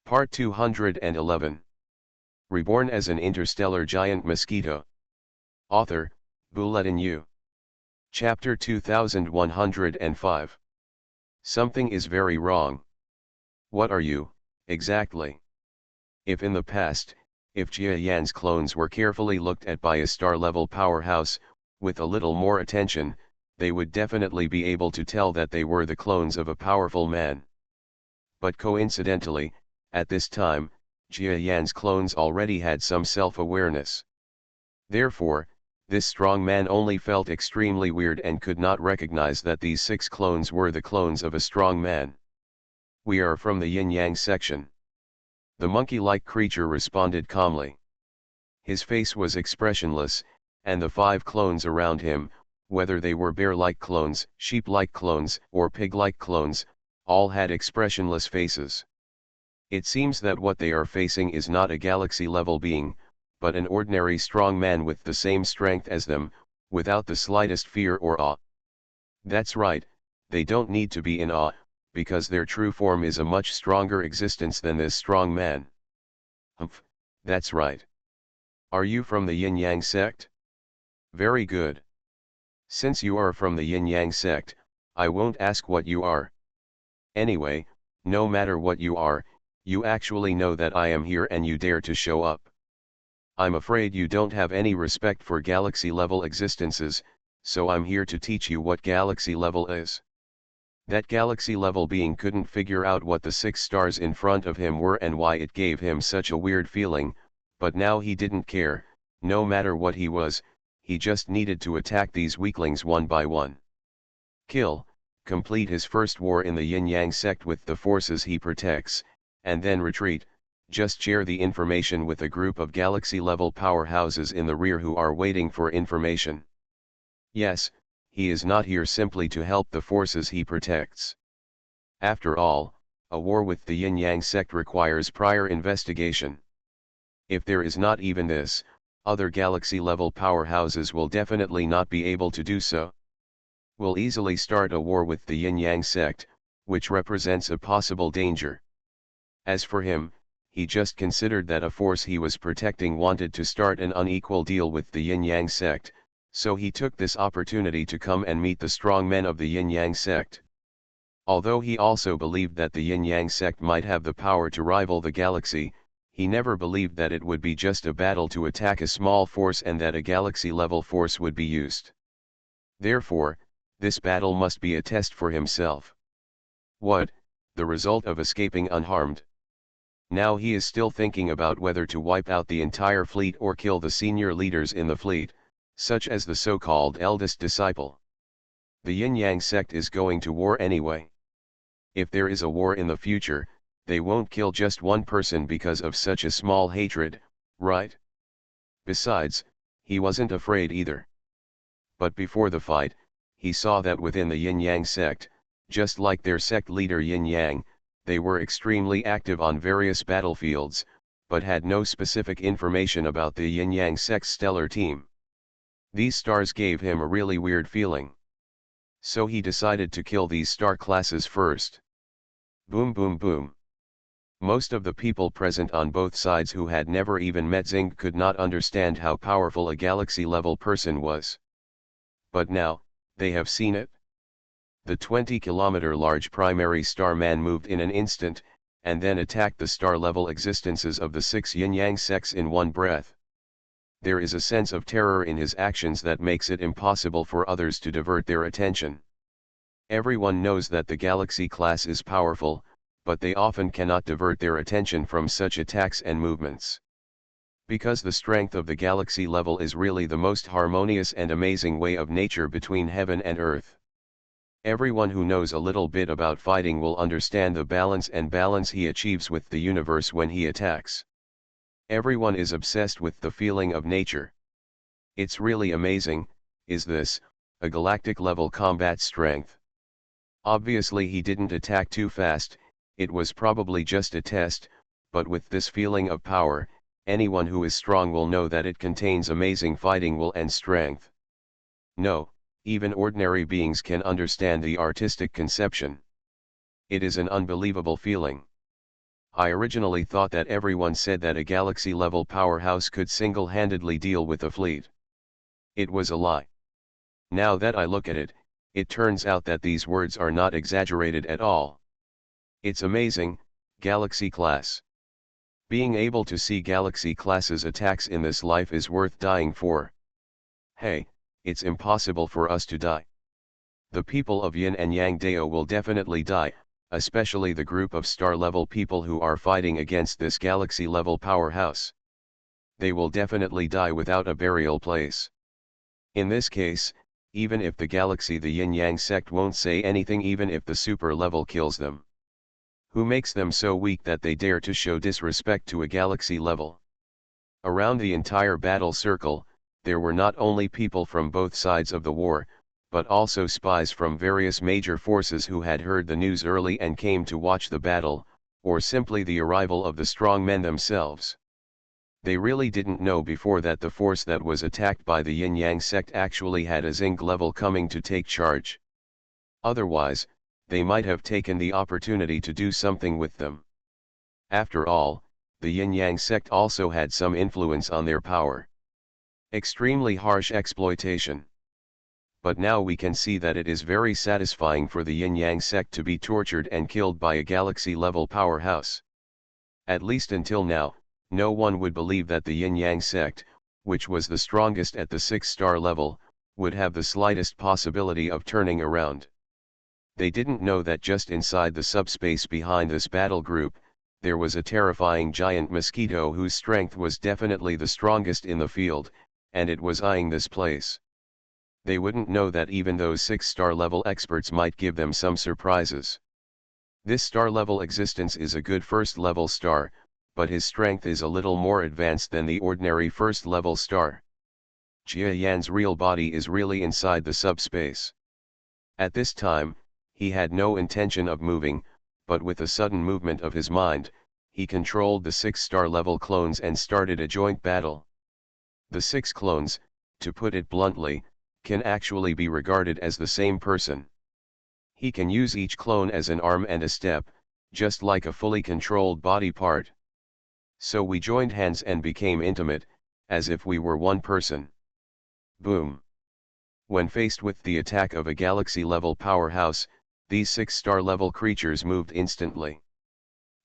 Part 211. Reborn as an interstellar giant mosquito. Author, Bulletin U. Chapter 2105. Something is very wrong. What are you, exactly? If in the past, if Jia Yan's clones were carefully looked at by a star-level powerhouse, with a little more attention, they would definitely be able to tell that they were the clones of a powerful man. But coincidentally, at this time, Jia Yan's clones already had some self-awareness. Therefore, this strong man only felt extremely weird and could not recognize that these 6 clones were the clones of a strong man. We are from the yin-yang section. The monkey-like creature responded calmly. His face was expressionless, and the 5 clones around him, whether they were bear-like clones, sheep-like clones, or pig-like clones, all had expressionless faces. It seems that what they are facing is not a galaxy-level being, but an ordinary strong man with the same strength as them, without the slightest fear or awe. That's right, they don't need to be in awe, because their true form is a much stronger existence than this strong man. Humph, that's right. Are you from the yin-yang sect? Very good. Since you are from the yin-yang sect, I won't ask what you are. Anyway, no matter what you are, you actually know that I am here and you dare to show up. I'm afraid you don't have any respect for galaxy-level existences, so I'm here to teach you what galaxy-level is. That galaxy-level being couldn't figure out what the 6 stars in front of him were and why it gave him such a weird feeling, but now he didn't care, no matter what he was, he just needed to attack these weaklings one by one. Kill, complete his first war in the yin-yang sect with the forces he protects, and then retreat, just share the information with a group of galaxy-level powerhouses in the rear who are waiting for information. Yes, he is not here simply to help the forces he protects. After all, a war with the yin-yang sect requires prior investigation. If there is not even this, other galaxy-level powerhouses will definitely not be able to do so. We'll easily start a war with the yin-yang sect, which represents a possible danger. As for him, he just considered that a force he was protecting wanted to start an unequal deal with the yin-yang sect, so he took this opportunity to come and meet the strong men of the yin-yang sect. Although he also believed that the yin-yang sect might have the power to rival the galaxy, he never believed that it would be just a battle to attack a small force and that a galaxy-level force would be used. Therefore, this battle must be a test for himself. What, the result of escaping unharmed? Now he is still thinking about whether to wipe out the entire fleet or kill the senior leaders in the fleet, such as the so-called eldest disciple. The yin-yang sect is going to war anyway. If there is a war in the future, they won't kill just one person because of such a small hatred, right? Besides, he wasn't afraid either. But before the fight, he saw that within the yin-yang sect, just like their sect leader yin-yang, they were extremely active on various battlefields, but had no specific information about the yin-yang sect's stellar team. These stars gave him a really weird feeling. So he decided to kill these star classes first. Boom boom boom. Most of the people present on both sides who had never even met Zing could not understand how powerful a galaxy-level person was. But now, they have seen it. The 20-kilometer large primary star man moved in an instant, and then attacked the star-level existences of the 6 yin-yang sects in one breath. There is a sense of terror in his actions that makes it impossible for others to divert their attention. Everyone knows that the galaxy class is powerful, but they often cannot divert their attention from such attacks and movements. Because the strength of the galaxy level is really the most harmonious and amazing way of nature between heaven and earth. Everyone who knows a little bit about fighting will understand the balance he achieves with the universe when he attacks. Everyone is obsessed with the feeling of nature. It's really amazing, is this, a galactic level combat strength. Obviously he didn't attack too fast, it was probably just a test, but with this feeling of power, anyone who is strong will know that it contains amazing fighting will and strength. No, even ordinary beings can understand the artistic conception. It is an unbelievable feeling. I originally thought that everyone said that a galaxy-level powerhouse could single-handedly deal with a fleet. It was a lie. Now that I look at it, it turns out that these words are not exaggerated at all. It's amazing, Galaxy Class. Being able to see Galaxy Class's attacks in this life is worth dying for. Hey, it's impossible for us to die. The people of Yin and Yang Dao will definitely die, especially the group of star-level people who are fighting against this galaxy-level powerhouse. They will definitely die without a burial place. In this case, even if the Yin-Yang sect won't say anything, even if the super level kills them. Who makes them so weak that they dare to show disrespect to a galaxy level? Around the entire battle circle, there were not only people from both sides of the war, but also spies from various major forces who had heard the news early and came to watch the battle, or simply the arrival of the strong men themselves. They really didn't know before that the force that was attacked by the Yin-Yang sect actually had a Zing level coming to take charge. Otherwise, they might have taken the opportunity to do something with them. After all, the Yin-Yang sect also had some influence on their power. Extremely harsh exploitation. But now we can see that it is very satisfying for the Yin-Yang sect to be tortured and killed by a galaxy-level powerhouse. At least until now, no one would believe that the Yin-Yang sect, which was the strongest at the 6-star level, would have the slightest possibility of turning around. They didn't know that just inside the subspace behind this battle group, there was a terrifying giant mosquito whose strength was definitely the strongest in the field, and it was eyeing this place. They wouldn't know that even those 6-star level experts might give them some surprises. This star level existence is a good first level star, but his strength is a little more advanced than the ordinary first level star. Jia Yan's real body is really inside the subspace. At this time, he had no intention of moving, but with a sudden movement of his mind, he controlled the 6-star level clones and started a joint battle. The 6 clones, to put it bluntly, can actually be regarded as the same person. He can use each clone as an arm and a step, just like a fully controlled body part. So we joined hands and became intimate, as if we were one person. Boom. When faced with the attack of a galaxy-level powerhouse, these 6-star level creatures moved instantly.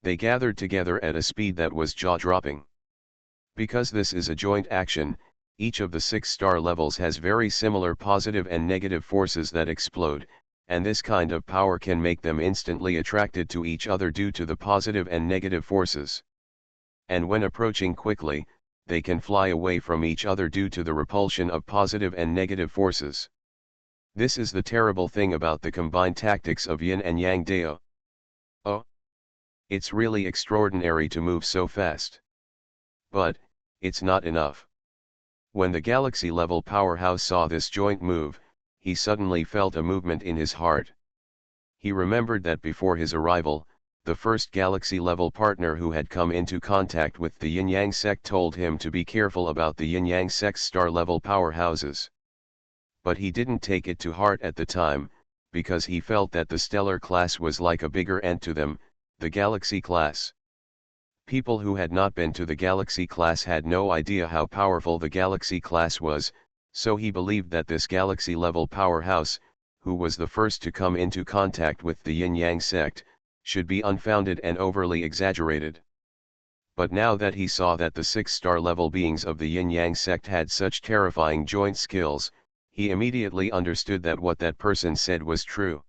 They gathered together at a speed that was jaw-dropping. Because this is a joint action, each of the 6-star levels has very similar positive and negative forces that explode, and this kind of power can make them instantly attracted to each other due to the positive and negative forces. And when approaching quickly, they can fly away from each other due to the repulsion of positive and negative forces. This is the terrible thing about the combined tactics of Yin and Yang Dao. Oh! It's really extraordinary to move so fast. But, it's not enough. When the galaxy-level powerhouse saw this joint move, he suddenly felt a movement in his heart. He remembered that before his arrival, the first galaxy-level partner who had come into contact with the Yin-Yang sect told him to be careful about the Yin-Yang sect's star-level powerhouses. But he didn't take it to heart at the time, because he felt that the stellar class was like a bigger ant to them, the galaxy class. People who had not been to the galaxy class had no idea how powerful the galaxy class was, so he believed that this galaxy-level powerhouse, who was the first to come into contact with the Yin-Yang sect, should be unfounded and overly exaggerated. But now that he saw that the 6-star level beings of the Yin-Yang sect had such terrifying joint skills, he immediately understood that what that person said was true.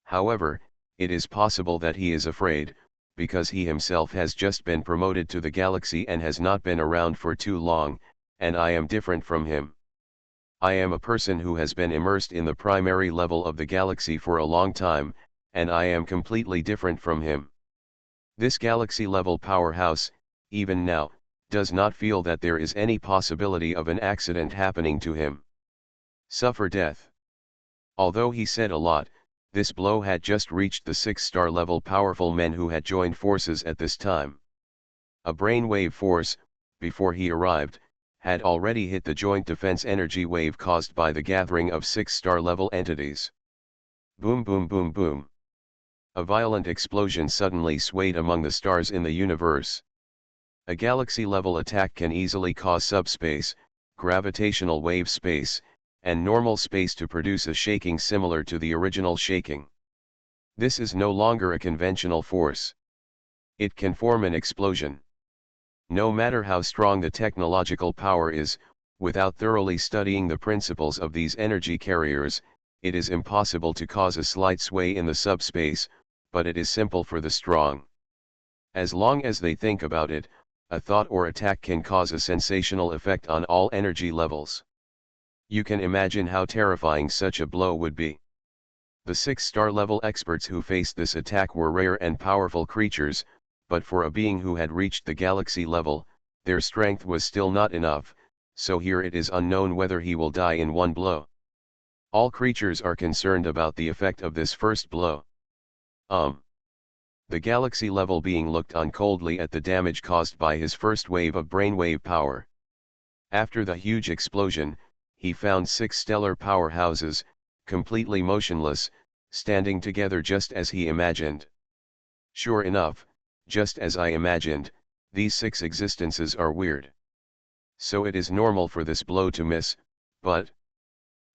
However, it is possible that he is afraid, because he himself has just been promoted to the galaxy and has not been around for too long, and I am different from him. I am a person who has been immersed in the primary level of the galaxy for a long time, and I am completely different from him. This galaxy-level powerhouse, even now, does not feel that there is any possibility of an accident happening to him. Suffer death. Although he said a lot, this blow had just reached the 6-star level powerful men who had joined forces at this time. A brainwave force, before he arrived, had already hit the joint defense energy wave caused by the gathering of 6-star level entities. Boom boom boom boom. A violent explosion suddenly swayed among the stars in the universe. A galaxy-level attack can easily cause subspace, gravitational wave space, and normal space to produce a shaking similar to the original shaking. This is no longer a conventional force. It can form an explosion. No matter how strong the technological power is, without thoroughly studying the principles of these energy carriers, it is impossible to cause a slight sway in the subspace, but it is simple for the strong. As long as they think about it, a thought or attack can cause a sensational effect on all energy levels. You can imagine how terrifying such a blow would be. The 6-star level experts who faced this attack were rare and powerful creatures, but for a being who had reached the galaxy level, their strength was still not enough, so here it is unknown whether he will die in one blow. All creatures are concerned about the effect of this first blow. The galaxy level being looked on coldly at the damage caused by his first wave of brainwave power. After the huge explosion, he found 6 stellar powerhouses, completely motionless, standing together just as he imagined. Sure enough, just as I imagined, these 6 existences are weird. So it is normal for this blow to miss, but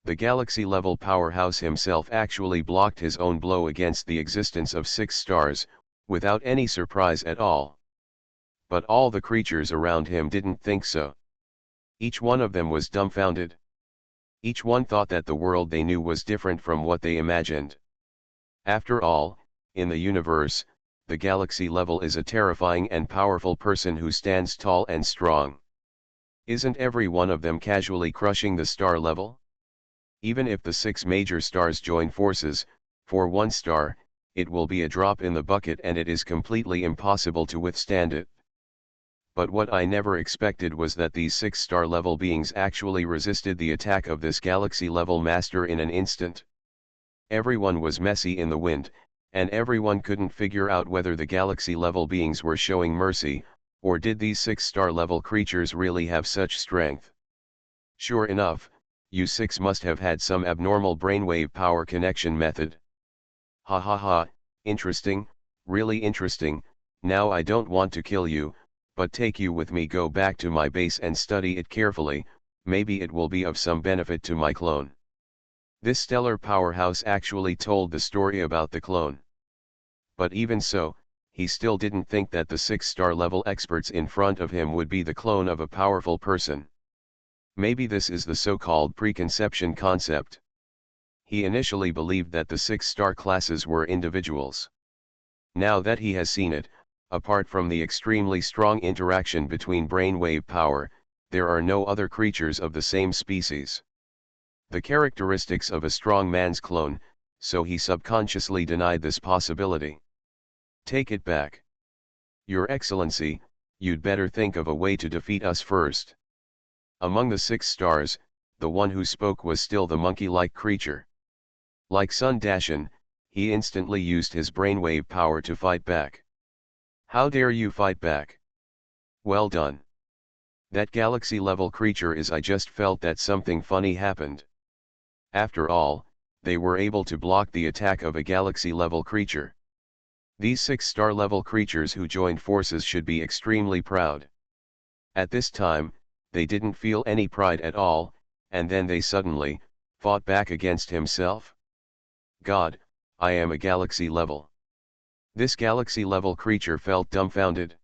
the galaxy-level powerhouse himself actually blocked his own blow against the existence of 6 stars, without any surprise at all. But all the creatures around him didn't think so. Each one of them was dumbfounded. Each one thought that the world they knew was different from what they imagined. After all, in the universe, the galaxy level is a terrifying and powerful person who stands tall and strong. Isn't every one of them casually crushing the star level? Even if the 6 major stars join forces, for one star, it will be a drop in the bucket and it is completely impossible to withstand it. But what I never expected was that these 6-star level beings actually resisted the attack of this galaxy level master in an instant. Everyone was messy in the wind, and everyone couldn't figure out whether the galaxy level beings were showing mercy, or did these 6-star level creatures really have such strength. Sure enough, you 6 must have had some abnormal brainwave power connection method. Ha ha ha, interesting, really interesting. Now I don't want to kill you, but take you with me, go back to my base and study it carefully, maybe it will be of some benefit to my clone. This stellar powerhouse actually told the story about the clone. But even so, he still didn't think that the 6-star level experts in front of him would be the clone of a powerful person. Maybe this is the so-called preconception concept. He initially believed that the 6-star classes were individuals. Now that he has seen it, apart from the extremely strong interaction between brainwave power, there are no other creatures of the same species. The characteristics of a strong man's clone, so he subconsciously denied this possibility. Take it back. Your Excellency, you'd better think of a way to defeat us first. Among the 6 stars, the one who spoke was still the monkey-like creature. Like Sun Dashan, he instantly used his brainwave power to fight back. How dare you fight back? Well done. That galaxy-level creature is. I just felt that something funny happened. After all, they were able to block the attack of a galaxy-level creature. These 6-star level creatures who joined forces should be extremely proud. At this time, they didn't feel any pride at all, and then they suddenly fought back against himself. God, I am a galaxy level. This galaxy level creature felt dumbfounded.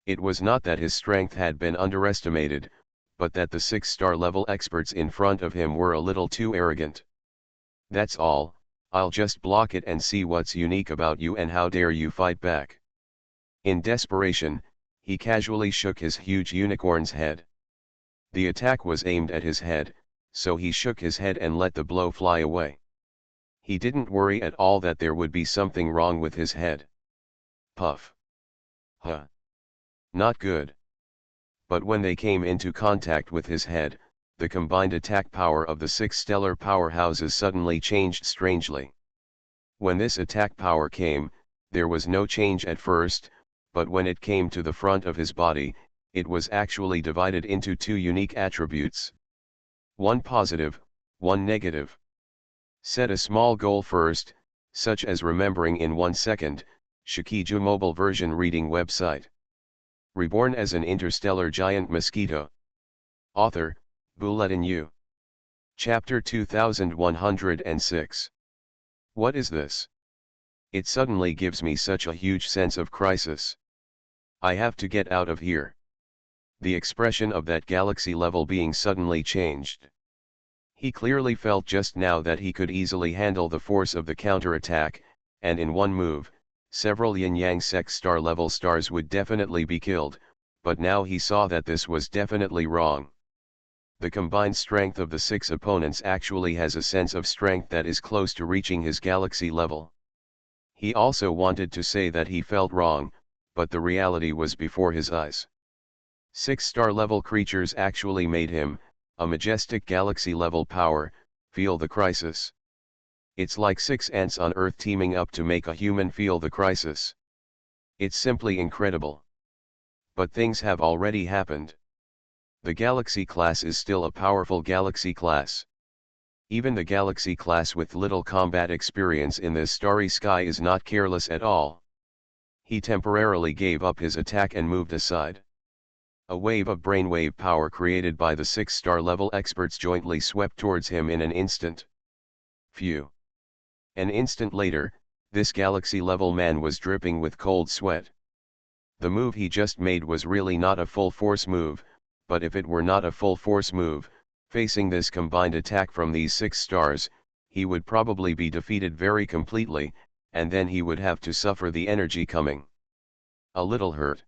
It was not that his strength had been underestimated, but that the 6-star level experts in front of him were a little too arrogant. That's all, I'll just block it and see what's unique about you and how dare you fight back. In desperation, he casually shook his huge unicorn's head. The attack was aimed at his head, so he shook his head and let the blow fly away. He didn't worry at all that there would be something wrong with his head. Puff. Huh. Not good. But when they came into contact with his head, the combined attack power of the 6 stellar powerhouses suddenly changed strangely. When this attack power came, there was no change at first, but when it came to the front of his body, it was actually divided into 2 unique attributes. One positive, one negative. Set a small goal first, such as remembering in 1 second, Shikiju mobile version reading website. Reborn as an interstellar giant mosquito. Author, Bulletin U. Chapter 2106. What is this? It suddenly gives me such a huge sense of crisis. I have to get out of here. The expression of that galaxy-level being suddenly changed. He clearly felt just now that he could easily handle the force of the counterattack, and in one move, several yin-yang sect star-level stars would definitely be killed, but now he saw that this was definitely wrong. The combined strength of the 6 opponents actually has a sense of strength that is close to reaching his galaxy level. He also wanted to say that he felt wrong, but the reality was before his eyes. 6 star-level creatures actually made him, a majestic galaxy-level power, feel the crisis. It's like 6 ants on Earth teaming up to make a human feel the crisis. It's simply incredible. But things have already happened. The Galaxy class is still a powerful Galaxy class. Even the Galaxy class with little combat experience in this starry sky is not careless at all. He temporarily gave up his attack and moved aside. A wave of brainwave power created by the 6 star-level experts jointly swept towards him in an instant. Phew. An instant later, this galaxy-level man was dripping with cold sweat. The move he just made was really not a full-force move, but if it were not a full-force move, facing this combined attack from these 6 stars, he would probably be defeated very completely, and then he would have to suffer the energy coming. A little hurt.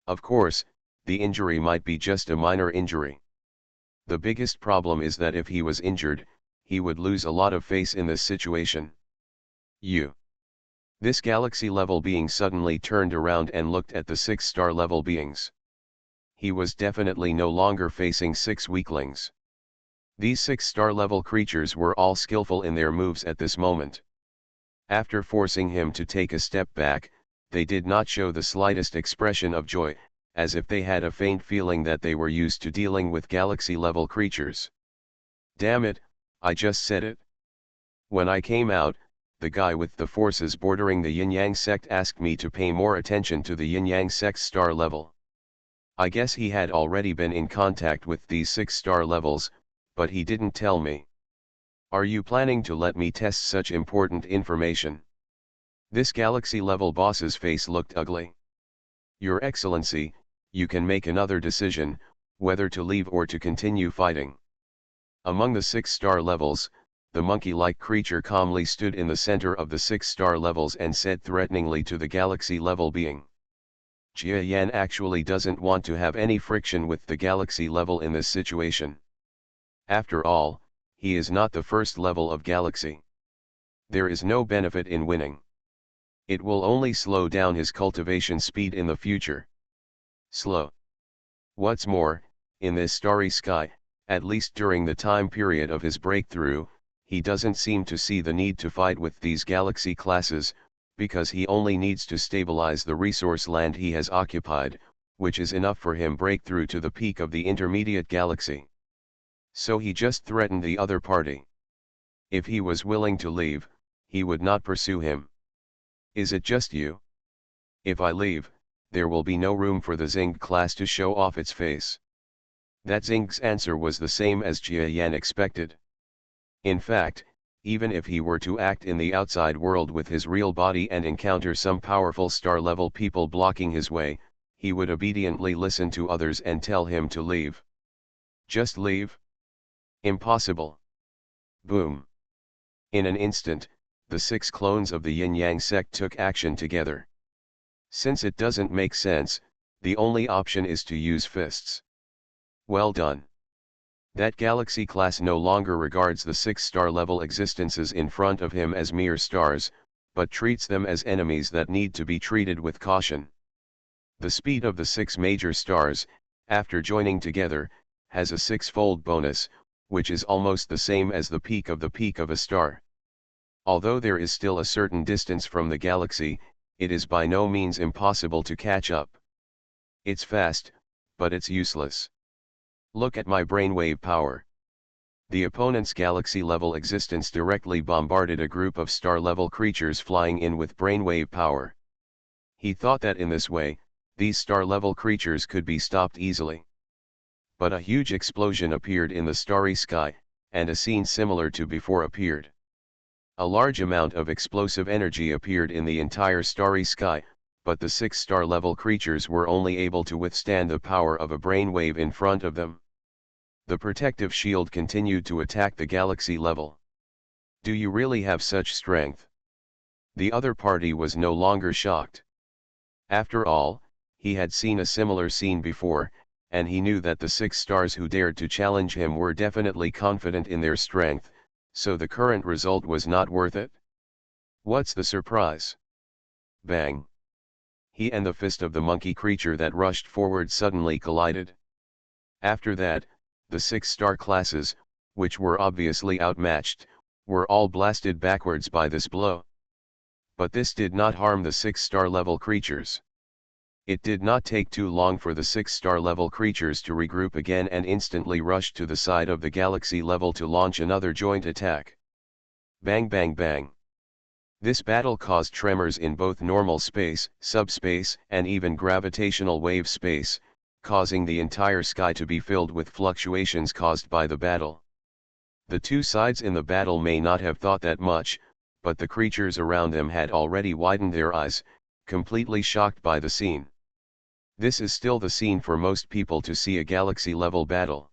Of course, the injury might be just a minor injury. The biggest problem is that if he was injured, he would lose a lot of face in this situation. This galaxy-level being suddenly turned around and looked at the 6 star-level beings. He was definitely no longer facing 6 weaklings. These 6 star-level creatures were all skillful in their moves at this moment. After forcing him to take a step back, they did not show the slightest expression of joy, as if they had a faint feeling that they were used to dealing with galaxy-level creatures. Damn it, I just said it. When I came out, the guy with the forces bordering the yin-yang sect asked me to pay more attention to the yin-yang sect's star level. I guess he had already been in contact with these 6 star levels, but he didn't tell me. Are you planning to let me test such important information? This galaxy-level boss's face looked ugly. Your Excellency, you can make another decision, whether to leave or to continue fighting. Among the 6 star levels, the monkey-like creature calmly stood in the center of the 6 star levels and said threateningly to the galaxy-level being. Jia Yan actually doesn't want to have any friction with the galaxy level in this situation. After all, he is not the first level of galaxy. There is no benefit in winning. It will only slow down his cultivation speed in the future. Slow. What's more, in this starry sky, at least during the time period of his breakthrough, he doesn't seem to see the need to fight with these galaxy classes, because he only needs to stabilize the resource land he has occupied, which is enough for him breakthrough to the peak of the intermediate galaxy. So he just threatened the other party. If he was willing to leave, he would not pursue him. Is it just you? If I leave, there will be no room for the Zing class to show off its face. That Zing's answer was the same as Jia Yan expected. In fact, even if he were to act in the outside world with his real body and encounter some powerful star-level people blocking his way, he would obediently listen to others and tell him to leave. Just leave? Impossible. Boom. In an instant, the 6 clones of the yin-yang sect took action together. Since it doesn't make sense, the only option is to use fists. Well done. That galaxy class no longer regards the 6 star level existences in front of him as mere stars, but treats them as enemies that need to be treated with caution. The speed of the 6 major stars, after joining together, has a 6-fold bonus, which is almost the same as the peak of a star. Although there is still a certain distance from the galaxy, it is by no means impossible to catch up. It's fast, but it's useless. Look at my brainwave power. The opponent's galaxy-level existence directly bombarded a group of star-level creatures flying in with brainwave power. He thought that in this way, these star-level creatures could be stopped easily. But a huge explosion appeared in the starry sky, and a scene similar to before appeared. A large amount of explosive energy appeared in the entire starry sky, but the 6 star-level creatures were only able to withstand the power of a brainwave in front of them. The protective shield continued to attack the galaxy level. "Do you really have such strength?" The other party was no longer shocked. After all, he had seen a similar scene before, and he knew that the 6 stars who dared to challenge him were definitely confident in their strength, so the current result was not worth it. What's the surprise? Bang! He and the fist of the monkey creature that rushed forward suddenly collided. After that, the 6 star classes, which were obviously outmatched, were all blasted backwards by this blow. But this did not harm the 6 star level creatures. It did not take too long for the 6 star level creatures to regroup again and instantly rush to the side of the galaxy level to launch another joint attack. Bang bang bang. This battle caused tremors in both normal space, subspace, and even gravitational wave space, causing the entire sky to be filled with fluctuations caused by the battle. The two sides in the battle may not have thought that much, but the creatures around them had already widened their eyes, completely shocked by the scene. This is still the scene for most people to see a galaxy-level battle.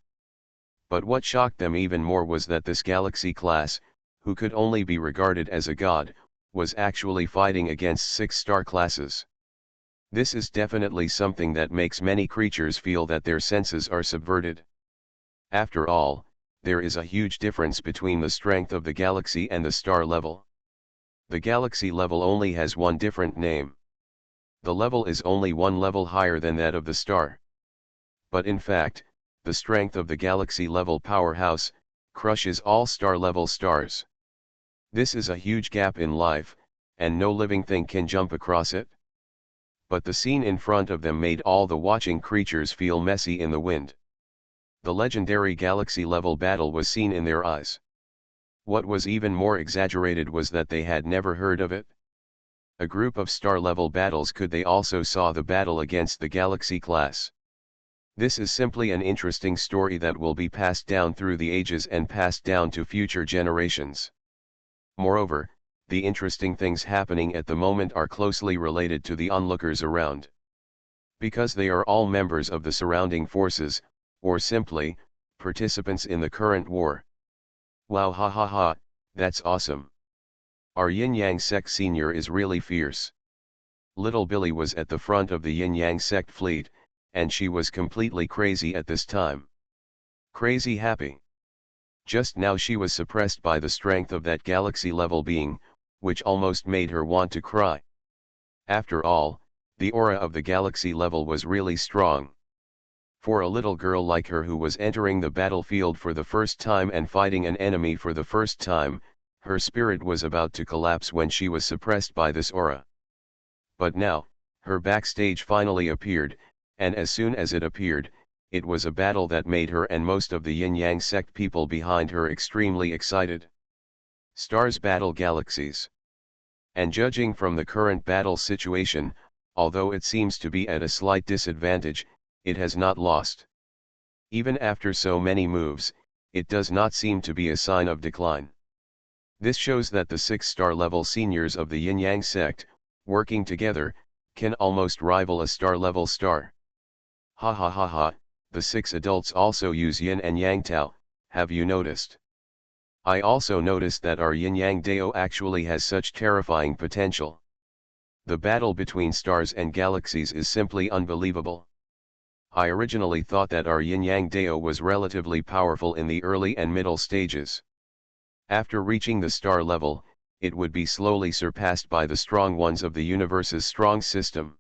But what shocked them even more was that this galaxy class, who could only be regarded as a god, was actually fighting against 6 star classes. This is definitely something that makes many creatures feel that their senses are subverted. After all, there is a huge difference between the strength of the galaxy and the star level. The galaxy level only has one different name. The level is only one level higher than that of the star. But in fact, the strength of the galaxy level powerhouse crushes all star level stars. This is a huge gap in life, and no living thing can jump across it. But the scene in front of them made all the watching creatures feel messy in the wind. The legendary galaxy-level battle was seen in their eyes. What was even more exaggerated was that they had never heard of it. A group of star-level battles could they also saw the battle against the galaxy class. This is simply an interesting story that will be passed down through the ages and passed down to future generations. Moreover, the interesting things happening at the moment are closely related to the onlookers around. Because they are all members of the surrounding forces, or simply, participants in the current war. Wow, ha ha ha, that's awesome. Our yin-yang sect senior is really fierce. Little Billy was at the front of the yin-yang sect fleet, and she was completely crazy at this time. Crazy happy. Just now she was suppressed by the strength of that galaxy-level being, which almost made her want to cry. After all, the aura of the galaxy level was really strong. For a little girl like her who was entering the battlefield for the first time and fighting an enemy for the first time, her spirit was about to collapse when she was suppressed by this aura. But now, her backstage finally appeared, and as soon as it appeared, it was a battle that made her and most of the yin-yang sect people behind her extremely excited. Stars battle galaxies. And judging from the current battle situation, although it seems to be at a slight disadvantage, it has not lost. Even after so many moves, it does not seem to be a sign of decline. This shows that the 6-star level seniors of the yin-yang sect, working together, can almost rival a star-level star. Ha ha ha ha, the 6 adults also use yin and yang Tao, have you noticed? I also noticed that our yin-yang Dao actually has such terrifying potential. The battle between stars and galaxies is simply unbelievable. I originally thought that our yin-yang Dao was relatively powerful in the early and middle stages. After reaching the star level, it would be slowly surpassed by the strong ones of the universe's strong system.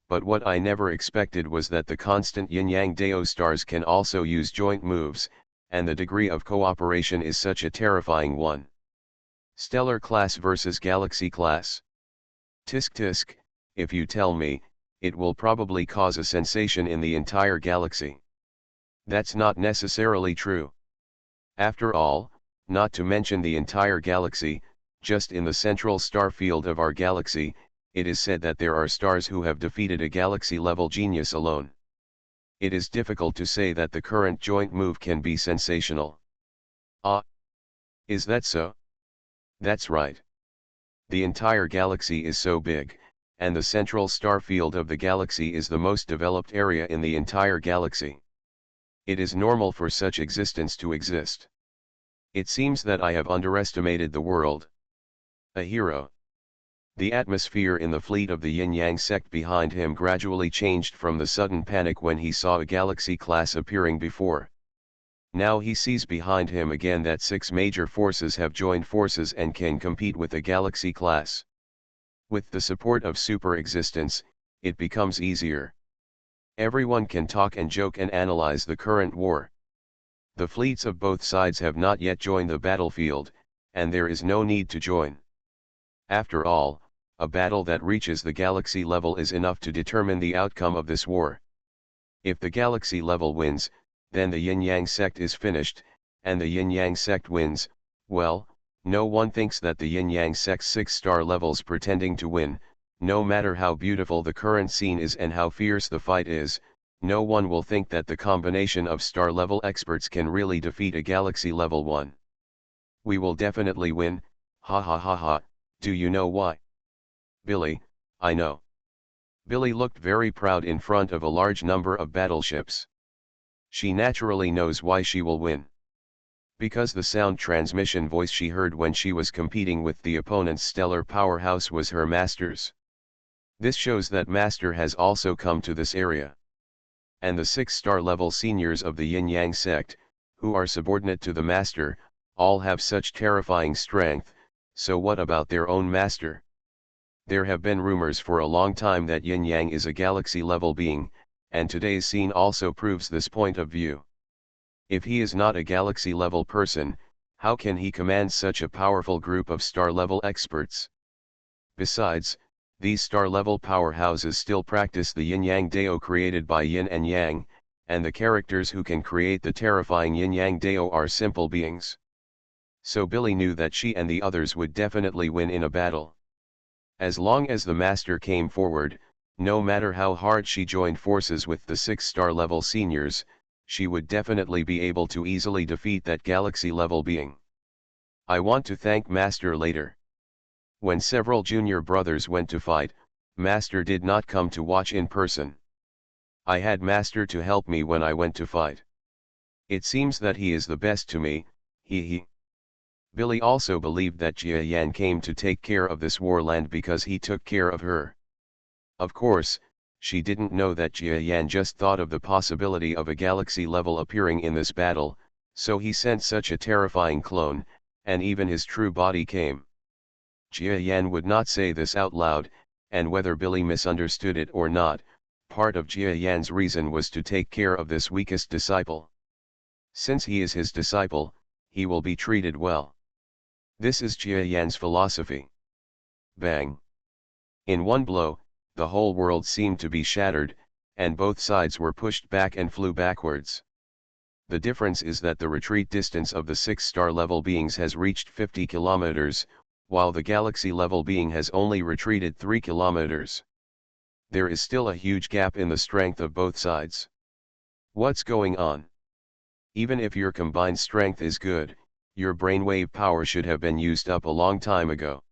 But what I never expected was that the constant yin-yang Dao stars can also use joint moves, and the degree of cooperation is such a terrifying one. Stellar class versus galaxy class. Tisk tisk, if you tell me, it will probably cause a sensation in the entire galaxy. That's not necessarily true. After all, not to mention the entire galaxy, just in the central star field of our galaxy, it is said that there are stars who have defeated a galaxy-level genius alone. It is difficult to say that the current joint move can be sensational. Ah! Is that so? That's right. The entire galaxy is so big, and the central star field of the galaxy is the most developed area in the entire galaxy. It is normal for such existence to exist. It seems that I have underestimated the world. A hero. The atmosphere in the fleet of the yin-yang sect behind him gradually changed from the sudden panic when he saw a galaxy class appearing before. Now he sees behind him again that 6 major forces have joined forces and can compete with a galaxy class. With the support of super existence, it becomes easier. Everyone can talk and joke and analyze the current war. The fleets of both sides have not yet joined the battlefield, and there is no need to join. After all, a battle that reaches the galaxy level is enough to determine the outcome of this war. If the galaxy level wins, then the yin-yang sect is finished, and the yin-yang sect wins. Well, no one thinks that the yin-yang sect's 6 star levels pretending to win, no matter how beautiful the current scene is and how fierce the fight is, no one will think that the combination of star level experts can really defeat a galaxy level one. We will definitely win, ha ha ha ha. Do you know why? Billy, I know. Billy looked very proud in front of a large number of battleships. She naturally knows why she will win. Because the sound transmission voice she heard when she was competing with the opponent's stellar powerhouse was her master's. This shows that Master has also come to this area. And the 6 star level seniors of the yin-yang sect, who are subordinate to the Master, all have such terrifying strength, so what about their own Master? There have been rumors for a long time that yin-yang is a galaxy-level being, and today's scene also proves this point of view. If he is not a galaxy-level person, how can he command such a powerful group of star-level experts? Besides, these star-level powerhouses still practice the yin-yang dao created by yin and yang, and the characters who can create the terrifying yin-yang dao are simple beings. So Billy knew that she and the others would definitely win in a battle. As long as the Master came forward, no matter how hard she joined forces with the 6 star level seniors, she would definitely be able to easily defeat that galaxy level being. I want to thank Master later. When several junior brothers went to fight, Master did not come to watch in person. I had Master to help me when I went to fight. It seems that he is the best to me, he. Billy also believed that Jia Yan came to take care of this warland because he took care of her. Of course, she didn't know that Jia Yan just thought of the possibility of a galaxy level appearing in this battle, so he sent such a terrifying clone, and even his true body came. Jia Yan would not say this out loud, and whether Billy misunderstood it or not, part of Jia Yan's reason was to take care of this weakest disciple. Since he is his disciple, he will be treated well. This is Jia Yan's philosophy. Bang! In one blow, the whole world seemed to be shattered, and both sides were pushed back and flew backwards. The difference is that the retreat distance of the 6 star level beings has reached 50 kilometers, while the galaxy level being has only retreated 3 kilometers. There is still a huge gap in the strength of both sides. What's going on? Even if your combined strength is good, your brainwave power should have been used up a long time ago.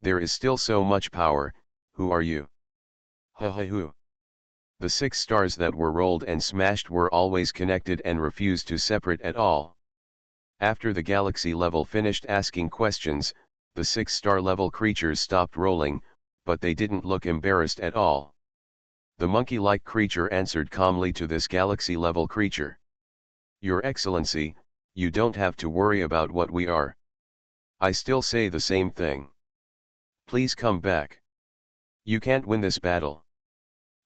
There is still so much power. Who are you? Who? The 6 stars that were rolled and smashed were always connected and refused to separate at all. After the galaxy level finished asking questions, the 6 star level creatures stopped rolling, but they didn't look embarrassed at all. The monkey-like creature answered calmly to this galaxy level creature. Your Excellency, you don't have to worry about what we are. I still say the same thing. Please come back. You can't win this battle.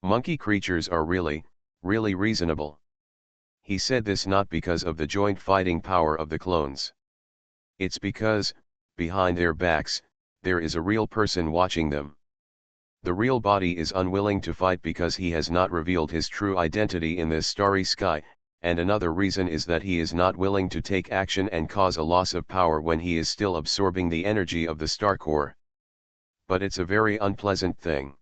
Monkey creatures are really reasonable. He said this not because of the joint fighting power of the clones. It's because, behind their backs, there is a real person watching them. The real body is unwilling to fight because he has not revealed his true identity in this starry sky, and another reason is that he is not willing to take action and cause a loss of power when he is still absorbing the energy of the star core. But it's a very unpleasant thing.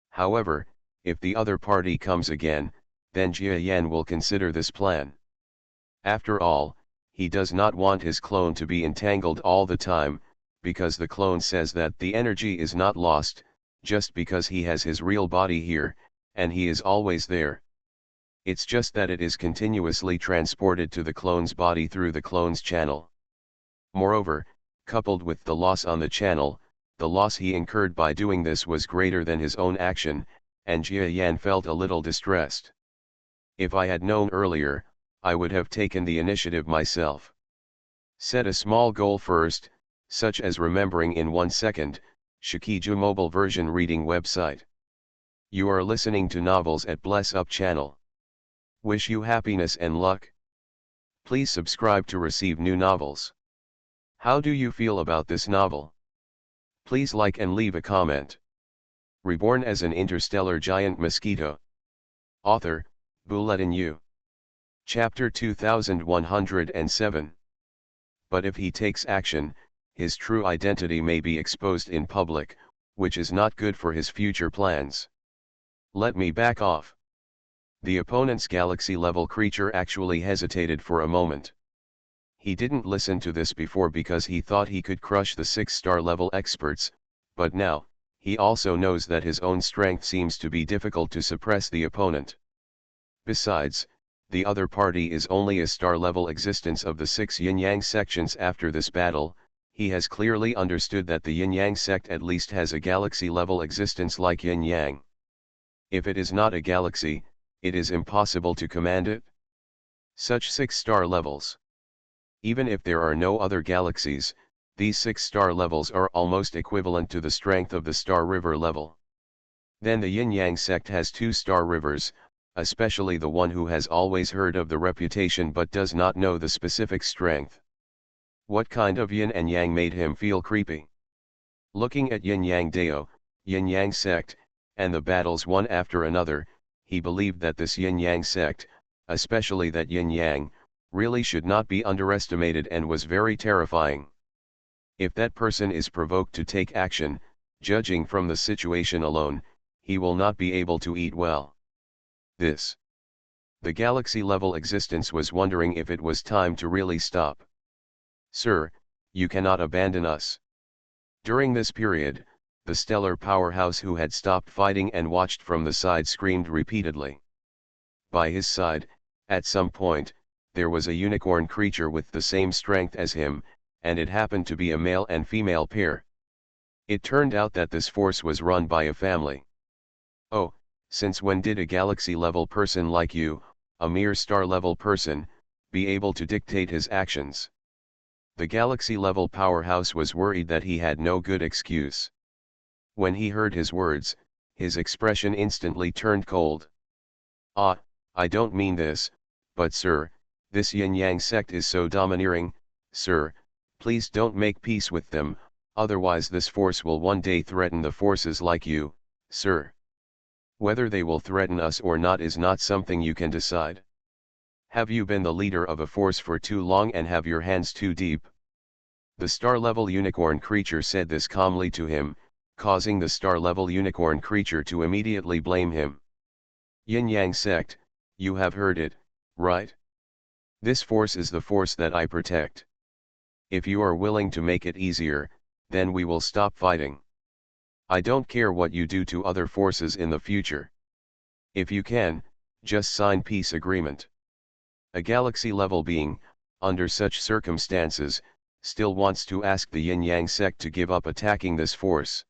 However, if the other party comes again, then Jia Yan will consider this plan. After all, he does not want his clone to be entangled all the time, because the clone says that the energy is not lost, just because he has his real body here, and he is always there. It's just that it is continuously transported to the clone's body through the clone's channel. Moreover, coupled with the loss on the channel, the loss he incurred by doing this was greater than his own action, and Jia Yan felt a little distressed. If I had known earlier, I would have taken the initiative myself. Set a small goal first, such as remembering in 1 second, Shikiju mobile version reading website. You are listening to novels at Bless Up channel. Wish you happiness and luck. Please subscribe to receive new novels. How do you feel about this novel? Please like and leave a comment. Reborn as an interstellar giant mosquito. Author, Bulletin U. Chapter 2107. But if he takes action, his true identity may be exposed in public, which is not good for his future plans. Let me back off. The opponent's galaxy-level creature actually hesitated for a moment. He didn't listen to this before because he thought he could crush the 6-star level experts, but now, he also knows that his own strength seems to be difficult to suppress the opponent. Besides, the other party is only a star-level existence of the 6 yin-yang sections. After this battle, he has clearly understood that the yin-yang sect at least has a galaxy-level existence like yin-yang. If it is not a galaxy, it is impossible to command it. Such 6-star levels. Even if there are no other galaxies, these 6-star levels are almost equivalent to the strength of the Star River level. Then the yin-yang sect has 2-star rivers, especially the one who has always heard of the reputation but does not know the specific strength. What kind of yin and yang made him feel creepy? Looking at yin-yang dao, yin-yang sect, and the battles one after another, he believed that this yin-yang sect, especially that yin-yang, really should not be underestimated and was very terrifying. If that person is provoked to take action, judging from the situation alone, he will not be able to eat well. The galaxy-level existence was wondering if it was time to really stop. Sir, you cannot abandon us. During this period, the stellar powerhouse who had stopped fighting and watched from the side screamed repeatedly. By his side, at some point, there was a unicorn creature with the same strength as him, and it happened to be a male and female pair. It turned out that this force was run by a family. Oh, since when did a galaxy-level person like you, a mere star-level person, be able to dictate his actions? The galaxy-level powerhouse was worried that he had no good excuse. When he heard his words, his expression instantly turned cold. Ah, I don't mean this, but sir, this yin-yang sect is so domineering, sir, please don't make peace with them, otherwise this force will one day threaten the forces like you, sir. Whether they will threaten us or not is not something you can decide. Have you been the leader of a force for too long and have your hands too deep? The star-level unicorn creature said this calmly to him, causing the star-level unicorn creature to immediately blame him. Yin-yang sect, you have heard it, right? This force is the force that I protect. If you are willing to make it easier, then we will stop fighting. I don't care what you do to other forces in the future. If you can, just sign peace agreement. A galaxy-level being, under such circumstances, still wants to ask the yin-yang sect to give up attacking this force.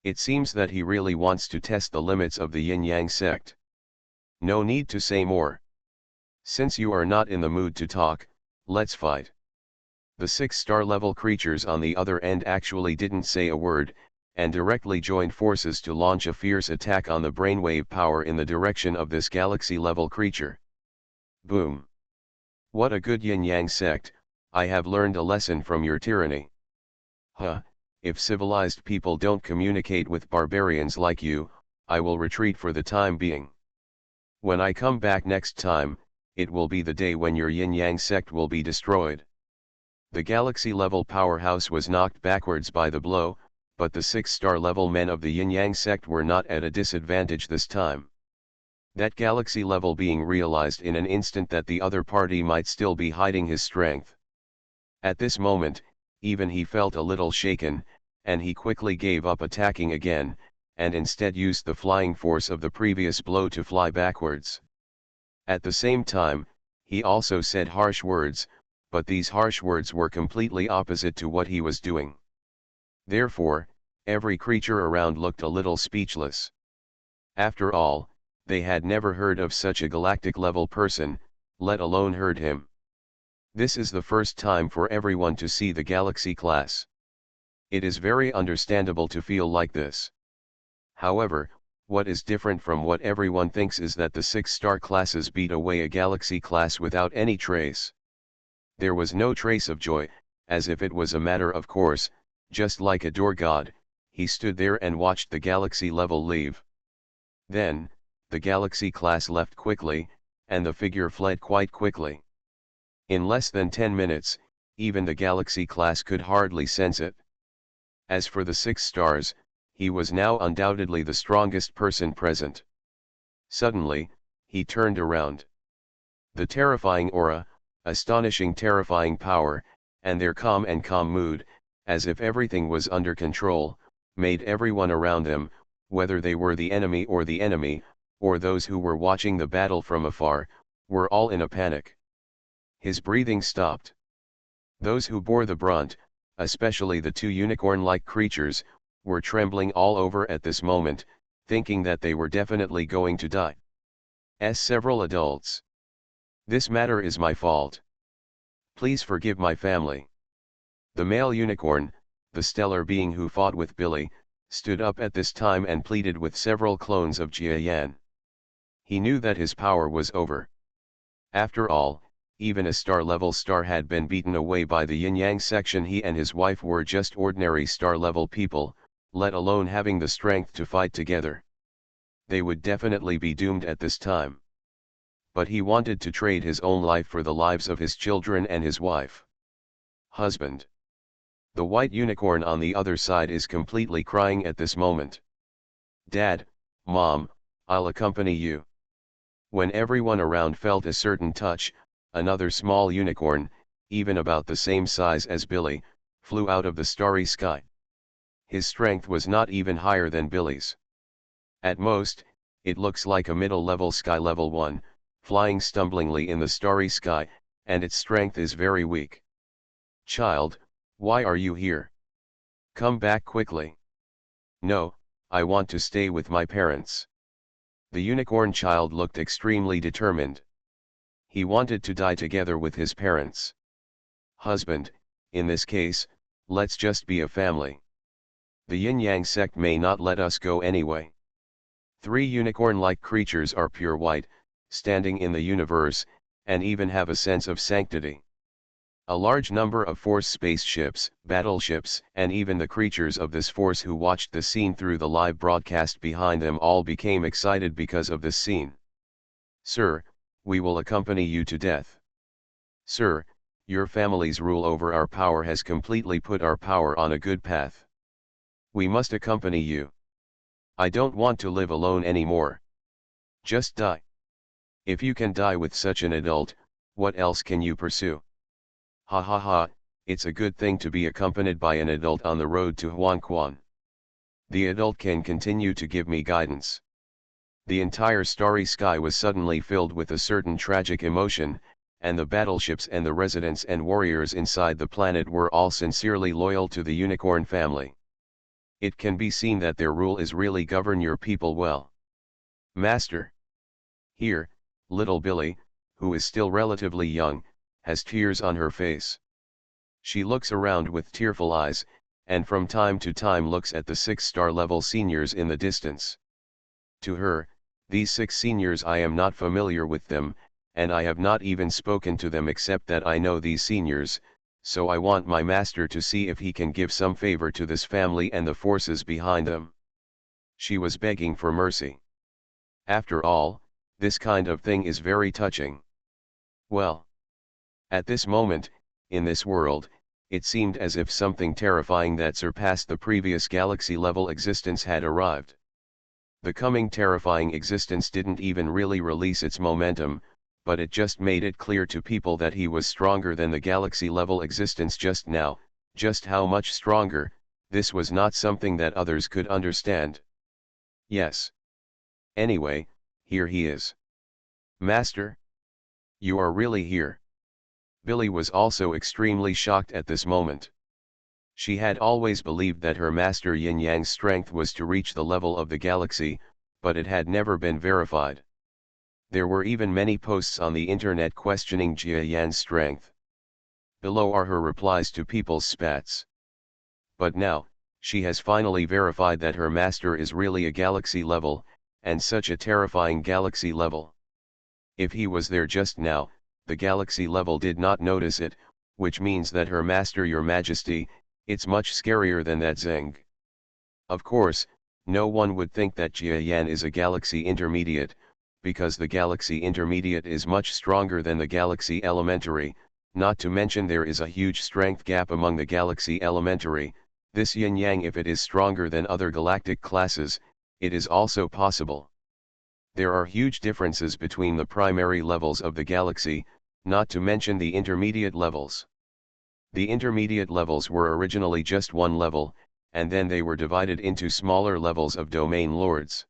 It seems that he really wants to test the limits of the yin-yang sect. No need to say more. Since you are not in the mood to talk, let's fight. The 6-star level creatures on the other end actually didn't say a word, and directly joined forces to launch a fierce attack on the brainwave power in the direction of this galaxy-level creature. Boom! What a good yin-yang sect, I have learned a lesson from your tyranny. Huh, if civilized people don't communicate with barbarians like you, I will retreat for the time being. When I come back next time, it will be the day when your yin-yang sect will be destroyed. The galaxy-level powerhouse was knocked backwards by the blow, but the 6-star level men of the yin-yang sect were not at a disadvantage this time. That galaxy-level being realized in an instant that the other party might still be hiding his strength. At this moment, even he felt a little shaken, and he quickly gave up attacking again, and instead used the flying force of the previous blow to fly backwards. At the same time, he also said harsh words, but these harsh words were completely opposite to what he was doing. Therefore, every creature around looked a little speechless. After all, they had never heard of such a galactic-level person, let alone heard him. This is the first time for everyone to see the Galaxy class. It is very understandable to feel like this. However, what is different from what everyone thinks is that the 6-star classes beat away a Galaxy class without any trace. There was no trace of joy, as if it was a matter of course, just like a door god, he stood there and watched the Galaxy level leave. Then, the Galaxy class left quickly, and the figure fled quite quickly. In less than 10 minutes, even the Galaxy class could hardly sense it. As for the 6 stars, he was now undoubtedly the strongest person present. Suddenly, he turned around. The terrifying aura, astonishing terrifying power, and their calm and calm mood, as if everything was under control, made everyone around them, whether they were the enemy, or those who were watching the battle from afar, were all in a panic. His breathing stopped. Those who bore the brunt, especially the 2 unicorn-like creatures, were trembling all over at this moment, thinking that they were definitely going to die. Several adults. This matter is my fault. Please forgive my family. The male unicorn, the stellar being who fought with Billy, stood up at this time and pleaded with several clones of Jia Yan. He knew that his power was over. After all, even a star-level star had been beaten away by the yin-yang section. He and his wife were just ordinary star-level people, let alone having the strength to fight together. They would definitely be doomed at this time. But he wanted to trade his own life for the lives of his children and his wife. Husband. The white unicorn on the other side is completely crying at this moment. Dad, Mom, I'll accompany you. When everyone around felt a certain touch, another small unicorn, even about the same size as Billy, flew out of the starry sky. His strength was not even higher than Billy's. At most, it looks like a middle-level sky level 1, flying stumblingly in the starry sky, and its strength is very weak. Child, why are you here? Come back quickly. No, I want to stay with my parents. The unicorn child looked extremely determined. He wanted to die together with his parents. Husband, in this case, let's just be a family. The yin-yang sect may not let us go anyway. 3 unicorn-like creatures are pure white, standing in the universe, and even have a sense of sanctity. A large number of Force spaceships, battleships, and even the creatures of this Force who watched the scene through the live broadcast behind them all became excited because of this scene. Sir, we will accompany you to death. Sir, your family's rule over our power has completely put our power on a good path. We must accompany you. I don't want to live alone anymore. Just die. If you can die with such an adult, what else can you pursue? Ha ha ha, it's a good thing to be accompanied by an adult on the road to Huanquan. The adult can continue to give me guidance. The entire starry sky was suddenly filled with a certain tragic emotion, and the battleships and the residents and warriors inside the planet were all sincerely loyal to the unicorn family. It can be seen that their rule is really govern your people well. Master. Here, little Billy, who is still relatively young, has tears on her face. She looks around with tearful eyes, and from time to time looks at the 6-star level seniors in the distance. To her, these 6 seniors, I am not familiar with them, and I have not even spoken to them except that I know these seniors, so I want my master to see if he can give some favor to this family and the forces behind them. She was begging for mercy. After all, this kind of thing is very touching. Well, at this moment, in this world, it seemed as if something terrifying that surpassed the previous galaxy-level existence had arrived. The coming terrifying existence didn't even really release its momentum, but it just made it clear to people that he was stronger than the galaxy-level existence just now. Just how much stronger, this was not something that others could understand. Yes. Anyway, here he is. Master? You are really here. Billy was also extremely shocked at this moment. She had always believed that her master Yin Yang's strength was to reach the level of the galaxy, but it had never been verified. There were even many posts on the internet questioning Jia Yan's strength. Below are her replies to people's spats. But now, she has finally verified that her master is really a galaxy level, and such a terrifying galaxy level. If he was there just now, the galaxy level did not notice it, which means that her master, Your Majesty, it's much scarier than that Zeng. Of course, no one would think that Jia Yan is a galaxy intermediate, because the galaxy intermediate is much stronger than the galaxy elementary, not to mention there is a huge strength gap among the galaxy elementary. This yin yang, if it is stronger than other galactic classes, it is also possible. There are huge differences between the primary levels of the galaxy, not to mention the intermediate levels. The intermediate levels were originally just one level, and then they were divided into smaller levels of domain lords.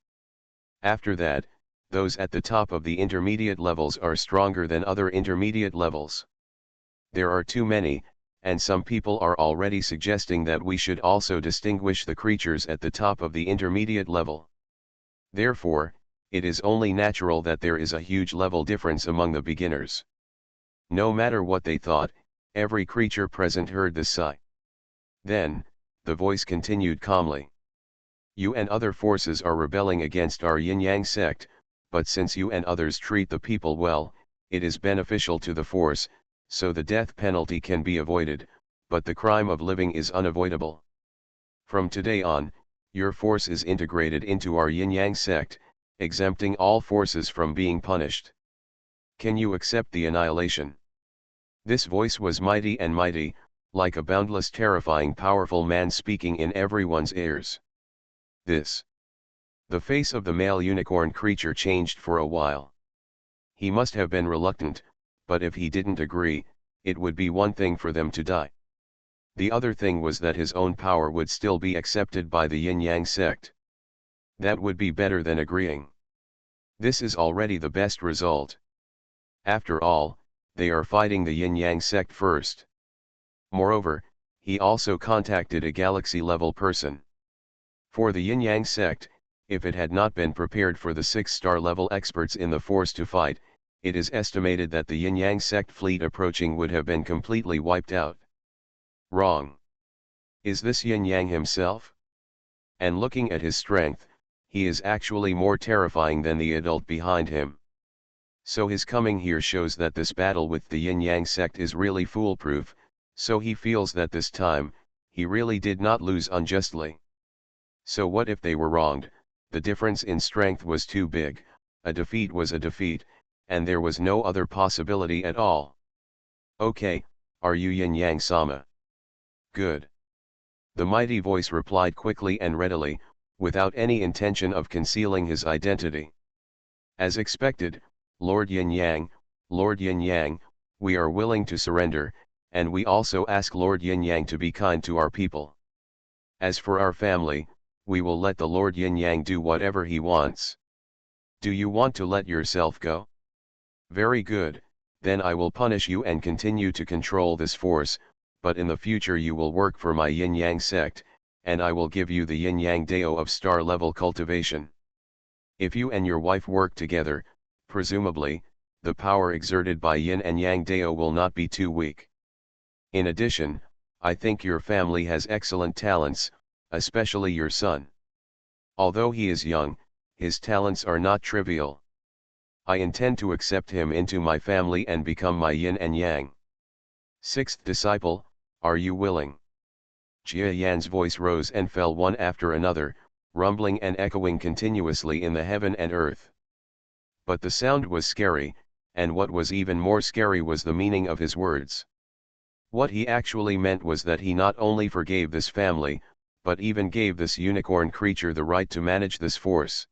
After that, those at the top of the intermediate levels are stronger than other intermediate levels. There are too many, and some people are already suggesting that we should also distinguish the creatures at the top of the intermediate level. Therefore, it is only natural that there is a huge level difference among the beginners. No matter what they thought, every creature present heard this sigh. Then, the voice continued calmly. You and other forces are rebelling against our yin-yang sect, but since you and others treat the people well, it is beneficial to the force, so the death penalty can be avoided, but the crime of living is unavoidable. From today on, your force is integrated into our yin-yang sect, exempting all forces from being punished. Can you accept the annihilation? This voice was mighty and mighty, like a boundless, terrifying, powerful man speaking in everyone's ears. The face of the male unicorn creature changed for a while. He must have been reluctant, but if he didn't agree, it would be one thing for them to die. The other thing was that his own power would still be accepted by the yin-yang sect. That would be better than agreeing. This is already the best result. After all, they are fighting the yin-yang sect first. Moreover, he also contacted a galaxy-level person. For the yin-yang sect, if it had not been prepared for the 6-star level experts in the force to fight, it is estimated that the yin-yang sect fleet approaching would have been completely wiped out. Wrong. Is this yin-yang himself? And looking at his strength, he is actually more terrifying than the adult behind him. So his coming here shows that this battle with the yin-yang sect is really foolproof, so he feels that this time, he really did not lose unjustly. So what if they were wronged? The difference in strength was too big, a defeat was a defeat, and there was no other possibility at all. Okay, are you yin-yang sama? Good. The mighty voice replied quickly and readily, without any intention of concealing his identity. As expected, Lord Yin-yang, we are willing to surrender, and we also ask Lord Yin-yang to be kind to our people. As for our family, we will let the Lord Yin-yang do whatever he wants. Do you want to let yourself go? Very good, then I will punish you and continue to control this force, but in the future you will work for my Yin-yang sect, and I will give you the Yin-yang Dao of star-level cultivation. If you and your wife work together, presumably, the power exerted by Yin and Yang Dao will not be too weak. In addition, I think your family has excellent talents, especially your son. Although he is young, his talents are not trivial. I intend to accept him into my family and become my Yin and Yang. Sixth disciple, are you willing? Jia Yan's voice rose and fell one after another, rumbling and echoing continuously in the heaven and earth. But the sound was scary, and what was even more scary was the meaning of his words. What he actually meant was that he not only forgave this family, but even gave this unicorn creature the right to manage this force.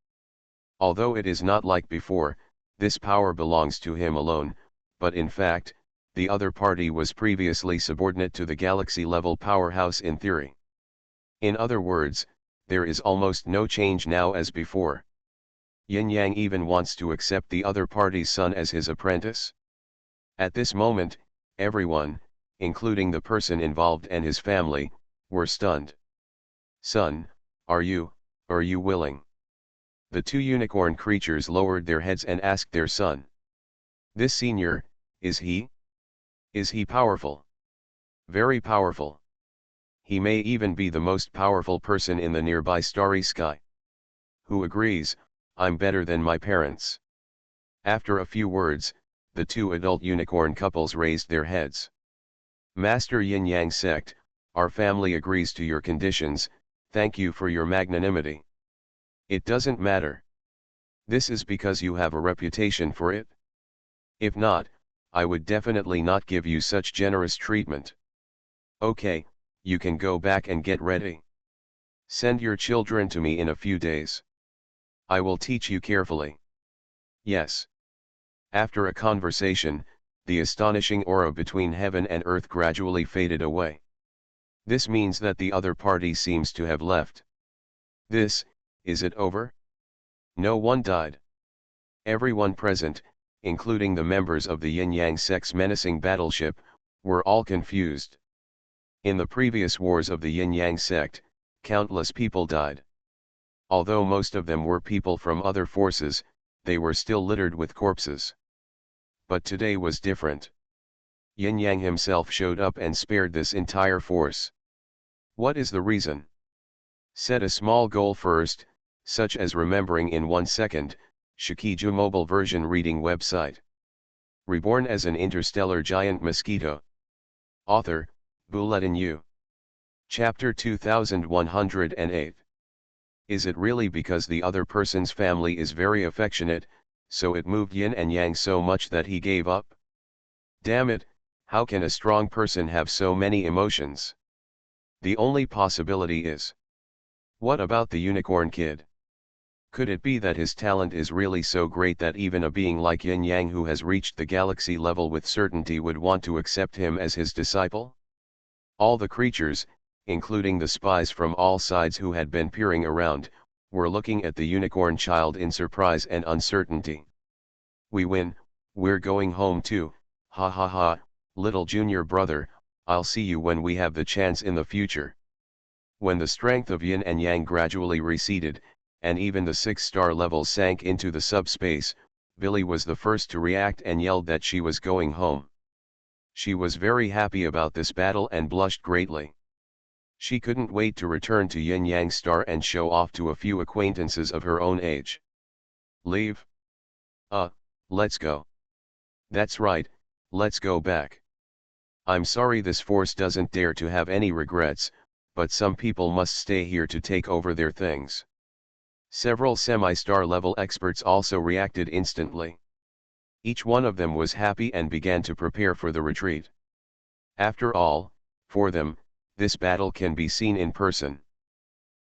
Although it is not like before, this power belongs to him alone, but in fact, the other party was previously subordinate to the galaxy-level powerhouse in theory. In other words, there is almost no change now as before. Yin Yang even wants to accept the other party's son as his apprentice. At this moment, everyone, including the person involved and his family, were stunned. "Son, are you willing?" The two unicorn creatures lowered their heads and asked their son. "This senior, is he powerful?" "Very powerful. He may even be the most powerful person in the nearby starry sky." "Who agrees, I'm better than my parents?" After a few words, the two adult unicorn couples raised their heads. "Master Yin Yang sect, our family agrees to your conditions, thank you for your magnanimity." "It doesn't matter. This is because you have a reputation for it. If not, I would definitely not give you such generous treatment." "Okay, you can go back and get ready. Send your children to me in a few days. I will teach you carefully." "Yes." After a conversation, the astonishing aura between heaven and earth gradually faded away. This means that the other party seems to have left. Is it over? No one died. Everyone present, including the members of the Yin Yang sect's menacing battleship, were all confused. In the previous wars of the Yin Yang sect, countless people died. Although most of them were people from other forces, they were still littered with corpses. But today was different. Yin Yang himself showed up and spared this entire force. What is the reason? Set a small goal first, such as remembering in 1 second, Shikiju mobile version reading website. Reborn as an interstellar giant mosquito. Author, Bulletin U. Chapter 2108. Is it really because the other person's family is very affectionate, so it moved Yin and Yang so much that he gave up? Damn it, how can a strong person have so many emotions? The only possibility is, what about the unicorn kid? Could it be that his talent is really so great that even a being like Yin Yang who has reached the galaxy level with certainty would want to accept him as his disciple? All the creatures, including the spies from all sides who had been peering around, were looking at the unicorn child in surprise and uncertainty. "We win, we're going home too, ha ha ha, little junior brother, I'll see you when we have the chance in the future." When the strength of Yin and Yang gradually receded, and even the 6-star levels sank into the subspace, Billy was the first to react and yelled that she was going home. She was very happy about this battle and blushed greatly. She couldn't wait to return to Yin Yang Star and show off to a few acquaintances of her own age. "Leave? Let's go." "That's right, let's go back. I'm sorry this force doesn't dare to have any regrets, but some people must stay here to take over their things." Several semi-star level experts also reacted instantly. Each one of them was happy and began to prepare for the retreat. After all, for them, this battle can be seen in person.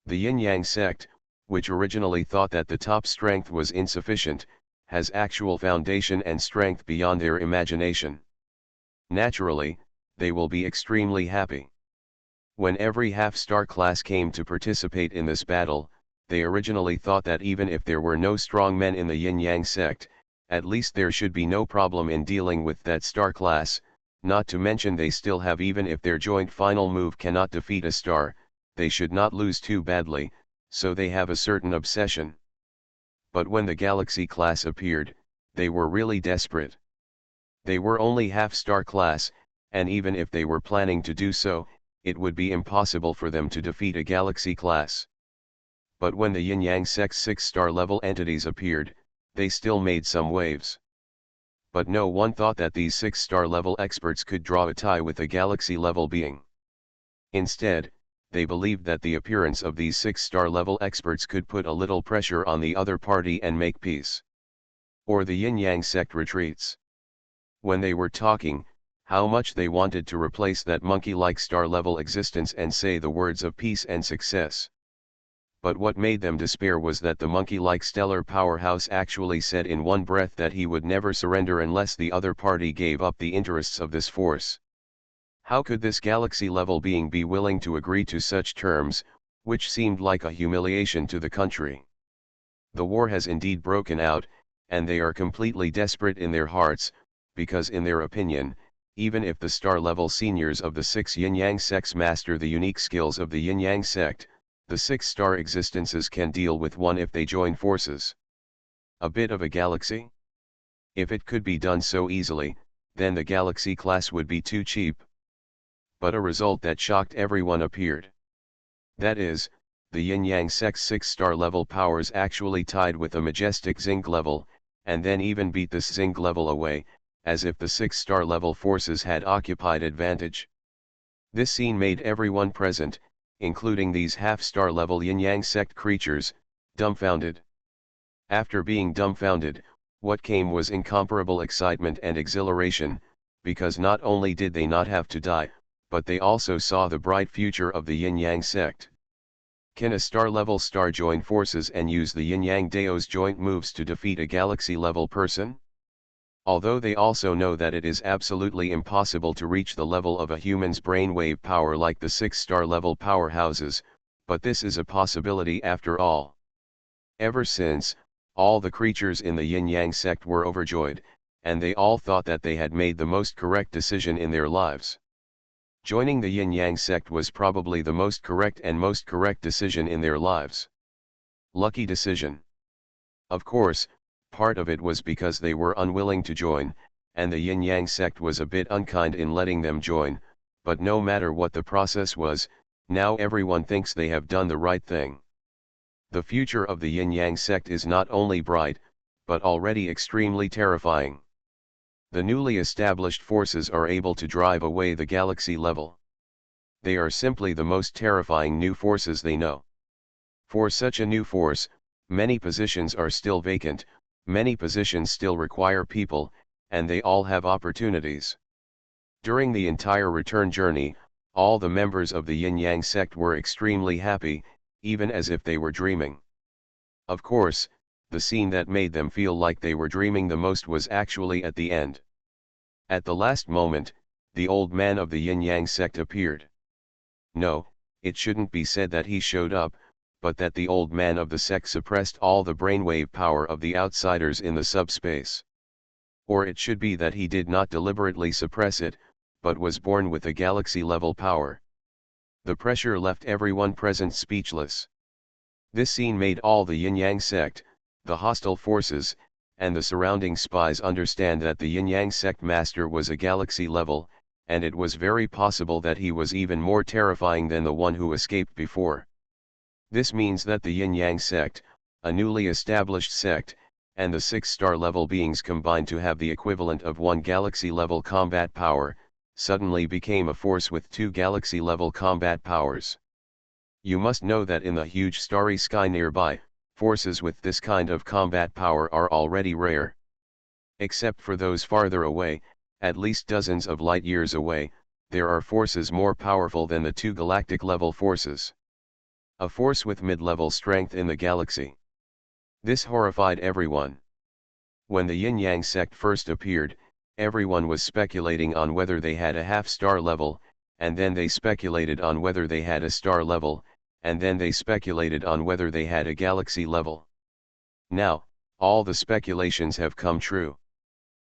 The Yin Yang sect, which originally thought that the top strength was insufficient, has actual foundation and strength beyond their imagination. Naturally, they will be extremely happy. When every half-star class came to participate in this battle, they originally thought that even if there were no strong men in the Yin Yang sect, at least there should be no problem in dealing with that star class, not to mention they still have, even if their joint final move cannot defeat a star, they should not lose too badly, so they have a certain obsession. But when the Galaxy class appeared, they were really desperate. They were only half-star class, and even if they were planning to do so, it would be impossible for them to defeat a Galaxy class. But when the Yin Yang sect's 6-star level entities appeared, they still made some waves. But no one thought that these 6-star level experts could draw a tie with a Galaxy level being. Instead, they believed that the appearance of these 6-star level experts could put a little pressure on the other party and make peace. Or the Yin Yang sect retreats. when they were talking, how much they wanted to replace that monkey-like star-level existence and say the words of peace and success. But what made them despair was that the monkey-like stellar powerhouse actually said in one breath that he would never surrender unless the other party gave up the interests of this force. How could this galaxy-level being be willing to agree to such terms, which seemed like a humiliation to the country? The war has indeed broken out, and they are completely desperate in their hearts, because in their opinion, even if the star-level seniors of the 6 yin-yang sects master the unique skills of the yin-yang sect, the 6 star existences can deal with one if they join forces. A bit of a galaxy? If it could be done so easily, then the galaxy class would be too cheap. But a result that shocked everyone appeared. That is, the yin-yang sect's 6 star level powers actually tied with a majestic zinc level, and then even beat this zinc level away, as if the 6 star level forces had occupied advantage. This scene made everyone present, including these half-star level yin-yang sect creatures, dumbfounded. After being dumbfounded, what came was incomparable excitement and exhilaration, because not only did they not have to die, but they also saw the bright future of the yin-yang sect. Can a star-level star join forces and use the yin-yang dao's joint moves to defeat a galaxy-level person? Although they also know that it is absolutely impossible to reach the level of a human's brainwave power like the 6 star level powerhouses, but this is a possibility after all. Ever since, all the creatures in the yin-yang sect were overjoyed, and they all thought that they had made the most correct decision in their lives. Joining the yin-yang sect was probably the most correct decision in their lives. Lucky decision. Of course, part of it was because they were unwilling to join, and the yin-yang sect was a bit unkind in letting them join, but no matter what the process was, now everyone thinks they have done the right thing. The future of the yin-yang sect is not only bright, but already extremely terrifying. The newly established forces are able to drive away the galaxy level. They are simply the most terrifying new forces they know. For such a new force, many positions are still vacant, many positions still require people, and they all have opportunities. During the entire return journey, all the members of the yin-yang sect were extremely happy, even as if they were dreaming. Of course, the scene that made them feel like they were dreaming the most was actually at the end. At the last moment, the old man of the yin-yang sect appeared. No, it shouldn't be said that he showed up, but that the old man of the sect suppressed all the brainwave power of the outsiders in the subspace. Or it should be that he did not deliberately suppress it, but was born with a galaxy-level power. The pressure left everyone present speechless. This scene made all the yin-yang sect, the hostile forces, and the surrounding spies understand that the yin-yang sect master was a galaxy level, and it was very possible that he was even more terrifying than the one who escaped before. This means that the yin-yang sect, a newly established sect, and the 6 star level beings combined to have the equivalent of 1 galaxy level combat power, suddenly became a force with 2 galaxy level combat powers. You must know that in the huge starry sky nearby, forces with this kind of combat power are already rare. Except for those farther away, at least dozens of light years away, there are forces more powerful than the 2 galactic level forces. A force with mid-level strength in the galaxy. This horrified everyone. When the yin-yang sect first appeared, everyone was speculating on whether they had a half-star level, and then they speculated on whether they had a star level, and then they speculated on whether they had a galaxy level. Now, all the speculations have come true.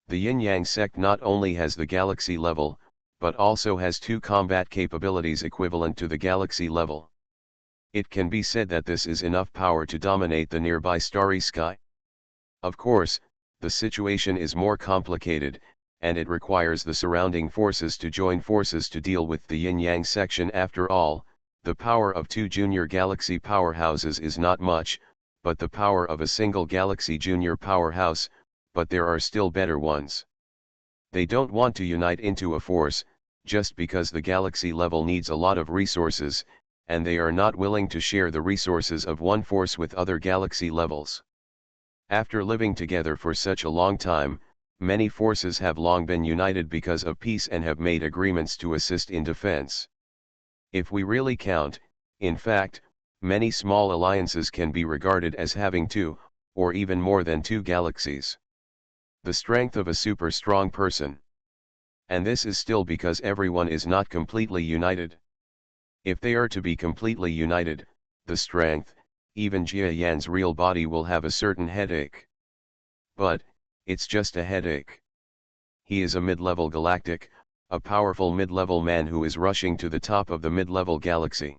The yin-yang sect not only has the galaxy level, but also has 2 combat capabilities equivalent to the galaxy level. It can be said that this is enough power to dominate the nearby starry sky. Of course, the situation is more complicated, and it requires the surrounding forces to join forces to deal with the yin-yang section. After all, the power of 2 junior galaxy powerhouses is not much, but the power of a single galaxy junior powerhouse, but there are still better ones. They don't want to unite into a force, just because the galaxy level needs a lot of resources, and they are not willing to share the resources of one force with other galaxy levels. After living together for such a long time, Many forces have long been united because of peace and have made agreements to assist in defense. If we really count, in fact, many small alliances can be regarded as having two, or even more than two galaxies. The strength of a super strong person. And this is still because everyone is not completely united. If they are to be completely united, the strength, even Jia Yan's real body will have a certain headache. But, it's just a headache. He is a mid-level galactic, a powerful mid-level man who is rushing to the top of the mid-level galaxy.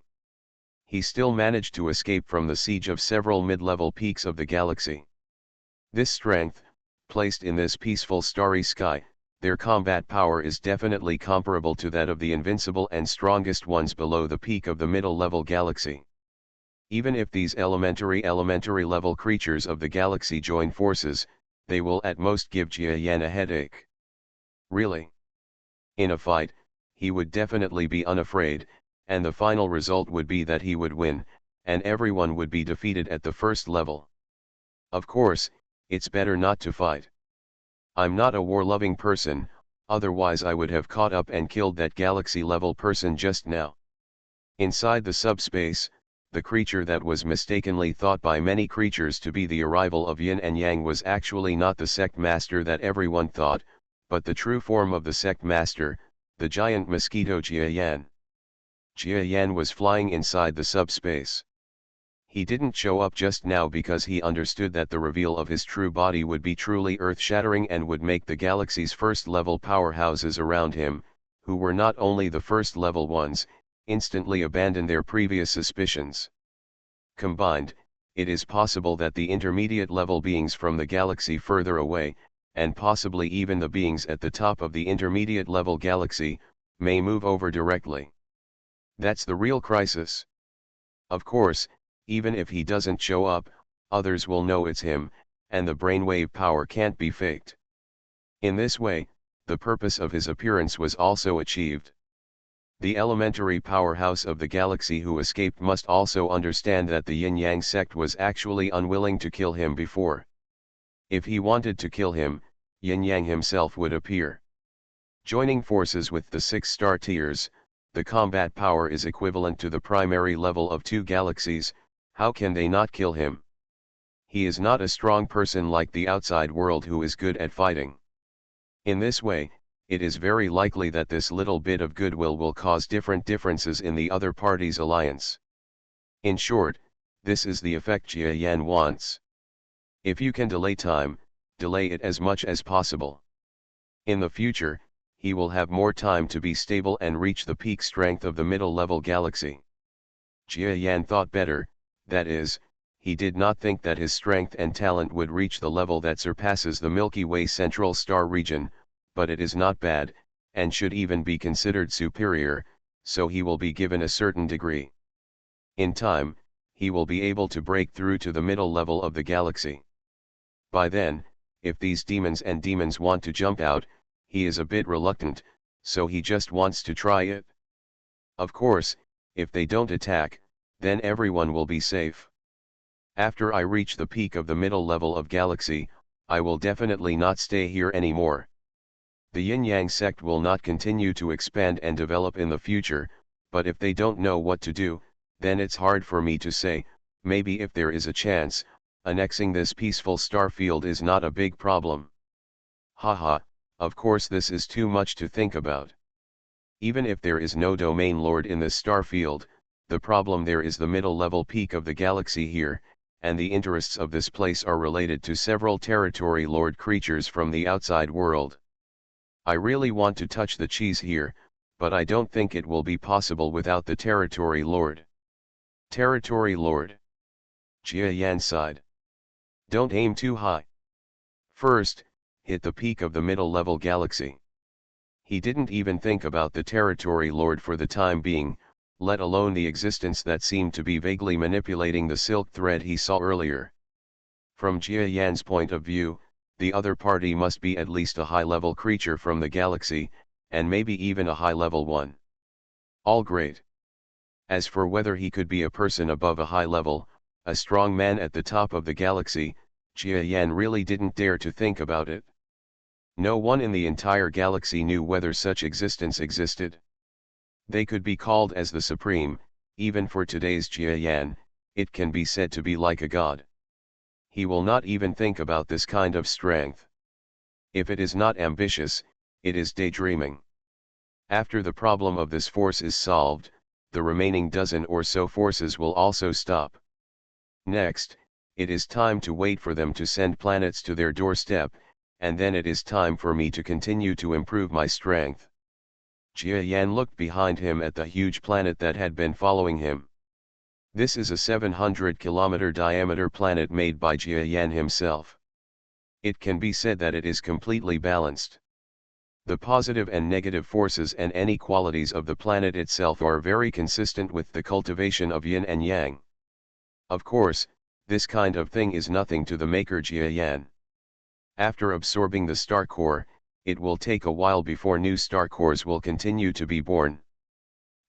He still managed to escape from the siege of several mid-level peaks of the galaxy. This strength, placed in this peaceful starry sky, their combat power is definitely comparable to that of the invincible and strongest ones below the peak of the middle-level galaxy. Even if these elementary level creatures of the galaxy join forces, they will at most give Jia Yan a headache. Really? In a fight, he would definitely be unafraid, and the final result would be that he would win, and everyone would be defeated at the first level. Of course, it's better not to fight. I'm not a war-loving person, otherwise I would have caught up and killed that galaxy-level person just now. Inside the subspace, the creature that was mistakenly thought by many creatures to be the arrival of Yin and Yang was actually not the sect master that everyone thought, but the true form of the sect master, the giant mosquito Jia Yan. Jia Yan was flying inside the subspace. He didn't show up just now because he understood that the reveal of his true body would be truly earth-shattering and would make the galaxy's first-level powerhouses around him, who were not only the first-level ones, instantly abandon their previous suspicions. Combined, it is possible that the intermediate-level beings from the galaxy further away, and possibly even the beings at the top of the intermediate-level galaxy, may move over directly. That's the real crisis. Of course, even if he doesn't show up, others will know it's him, and the brainwave power can't be faked. In this way, the purpose of his appearance was also achieved. The elementary powerhouse of the galaxy who escaped must also understand that the Yin-Yang sect was actually unwilling to kill him before. If he wanted to kill him, Yin-Yang himself would appear. Joining forces with the 6 star tiers, the combat power is equivalent to the primary level of 2 galaxies. How can they not kill him? He is not a strong person like the outside world who is good at fighting. In this way, it is very likely that this little bit of goodwill will cause differences in the other party's alliance. In short, this is the effect Jia Yan wants. If you can delay time, delay it as much as possible. In the future, he will have more time to be stable and reach the peak strength of the middle-level galaxy. Jia Yan thought better. That is, he did not think that his strength and talent would reach the level that surpasses the Milky Way central star region, but it is not bad, and should even be considered superior, so he will be given a certain degree. In time, he will be able to break through to the middle level of the galaxy. By then, if these demons want to jump out, he is a bit reluctant, so he just wants to try it. Of course, if they don't attack, then everyone will be safe. After I reach the peak of the middle level of galaxy, I will definitely not stay here anymore. The Yin-Yang sect will not continue to expand and develop in the future, but if they don't know what to do, then it's hard for me to say. Maybe if there is a chance, annexing this peaceful star field is not a big problem. Haha, of course this is too much to think about. Even if there is no domain lord in this star field, the problem there is the middle-level peak of the galaxy here, and the interests of this place are related to several territory lord creatures from the outside world. I really want to touch the cheese here, but I don't think it will be possible without the territory lord. Territory lord. Jia Yan sighed. Don't aim too high. First, hit the peak of the middle-level galaxy. He didn't even think about the territory lord for the time being, let alone the existence that seemed to be vaguely manipulating the silk thread he saw earlier. From Jia Yan's point of view, the other party must be at least a high-level creature from the galaxy, and maybe even a high-level one. All great. As for whether he could be a person above a high level, a strong man at the top of the galaxy, Jia Yan really didn't dare to think about it. No one in the entire galaxy knew whether such existence existed. They could be called as the supreme, even for today's Jia Yan, it can be said to be like a god. He will not even think about this kind of strength. If it is not ambitious, it is daydreaming. After the problem of this force is solved, the remaining dozen or so forces will also stop. Next, it is time to wait for them to send planets to their doorstep, and then it is time for me to continue to improve my strength. Jia Yan looked behind him at the huge planet that had been following him. This is a 700-kilometer diameter planet made by Jia Yan himself. It can be said that it is completely balanced. The positive and negative forces and inequalities of the planet itself are very consistent with the cultivation of yin and yang. Of course, this kind of thing is nothing to the maker Jia Yan. After absorbing the star core, it will take a while before new star cores will continue to be born.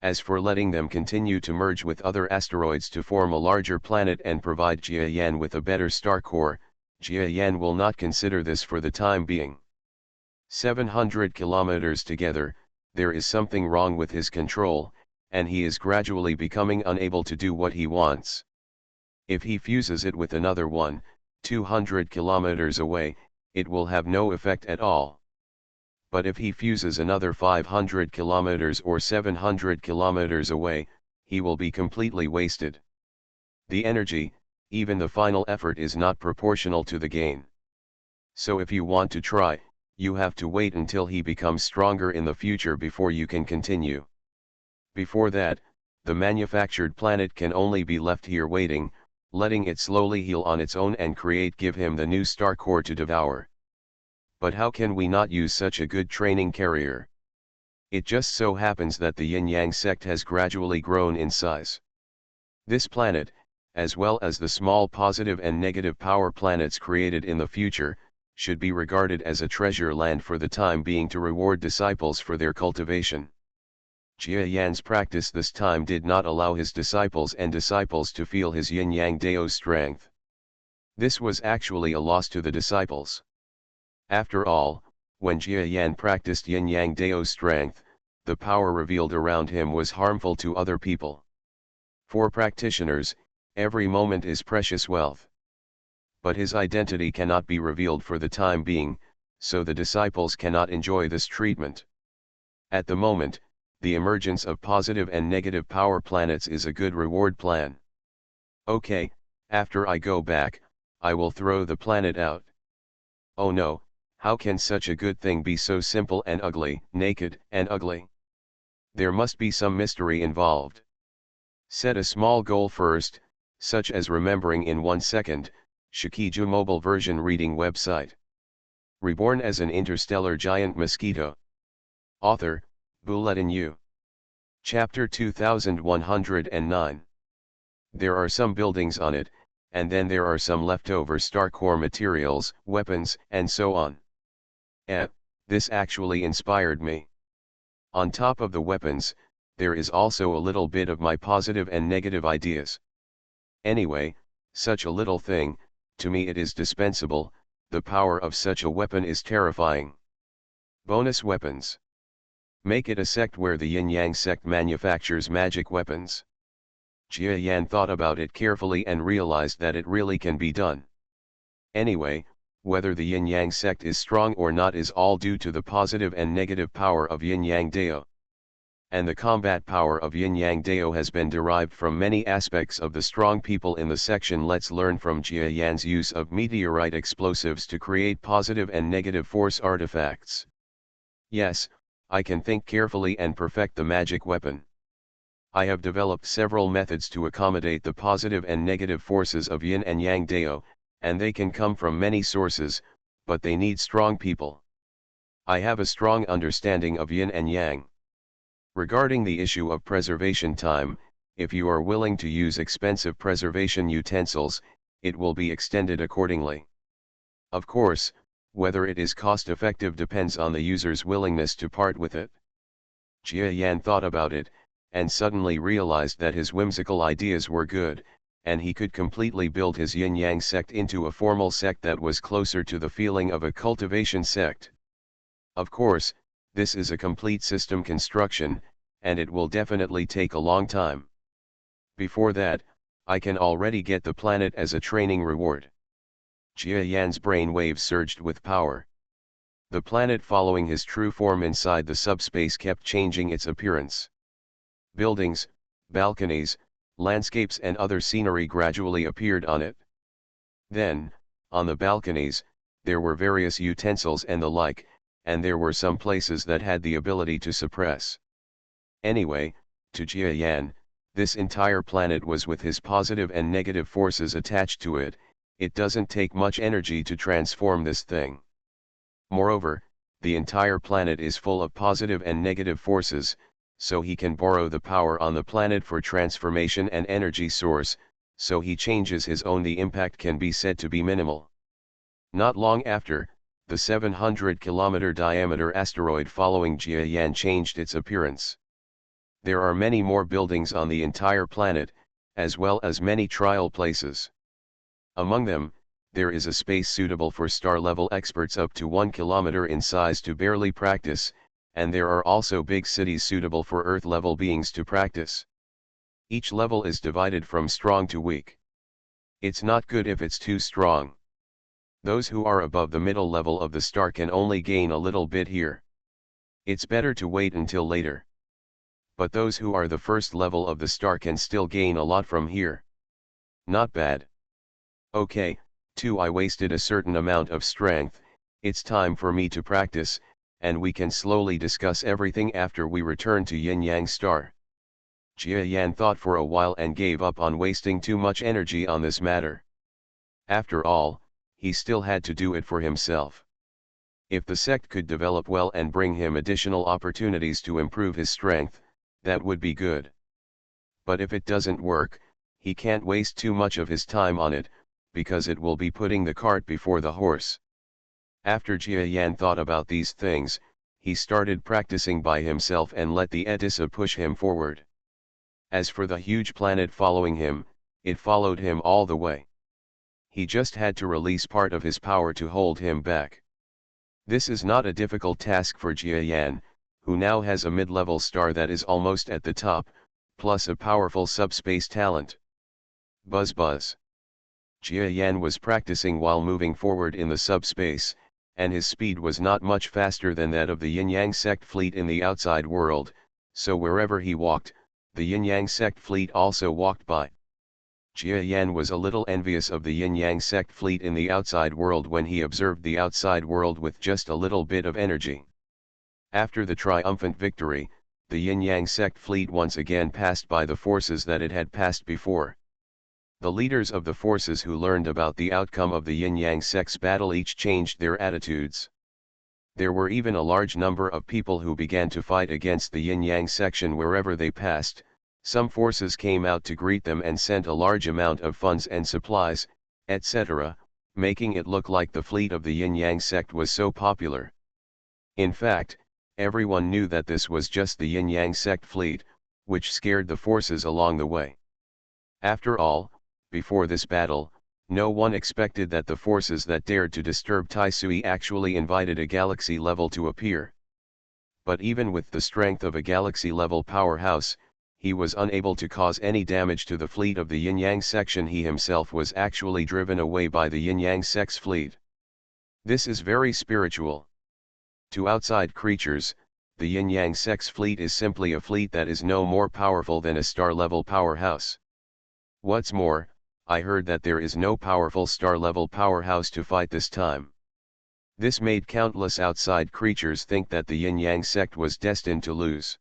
As for letting them continue to merge with other asteroids to form a larger planet and provide Jia Yan with a better star core, Jia Yan will not consider this for the time being. 700 kilometers together, there is something wrong with his control, and he is gradually becoming unable to do what he wants. If he fuses it with another one, 200 kilometers away, it will have no effect at all. But if he fuses another 500 kilometers or 700 kilometers away, he will be completely wasted. The energy, even the final effort, is not proportional to the gain. So if you want to try, you have to wait until he becomes stronger in the future before you can continue. Before that, the manufactured planet can only be left here waiting, letting it slowly heal on its own and give him the new star core to devour. But how can we not use such a good training carrier? It just so happens that the yin-yang sect has gradually grown in size. This planet, as well as the small positive and negative power planets created in the future, should be regarded as a treasure land for the time being to reward disciples for their cultivation. Jia Yan's practice this time did not allow his disciples to feel his yin-yang Dao strength. This was actually a loss to the disciples. After all, when Jia Yan practiced yin-yang Dao strength, the power revealed around him was harmful to other people. For practitioners, every moment is precious wealth. But his identity cannot be revealed for the time being, so the disciples cannot enjoy this treatment. At the moment, the emergence of positive and negative power planets is a good reward plan. Okay, after I go back, I will throw the planet out. Oh no, how can such a good thing be so simple and ugly, naked and ugly? There must be some mystery involved. Set a small goal first, such as remembering in 1 second, Shikiju mobile version reading website. Reborn as an interstellar giant mosquito. Author, Bulletin U. Chapter 2109. There are some buildings on it, and then there are some leftover star core materials, weapons, and so on. This actually inspired me. On top of the weapons, there is also a little bit of my positive and negative ideas. Anyway, such a little thing, to me it is dispensable, the power of such a weapon is terrifying. Bonus weapons. Make it a sect where the yin-yang sect manufactures magic weapons. Jia Yan thought about it carefully and realized that it really can be done. Anyway, whether the yin-yang sect is strong or not is all due to the positive and negative power of yin-yang Dao. And the combat power of yin-yang Dao has been derived from many aspects of the strong people in the section. Let's learn from Jia Yan's use of meteorite explosives to create positive and negative force artifacts. Yes, I can think carefully and perfect the magic weapon. I have developed several methods to accommodate the positive and negative forces of yin and yang Dao, and they can come from many sources, but they need strong people. I have a strong understanding of yin and yang. Regarding the issue of preservation time, if you are willing to use expensive preservation utensils, it will be extended accordingly. Of course, whether it is cost-effective depends on the user's willingness to part with it. Jia Yan thought about it, and suddenly realized that his whimsical ideas were good, and he could completely build his yin-yang sect into a formal sect that was closer to the feeling of a cultivation sect. Of course, this is a complete system construction, and it will definitely take a long time. Before that, I can already get the planet as a training reward. Jia Yan's brain waves surged with power. The planet, following his true form inside the subspace, kept changing its appearance. Buildings, balconies, landscapes and other scenery gradually appeared on it. Then, on the balconies, there were various utensils and the like, and there were some places that had the ability to suppress. Anyway, to Jia Yan, this entire planet was with his positive and negative forces attached to it. It doesn't take much energy to transform this thing. Moreover, the entire planet is full of positive and negative forces, so he can borrow the power on the planet for transformation and energy source, so he changes his own. The impact can be said to be minimal. Not long after, the 700-kilometer diameter asteroid following Jia Yan changed its appearance. There are many more buildings on the entire planet, as well as many trial places. Among them, there is a space suitable for star-level experts up to 1 kilometer in size to barely practice, and there are also big cities suitable for Earth-level beings to practice. Each level is divided from strong to weak. It's not good if it's too strong. Those who are above the middle level of the star can only gain a little bit here. It's better to wait until later. But those who are the first level of the star can still gain a lot from here. Not bad. Okay, I wasted a certain amount of strength. It's time for me to practice, and we can slowly discuss everything after we return to Yin Yang Star. Jia Yan thought for a while and gave up on wasting too much energy on this matter. After all, he still had to do it for himself. If the sect could develop well and bring him additional opportunities to improve his strength, that would be good. But if it doesn't work, he can't waste too much of his time on it, because it will be putting the cart before the horse. After Jia Yan thought about these things, he started practicing by himself and let the Etissa push him forward. As for the huge planet following him, it followed him all the way. He just had to release part of his power to hold him back. This is not a difficult task for Jia Yan, who now has a mid-level star that is almost at the top, plus a powerful subspace talent. Buzz buzz. Jia Yan was practicing while moving forward in the subspace, and his speed was not much faster than that of the Yin-Yang sect fleet in the outside world, so wherever he walked, the Yin-Yang sect fleet also walked by. Jia Yan was a little envious of the Yin-Yang sect fleet in the outside world when he observed the outside world with just a little bit of energy. After the triumphant victory, the Yin-Yang sect fleet once again passed by the forces that it had passed before. The leaders of the forces who learned about the outcome of the Yin-Yang sect's battle each changed their attitudes. There were even a large number of people who began to fight against the Yin-Yang section wherever they passed. Some forces came out to greet them and sent a large amount of funds and supplies, etc., making it look like the fleet of the Yin-Yang sect was so popular. In fact, everyone knew that this was just the Yin-Yang sect fleet, which scared the forces along the way. After all, before this battle, no one expected that the forces that dared to disturb Taisui actually invited a galaxy level to appear. But even with the strength of a galaxy level powerhouse, he was unable to cause any damage to the fleet of the Yin-Yang section. He himself was actually driven away by the Yin-Yang sect's fleet. This is very spiritual. To outside creatures, the Yin-Yang sect's fleet is simply a fleet that is no more powerful than a star-level powerhouse. What's more, I heard that there is no powerful star-level powerhouse to fight this time. This made countless outside creatures think that the Yin-Yang sect was destined to lose.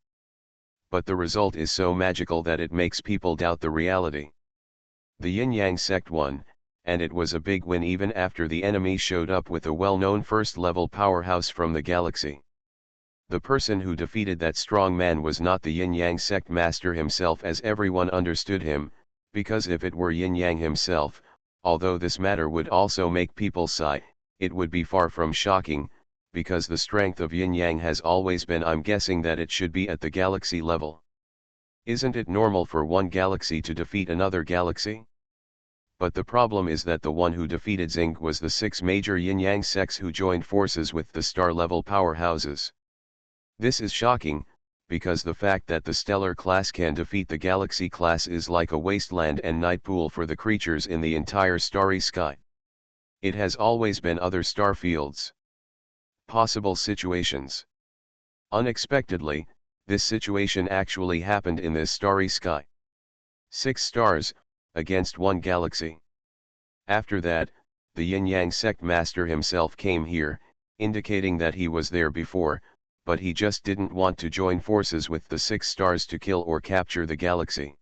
But the result is so magical that it makes people doubt the reality. The Yin-Yang sect won, and it was a big win even after the enemy showed up with a well-known first-level powerhouse from the galaxy. The person who defeated that strong man was not the Yin-Yang sect master himself as everyone understood him, because if it were Yin-Yang himself, although this matter would also make people sigh, it would be far from shocking, because the strength of Yin-Yang has always been, I'm guessing, that it should be at the galaxy level. Isn't it normal for one galaxy to defeat another galaxy? But the problem is that the one who defeated Zing was the 6 major yin-yang sects who joined forces with the star-level powerhouses. This is shocking, because the fact that the stellar class can defeat the galaxy class is like a wasteland and night pool for the creatures in the entire starry sky. It has always been other star fields. Possible situations. Unexpectedly, this situation actually happened in this starry sky. 6 stars, against 1 galaxy. After that, the yin-yang sect master himself came here, indicating that he was there before, but he just didn't want to join forces with the 6 stars to kill or capture the galaxy.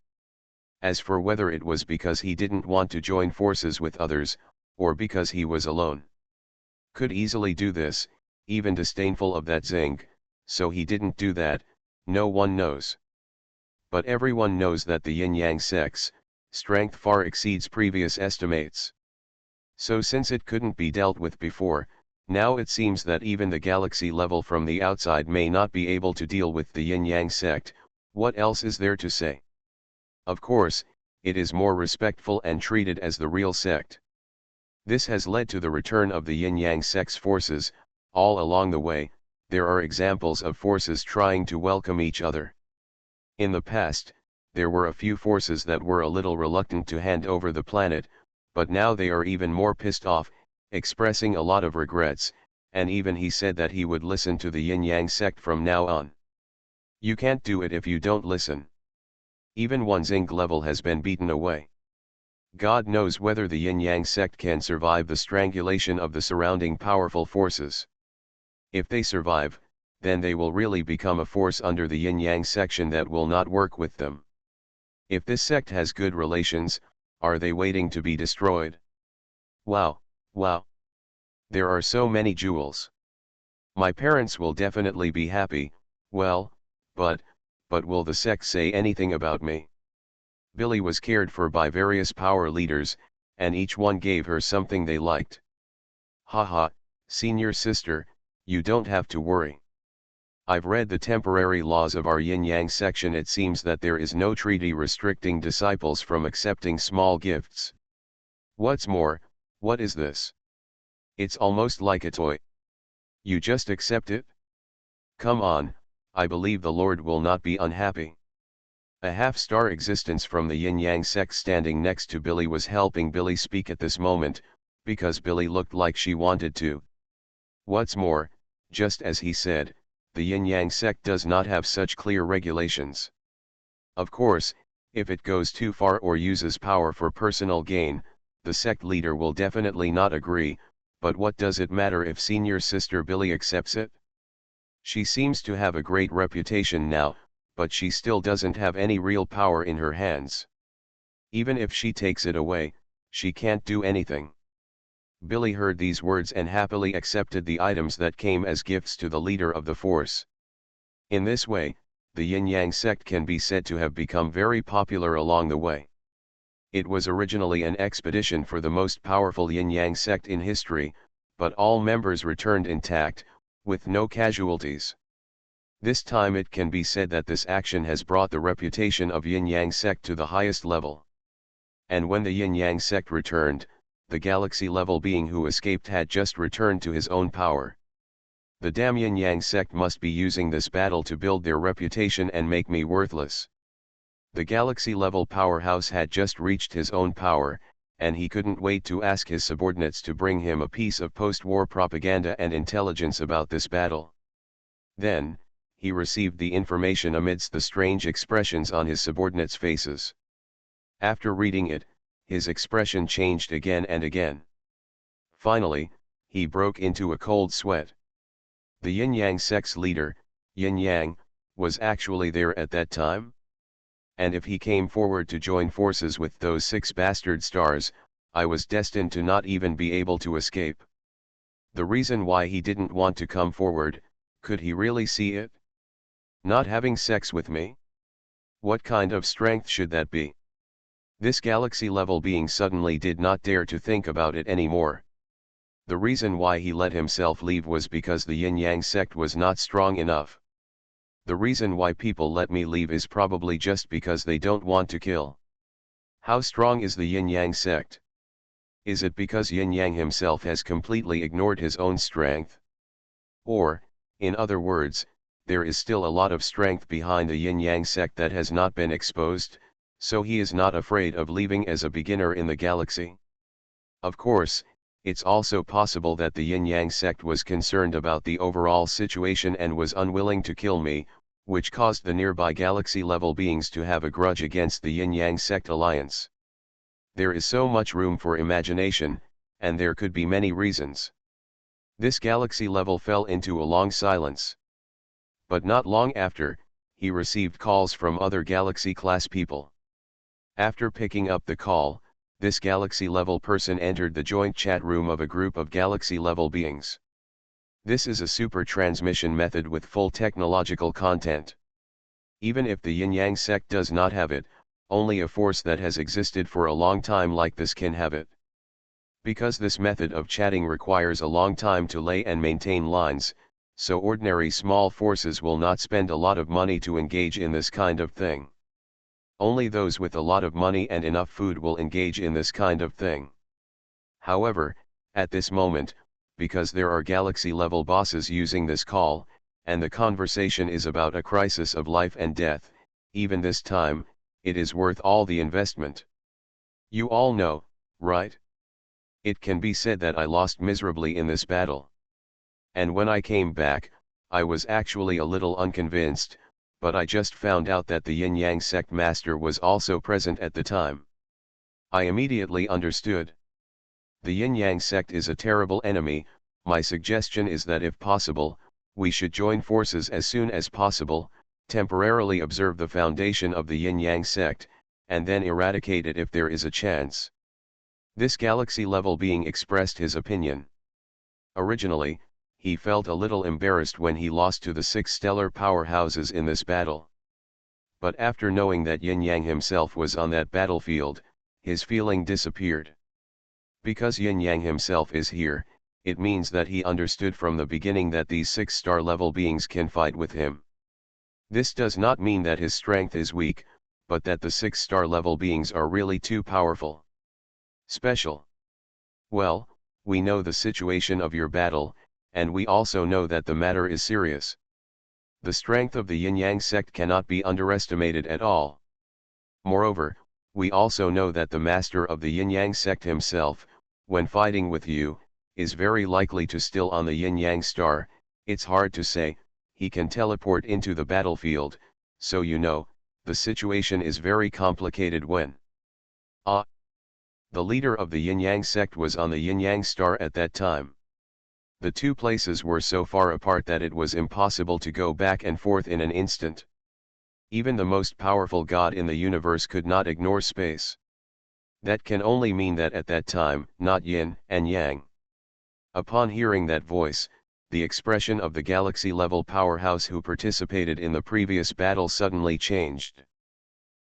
As for whether it was because he didn't want to join forces with others, or because he was alone. Could easily do this, even disdainful of that Zing, so he didn't do that, no one knows. But everyone knows that the yin-yang sect's strength far exceeds previous estimates. So since it couldn't be dealt with before, now it seems that even the galaxy level from the outside may not be able to deal with the yin-yang sect. What else is there to say? Of course, it is more respectful and treated as the real sect. This has led to the return of the yin-yang sect's forces. All along the way, there are examples of forces trying to welcome each other. In the past, there were a few forces that were a little reluctant to hand over the planet, but now they are even more pissed off, expressing a lot of regrets, and even he said that he would listen to the yin-yang sect from now on. You can't do it if you don't listen. Even one Zing level has been beaten away. God knows whether the yin-yang sect can survive the strangulation of the surrounding powerful forces. If they survive, then they will really become a force under the yin-yang section that will not work with them. If this sect has good relations, are they waiting to be destroyed? Wow, wow. There are so many jewels. My parents will definitely be happy, well, but will the sect say anything about me? Billy was cared for by various power leaders, and each one gave her something they liked. Haha, senior sister, you don't have to worry. I've read the temporary laws of our yin-yang section. It seems that there is no treaty restricting disciples from accepting small gifts. What's more, what is this? It's almost like a toy. You just accept it? Come on, I believe the Lord will not be unhappy. A half-star existence from the yin-yang sect standing next to Billy was helping Billy speak at this moment, because Billy looked like she wanted to. What's more, just as he said, the yin-yang sect does not have such clear regulations. Of course, if it goes too far or uses power for personal gain, the sect leader will definitely not agree, but what does it matter if senior sister Billy accepts it? She seems to have a great reputation now, but she still doesn't have any real power in her hands. Even if she takes it away, she can't do anything. Billy heard these words and happily accepted the items that came as gifts to the leader of the force. In this way, the yin-yang sect can be said to have become very popular along the way. It was originally an expedition for the most powerful yin-yang sect in history, but all members returned intact, with no casualties. This time it can be said that this action has brought the reputation of yin-yang sect to the highest level. And when the yin-yang sect returned, the galaxy level being who escaped had just returned to his own power. The damn yin-yang sect must be using this battle to build their reputation and make me worthless. The galaxy level powerhouse had just reached his own power, and he couldn't wait to ask his subordinates to bring him a piece of post-war propaganda and intelligence about this battle. Then, he received the information amidst the strange expressions on his subordinates' faces. After reading it, his expression changed again and again. Finally, he broke into a cold sweat. The yin-yang sect's leader, Yin-yang, was actually there at that time? And if he came forward to join forces with those 6 bastard stars, I was destined to not even be able to escape. The reason why he didn't want to come forward, could he really see it? Not having sex with me? What kind of strength should that be? This galaxy-level being suddenly did not dare to think about it anymore. The reason why he let himself leave was because the yin-yang sect was not strong enough. The reason why people let me leave is probably just because they don't want to kill. How strong is the yin-yang sect? Is it because Yin-Yang himself has completely ignored his own strength? Or, in other words, there is still a lot of strength behind the Yin-Yang sect that has not been exposed, so he is not afraid of leaving as a beginner in the galaxy? Of course, it's also possible that the Yin-Yang sect was concerned about the overall situation and was unwilling to kill me, which caused the nearby galaxy-level beings to have a grudge against the Yin-Yang sect alliance. There is so much room for imagination, and there could be many reasons. This galaxy level fell into a long silence. But not long after, he received calls from other galaxy-class people. After picking up the call, this galaxy-level person entered the joint chat room of a group of galaxy-level beings. This is a super transmission method with full technological content. Even if the Yin-Yang sect does not have it, only a force that has existed for a long time like this can have it. Because this method of chatting requires a long time to lay and maintain lines, so ordinary small forces will not spend a lot of money to engage in this kind of thing. Only those with a lot of money and enough food will engage in this kind of thing. However, at this moment, because there are galaxy-level bosses using this call, and the conversation is about a crisis of life and death, even this time, it is worth all the investment. You all know, right? It can be said that I lost miserably in this battle. And when I came back, I was actually a little unconvinced, but I just found out that the Yin-Yang sect master was also present at the time. I immediately understood. The Yin-Yang sect is a terrible enemy. My suggestion is that if possible, we should join forces as soon as possible, temporarily observe the foundation of the Yin-Yang sect, and then eradicate it if there is a chance. This galaxy-level being expressed his opinion. Originally, he felt a little embarrassed when he lost to the 6 stellar powerhouses in this battle. But after knowing that Yin-Yang himself was on that battlefield, his feeling disappeared. Because Yin-Yang himself is here, it means that he understood from the beginning that these 6-star level beings can fight with him. This does not mean that his strength is weak, but that the 6-star level beings are really too powerful. Special. Well, we know the situation of your battle, and we also know that the matter is serious. The strength of the Yin-Yang sect cannot be underestimated at all. Moreover, we also know that the master of the Yin-Yang sect himself, when fighting with you, is very likely to still on the Yin-Yang star. It's hard to say, he can teleport into the battlefield, so you know, the situation is very complicated when the leader of the Yin-Yang sect was on the Yin-Yang star at that time. The two places were so far apart that it was impossible to go back and forth in an instant. Even the most powerful god in the universe could not ignore space. That can only mean that at that time, not yin and yang. Upon hearing that voice, the expression of the galaxy-level powerhouse who participated in the previous battle suddenly changed.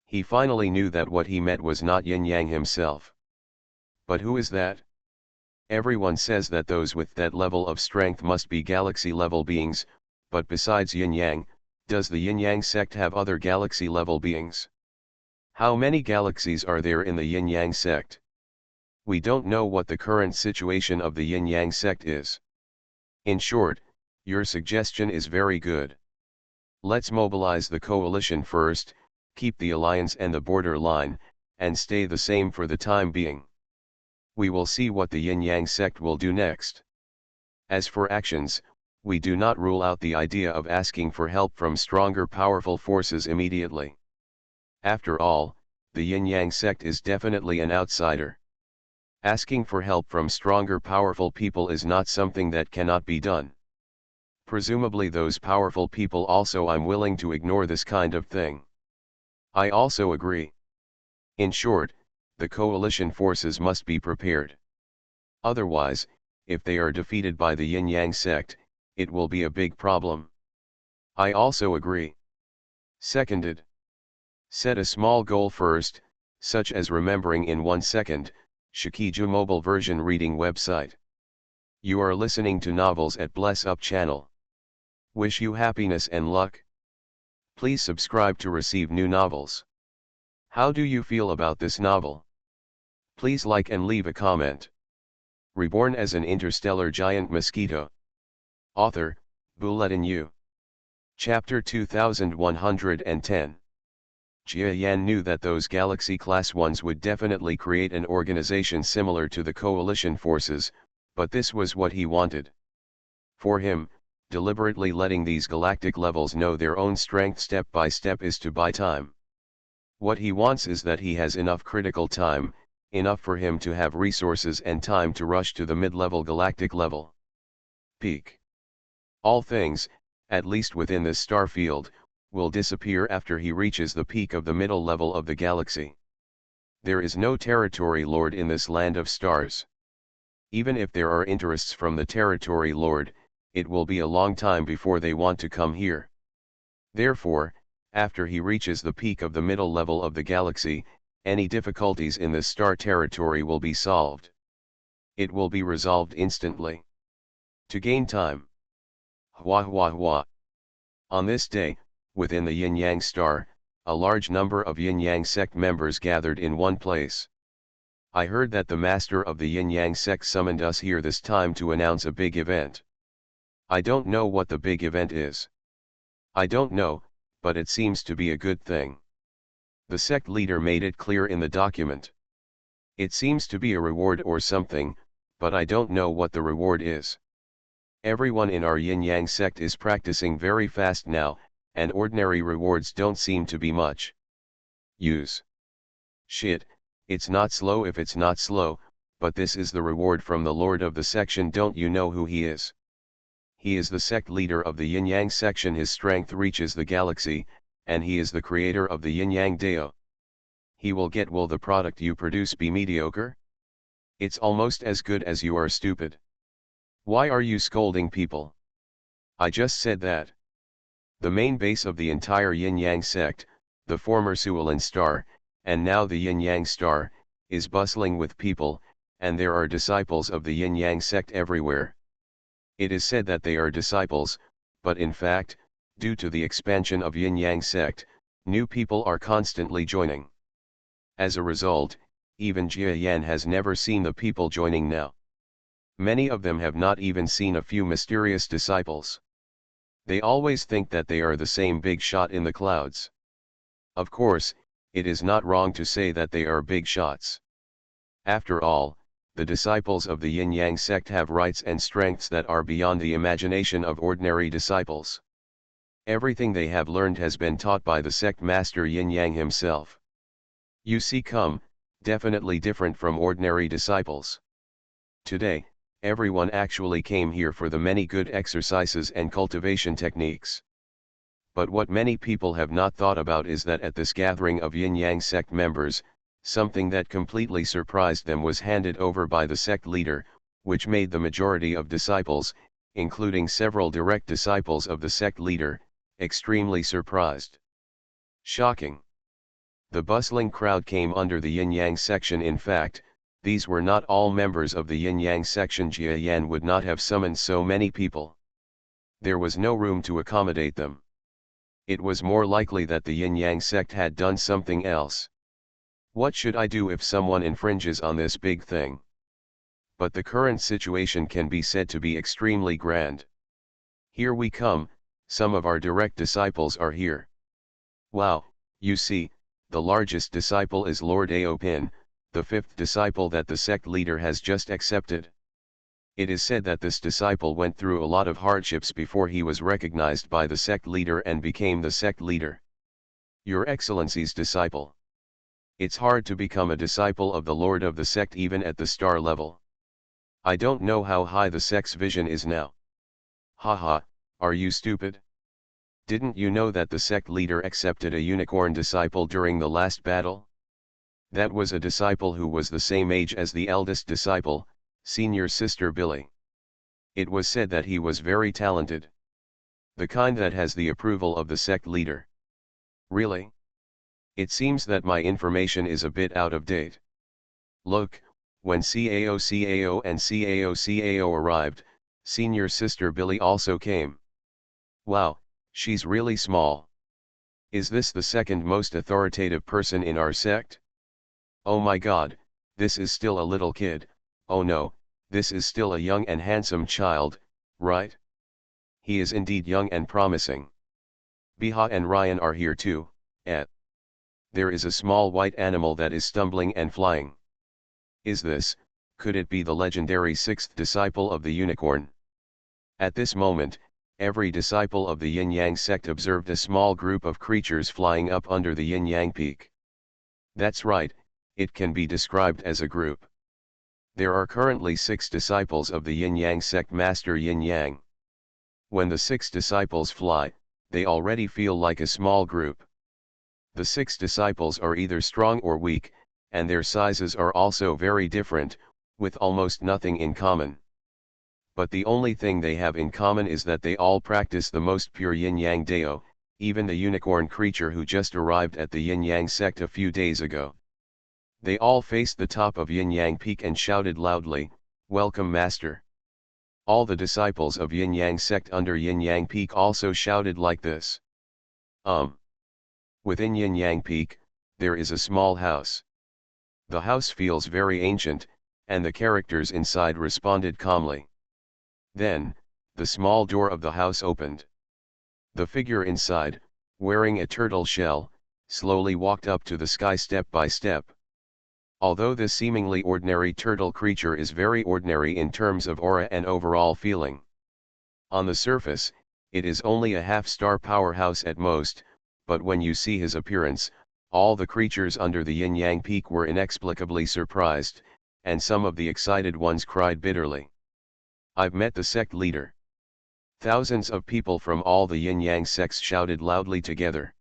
He finally knew that what he met was not Yin-Yang himself. But who is that? Everyone says that those with that level of strength must be galaxy-level beings, but besides Yin-Yang, does the Yin-Yang sect have other galaxy-level beings? How many galaxies are there in the Yin-Yang sect? We don't know what the current situation of the Yin-Yang sect is. In short, your suggestion is very good. Let's mobilize the coalition first, keep the alliance and the border line, and stay the same for the time being. We will see what the Yin-Yang sect will do next. As for actions, we do not rule out the idea of asking for help from stronger powerful forces immediately. After all, the Yin-Yang sect is definitely an outsider. Asking for help from stronger powerful people is not something that cannot be done. Presumably those powerful people also I'm willing to ignore this kind of thing. I also agree. In short, the coalition forces must be prepared. Otherwise, if they are defeated by the Yin-Yang sect, it will be a big problem. I also agree. Seconded. Set a small goal first, such as remembering in 1 second, Shikiju mobile version reading website. You are listening to Novels at Bless Up channel. Wish you happiness and luck. Please subscribe to receive new novels. How do you feel about this novel? Please like and leave a comment. Reborn as an interstellar giant mosquito. Author, Bulletin U. Chapter 2110. Jia Yan knew that those Galaxy Class 1s would definitely create an organization similar to the Coalition forces, but this was what he wanted. For him, deliberately letting these galactic levels know their own strength step by step is to buy time. What he wants is that he has enough critical time, enough for him to have resources and time to rush to the mid-level galactic level. Peak. All things, at least within this star field, will disappear after he reaches the peak of the middle level of the galaxy. There is no territory lord in this land of stars. Even if there are interests from the territory lord, it will be a long time before they want to come here. Therefore, after he reaches the peak of the middle level of the galaxy, any difficulties in this star territory will be solved. It will be resolved instantly. To gain time. Hua hua hua. On this day, within the Yin-Yang star, a large number of Yin-Yang sect members gathered in one place. I heard that the master of the Yin-Yang sect summoned us here this time to announce a big event. I don't know what the big event is. I don't know, but it seems to be a good thing. The sect leader made it clear in the document. It seems to be a reward or something, but I don't know what the reward is. Everyone in our Yin-Yang sect is practicing very fast now, and ordinary rewards don't seem to be much use. Shit, it's not slow if it's not slow, but this is the reward from the lord of the section. Don't you know who he is? He is the sect leader of the Yin-Yang section. His strength reaches the galaxy, and he is the creator of the Yin-Yang Dao. He will get. Will the product you produce be mediocre? It's almost as good as you are stupid. Why are you scolding people? I just said that. The main base of the entire Yin-Yang sect, the former Suolin star, and now the Yin-Yang star, is bustling with people, and there are disciples of the Yin-Yang sect everywhere. It is said that they are disciples, but in fact, due to the expansion of Yin-Yang sect, new people are constantly joining. As a result, even Jia Yan has never seen the people joining now. Many of them have not even seen a few mysterious disciples. They always think that they are the same big shot in the clouds. Of course, it is not wrong to say that they are big shots. After all, the disciples of the Yin-Yang sect have rights and strengths that are beyond the imagination of ordinary disciples. Everything they have learned has been taught by the sect master Yin-Yang himself. You see, definitely different from ordinary disciples. Today, everyone actually came here for the many good exercises and cultivation techniques. But what many people have not thought about is that at this gathering of Yin-Yang sect members, something that completely surprised them was handed over by the sect leader, which made the majority of disciples, including several direct disciples of the sect leader, extremely surprised. Shocking. The bustling crowd came under the Yin-Yang section. In fact, these were not all members of the Yin-Yang section. Jia Yan would not have summoned so many people. There was no room to accommodate them. It was more likely that the Yin-Yang sect had done something else. What should I do if someone infringes on this big thing? But the current situation can be said to be extremely grand. Here we come, some of our direct disciples are here. Wow, you see, the largest disciple is Lord Aopin, the fifth disciple that the sect leader has just accepted. It is said that this disciple went through a lot of hardships before he was recognized by the sect leader and became the sect leader. Your Excellency's disciple. It's hard to become a disciple of the Lord of the sect even at the star level. I don't know how high the sect's vision is now. Haha, are you stupid? Didn't you know that the sect leader accepted a unicorn disciple during the last battle? That was a disciple who was the same age as the eldest disciple, senior sister Billy. It was said that he was very talented. The kind that has the approval of the sect leader. Really? It seems that my information is a bit out of date. Look, when CAO and CAO arrived, senior sister Billy also came. Wow, she's really small. Is this the second most authoritative person in our sect? Oh my god, this is still a little kid, oh no, this is still a young and handsome child, right? He is indeed young and promising. Biha and Ryan are here too, there is a small white animal that is stumbling and flying. Could it be the legendary sixth disciple of the unicorn? At this moment, every disciple of the yin-yang sect observed a small group of creatures flying up under the yin-yang peak. That's right, it can be described as a group. There are currently 6 disciples of the yin-yang sect master yin-yang. When the 6 disciples fly, they already feel like a small group. The 6 disciples are either strong or weak, and their sizes are also very different, with almost nothing in common. But the only thing they have in common is that they all practice the most pure yin-yang Dao, even the unicorn creature who just arrived at the yin-yang sect a few days ago. They all faced the top of yin-yang peak and shouted loudly, "Welcome Master." All the disciples of yin-yang sect under yin-yang peak also shouted like this. Within yin-yang peak, there is a small house. The house feels very ancient, and the characters inside responded calmly. Then, the small door of the house opened. The figure inside, wearing a turtle shell, slowly walked up to the sky step by step. Although this seemingly ordinary turtle creature is very ordinary in terms of aura and overall feeling. On the surface, it is only a half-star powerhouse at most, but when you see his appearance, all the creatures under the yin-yang peak were inexplicably surprised, and some of the excited ones cried bitterly. "I've met the sect leader." Thousands of people from all the yin-yang sects shouted loudly together.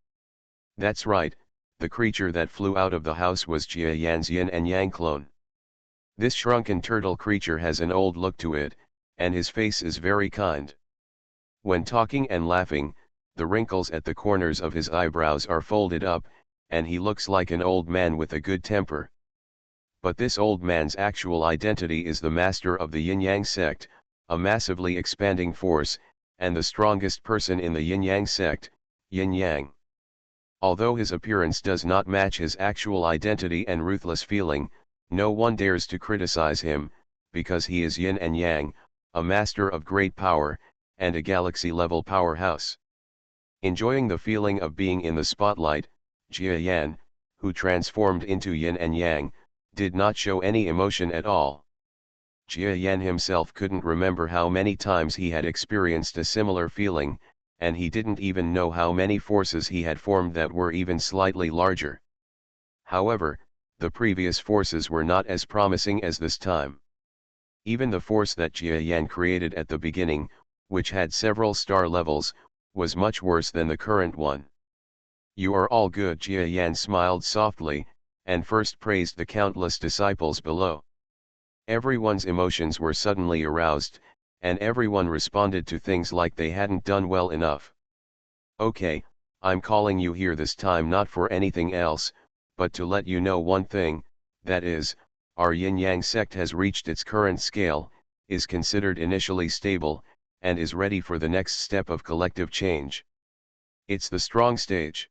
That's right, the creature that flew out of the house was Jia Yan's yin and yang clone. This shrunken turtle creature has an old look to it, and his face is very kind. When talking and laughing, the wrinkles at the corners of his eyebrows are folded up, and he looks like an old man with a good temper. But this old man's actual identity is the master of the yin-yang sect, a massively expanding force, and the strongest person in the yin-yang sect, yin-yang. Although his appearance does not match his actual identity and ruthless feeling, no one dares to criticize him, because he is yin and yang, a master of great power, and a galaxy-level powerhouse. Enjoying the feeling of being in the spotlight, Jia Yan, who transformed into yin and yang, did not show any emotion at all. Jia Yan himself couldn't remember how many times he had experienced a similar feeling, and he didn't even know how many forces he had formed that were even slightly larger. However, the previous forces were not as promising as this time. Even the force that Jia Yan created at the beginning, which had several star levels, was much worse than the current one. "You are all good." Jia Yan smiled softly, and first praised the countless disciples below. Everyone's emotions were suddenly aroused, and everyone responded to things like they hadn't done well enough. "Okay, I'm calling you here this time not for anything else, but to let you know one thing, that is, our yin-yang sect has reached its current scale, is considered initially stable, and is ready for the next step of collective change. It's the strong stage.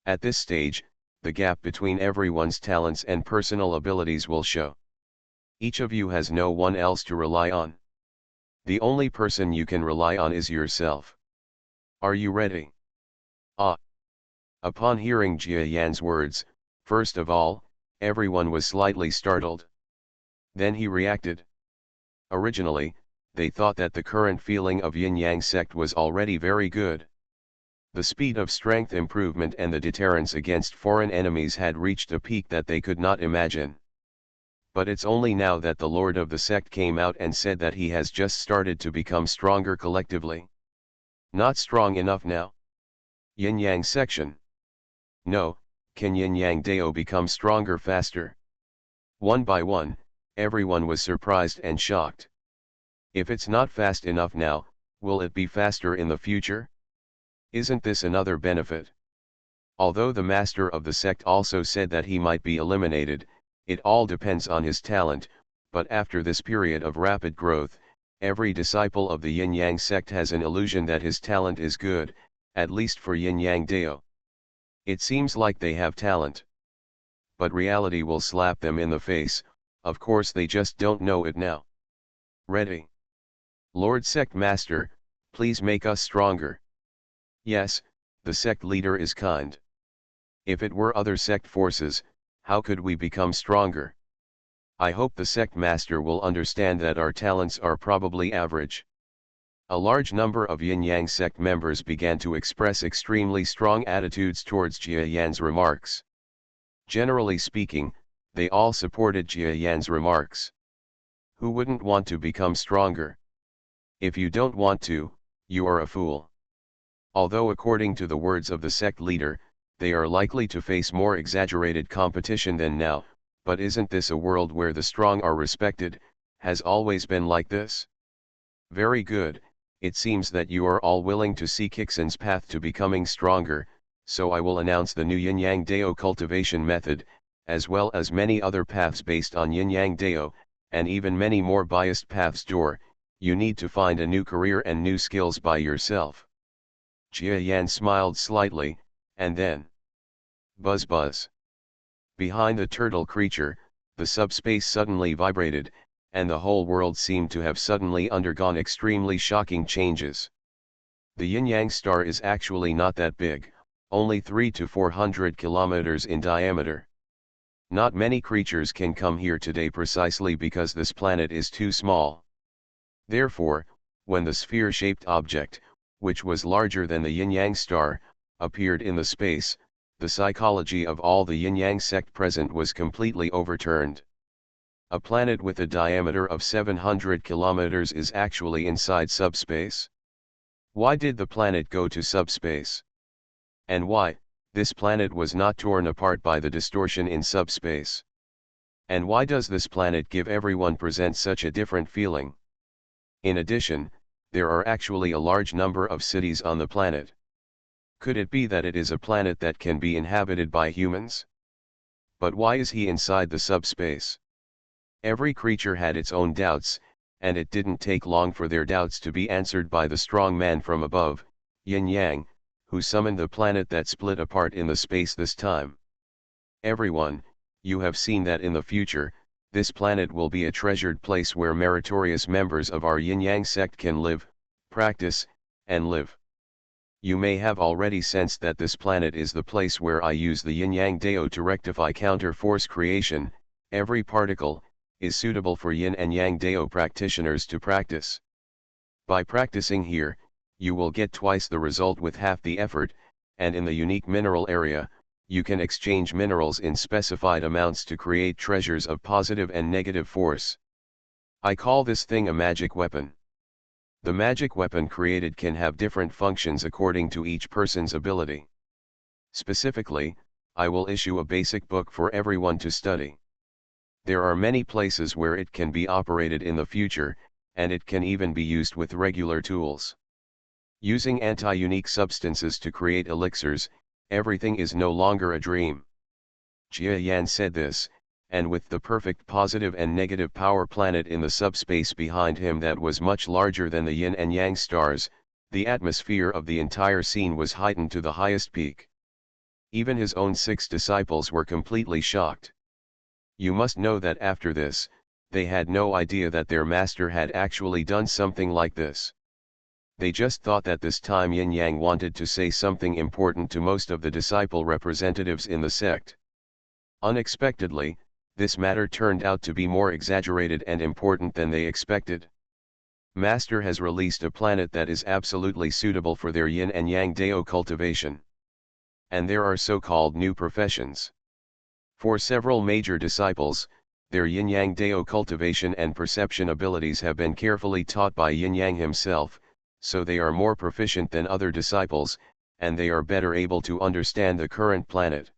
At this stage, the gap between everyone's talents and personal abilities will show. Each of you has no one else to rely on. The only person you can rely on is yourself. Are you ready?" Upon hearing Jia Yan's words, first of all, everyone was slightly startled. Then he reacted. Originally, they thought that the current feeling of yin-yang sect was already very good. The speed of strength improvement and the deterrence against foreign enemies had reached a peak that they could not imagine. But it's only now that the lord of the sect came out and said that he has just started to become stronger collectively. Not strong enough now? Yin-yang section. No, can yin-yang Dao become stronger faster? One by one, everyone was surprised and shocked. If it's not fast enough now, will it be faster in the future? Isn't this another benefit? Although the master of the sect also said that he might be eliminated, it all depends on his talent, but after this period of rapid growth, every disciple of the yin-yang sect has an illusion that his talent is good, at least for yin-yang Dao. It seems like they have talent. but reality will slap them in the face. Of course they just don't know it now. Ready? Lord Sect Master, please make us stronger. Yes, the sect leader is kind. If it were other sect forces, how could we become stronger? I hope the sect master will understand that our talents are probably average. A large number of Yin-Yang sect members began to express extremely strong attitudes towards Jia Yan's remarks. Generally speaking, they all supported Jia Yan's remarks. Who wouldn't want to become stronger? If you don't want to, you are a fool. Although according to the words of the sect leader, they are likely to face more exaggerated competition than now, but isn't this a world where the strong are respected? Has always been like this? Very good, it seems that you are all willing to see Kixin's path to becoming stronger, so I will announce the new Yin-Yang Dao cultivation method, as well as many other paths based on Yin-Yang Dao, and even many more biased paths. You need to find a new career and new skills by yourself. Jia Yan smiled slightly, and then buzz buzz. Behind the turtle creature, the subspace suddenly vibrated, and the whole world seemed to have suddenly undergone extremely shocking changes. The Yin-Yang star is actually not that big, only 300 to 400 kilometers in diameter. Not many creatures can come here today precisely because this planet is too small. Therefore, when the sphere-shaped object, which was larger than the Yin-Yang star, appeared in the space, the psychology of all the Yin-Yang sect present was completely overturned. A planet with a diameter of 700 kilometers is actually inside subspace. Why did the planet go to subspace? And why, this planet was not torn apart by the distortion in subspace? And why does this planet give everyone present such a different feeling? In addition, there are actually a large number of cities on the planet. Could it be that it is a planet that can be inhabited by humans? But why is he inside the subspace? Every creature had its own doubts, and it didn't take long for their doubts to be answered by the strong man from above, Yin Yang, who summoned the planet that split apart in the space this time. Everyone, you have seen that in the future, this planet will be a treasured place where meritorious members of our Yin-Yang sect can live, practice, and live. You may have already sensed that this planet is the place where I use the Yin-Yang Dao to rectify counter-force creation. Every particle is suitable for Yin and Yang Dao practitioners to practice. By practicing here, you will get twice the result with half the effort, and in the unique mineral area, you can exchange minerals in specified amounts to create treasures of positive and negative force. I call this thing a magic weapon. The magic weapon created can have different functions according to each person's ability. Specifically, I will issue a basic book for everyone to study. There are many places where it can be operated in the future, and it can even be used with regular tools. Using anti-unique substances to create elixirs, everything is no longer a dream. Jia Yan said this, and with the perfect positive and negative power planet in the subspace behind him that was much larger than the Yin and Yang stars, the atmosphere of the entire scene was heightened to the highest peak. Even his own 6 disciples were completely shocked. You must know that after this, they had no idea that their master had actually done something like this. They just thought that this time Yin Yang wanted to say something important to most of the disciple representatives in the sect. Unexpectedly, this matter turned out to be more exaggerated and important than they expected. Master has released a planet that is absolutely suitable for their Yin and Yang Dao cultivation. And there are so-called new professions. For several major disciples, their Yin Yang Dao cultivation and perception abilities have been carefully taught by Yin Yang himself, so they are more proficient than other disciples, and they are better able to understand the current planet.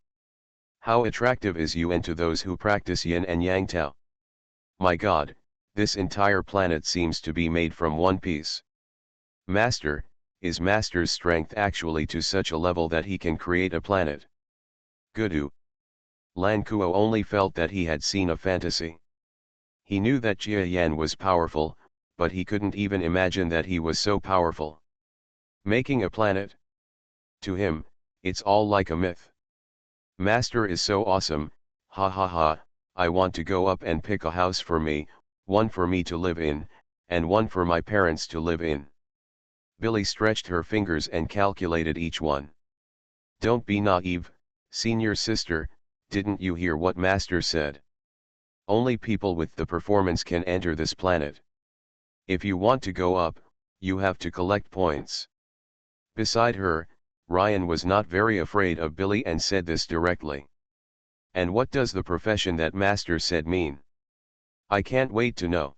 How attractive is Yuan to those who practice Yin and Yang Tao? My God, this entire planet seems to be made from one piece. Master, is Master's strength actually to such a level that he can create a planet? Gudu. Lan Kuo only felt that he had seen a fantasy. He knew that Jia Yan was powerful, but he couldn't even imagine that he was so powerful. Making a planet? To him, it's all like a myth. Master is so awesome, Ha ha ha, I want to go up and pick a house for me, one for me to live in, and one for my parents to live in. Billy stretched her fingers and calculated each one. Don't be naive, senior sister, didn't you hear what Master said? Only people with the performance can enter this planet. If you want to go up, you have to collect points. Beside her, Ryan was not very afraid of Billy and said this directly. And what does the profession that Master said mean? I can't wait to know.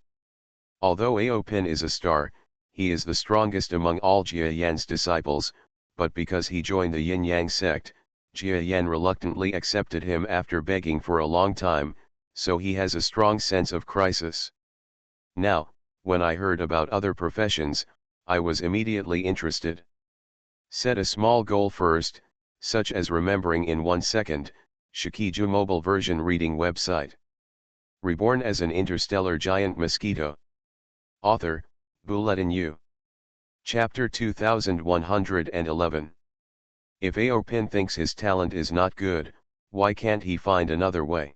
Although Aopin is a star, he is the strongest among all Jia Yan's disciples, but because he joined the Yin Yang sect, Jia Yan reluctantly accepted him after begging for a long time, so he has a strong sense of crisis. Now, when I heard about other professions, I was immediately interested. Set a small goal first, such as remembering in 1 second, Shikiju mobile version reading website. Reborn as an interstellar giant mosquito. Author, Bulletin U. Chapter 2111. If Aopin thinks his talent is not good, why can't he find another way?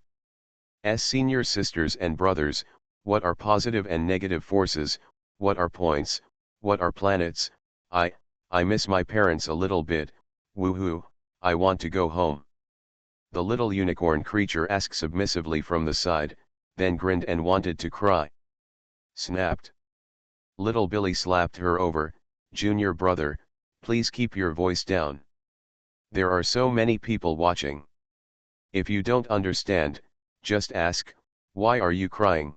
As senior sisters and brothers, what are positive and negative forces, what are points, what are planets? I miss my parents a little bit, woohoo, I want to go home. The little unicorn creature asked submissively from the side, then grinned and wanted to cry. Snapped. Little Billy slapped her over, Junior brother, please keep your voice down. There are so many people watching. If you don't understand, just ask, why are you crying?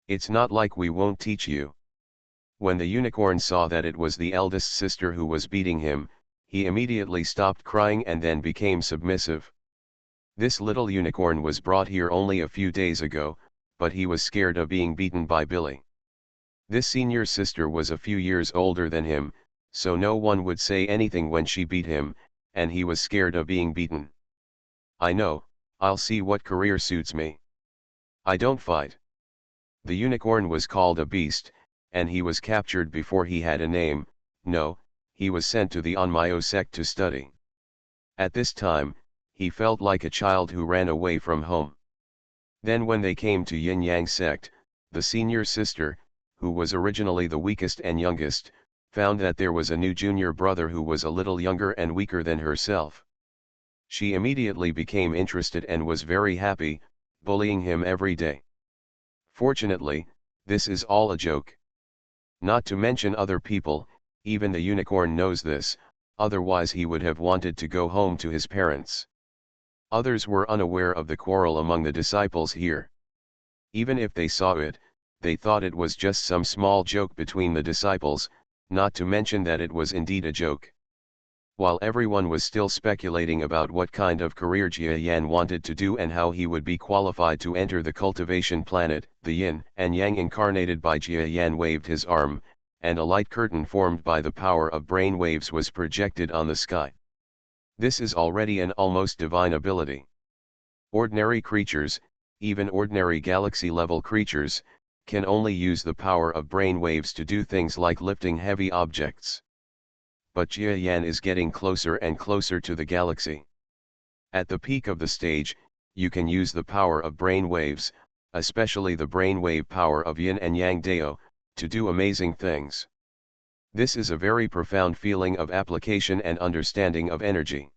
It's not like we won't teach you. When the unicorn saw that it was the eldest sister who was beating him, he immediately stopped crying and then became submissive. This little unicorn was brought here only a few days ago, but he was scared of being beaten by Billy. This senior sister was a few years older than him, so no one would say anything when she beat him, and he was scared of being beaten. I know, I'll see what career suits me. I don't fight. The unicorn was called a beast, and he was captured before he had a name. No, he was sent to the Onmyo sect to study. At this time, he felt like a child who ran away from home. Then when they came to Yin Yang sect, the senior sister, who was originally the weakest and youngest, found that there was a new junior brother who was a little younger and weaker than herself. She immediately became interested and was very happy, bullying him every day. Fortunately, this is all a joke. Not to mention other people, even the unicorn knows this, otherwise he would have wanted to go home to his parents. Others were unaware of the quarrel among the disciples here. Even if they saw it, they thought it was just some small joke between the disciples, not to mention that it was indeed a joke. While everyone was still speculating about what kind of career Jia Yan wanted to do and how he would be qualified to enter the cultivation planet, the Yin and Yang incarnated by Jia Yan waved his arm, and a light curtain formed by the power of brain waves was projected on the sky. This is already an almost divine ability. Ordinary creatures, even ordinary galaxy-level creatures, can only use the power of brain waves to do things like lifting heavy objects. But Jia Yan is getting closer and closer to the galaxy. At the peak of the stage, you can use the power of brain waves, especially the brainwave power of Yin and Yang Dao, to do amazing things. This is a very profound feeling of application and understanding of energy.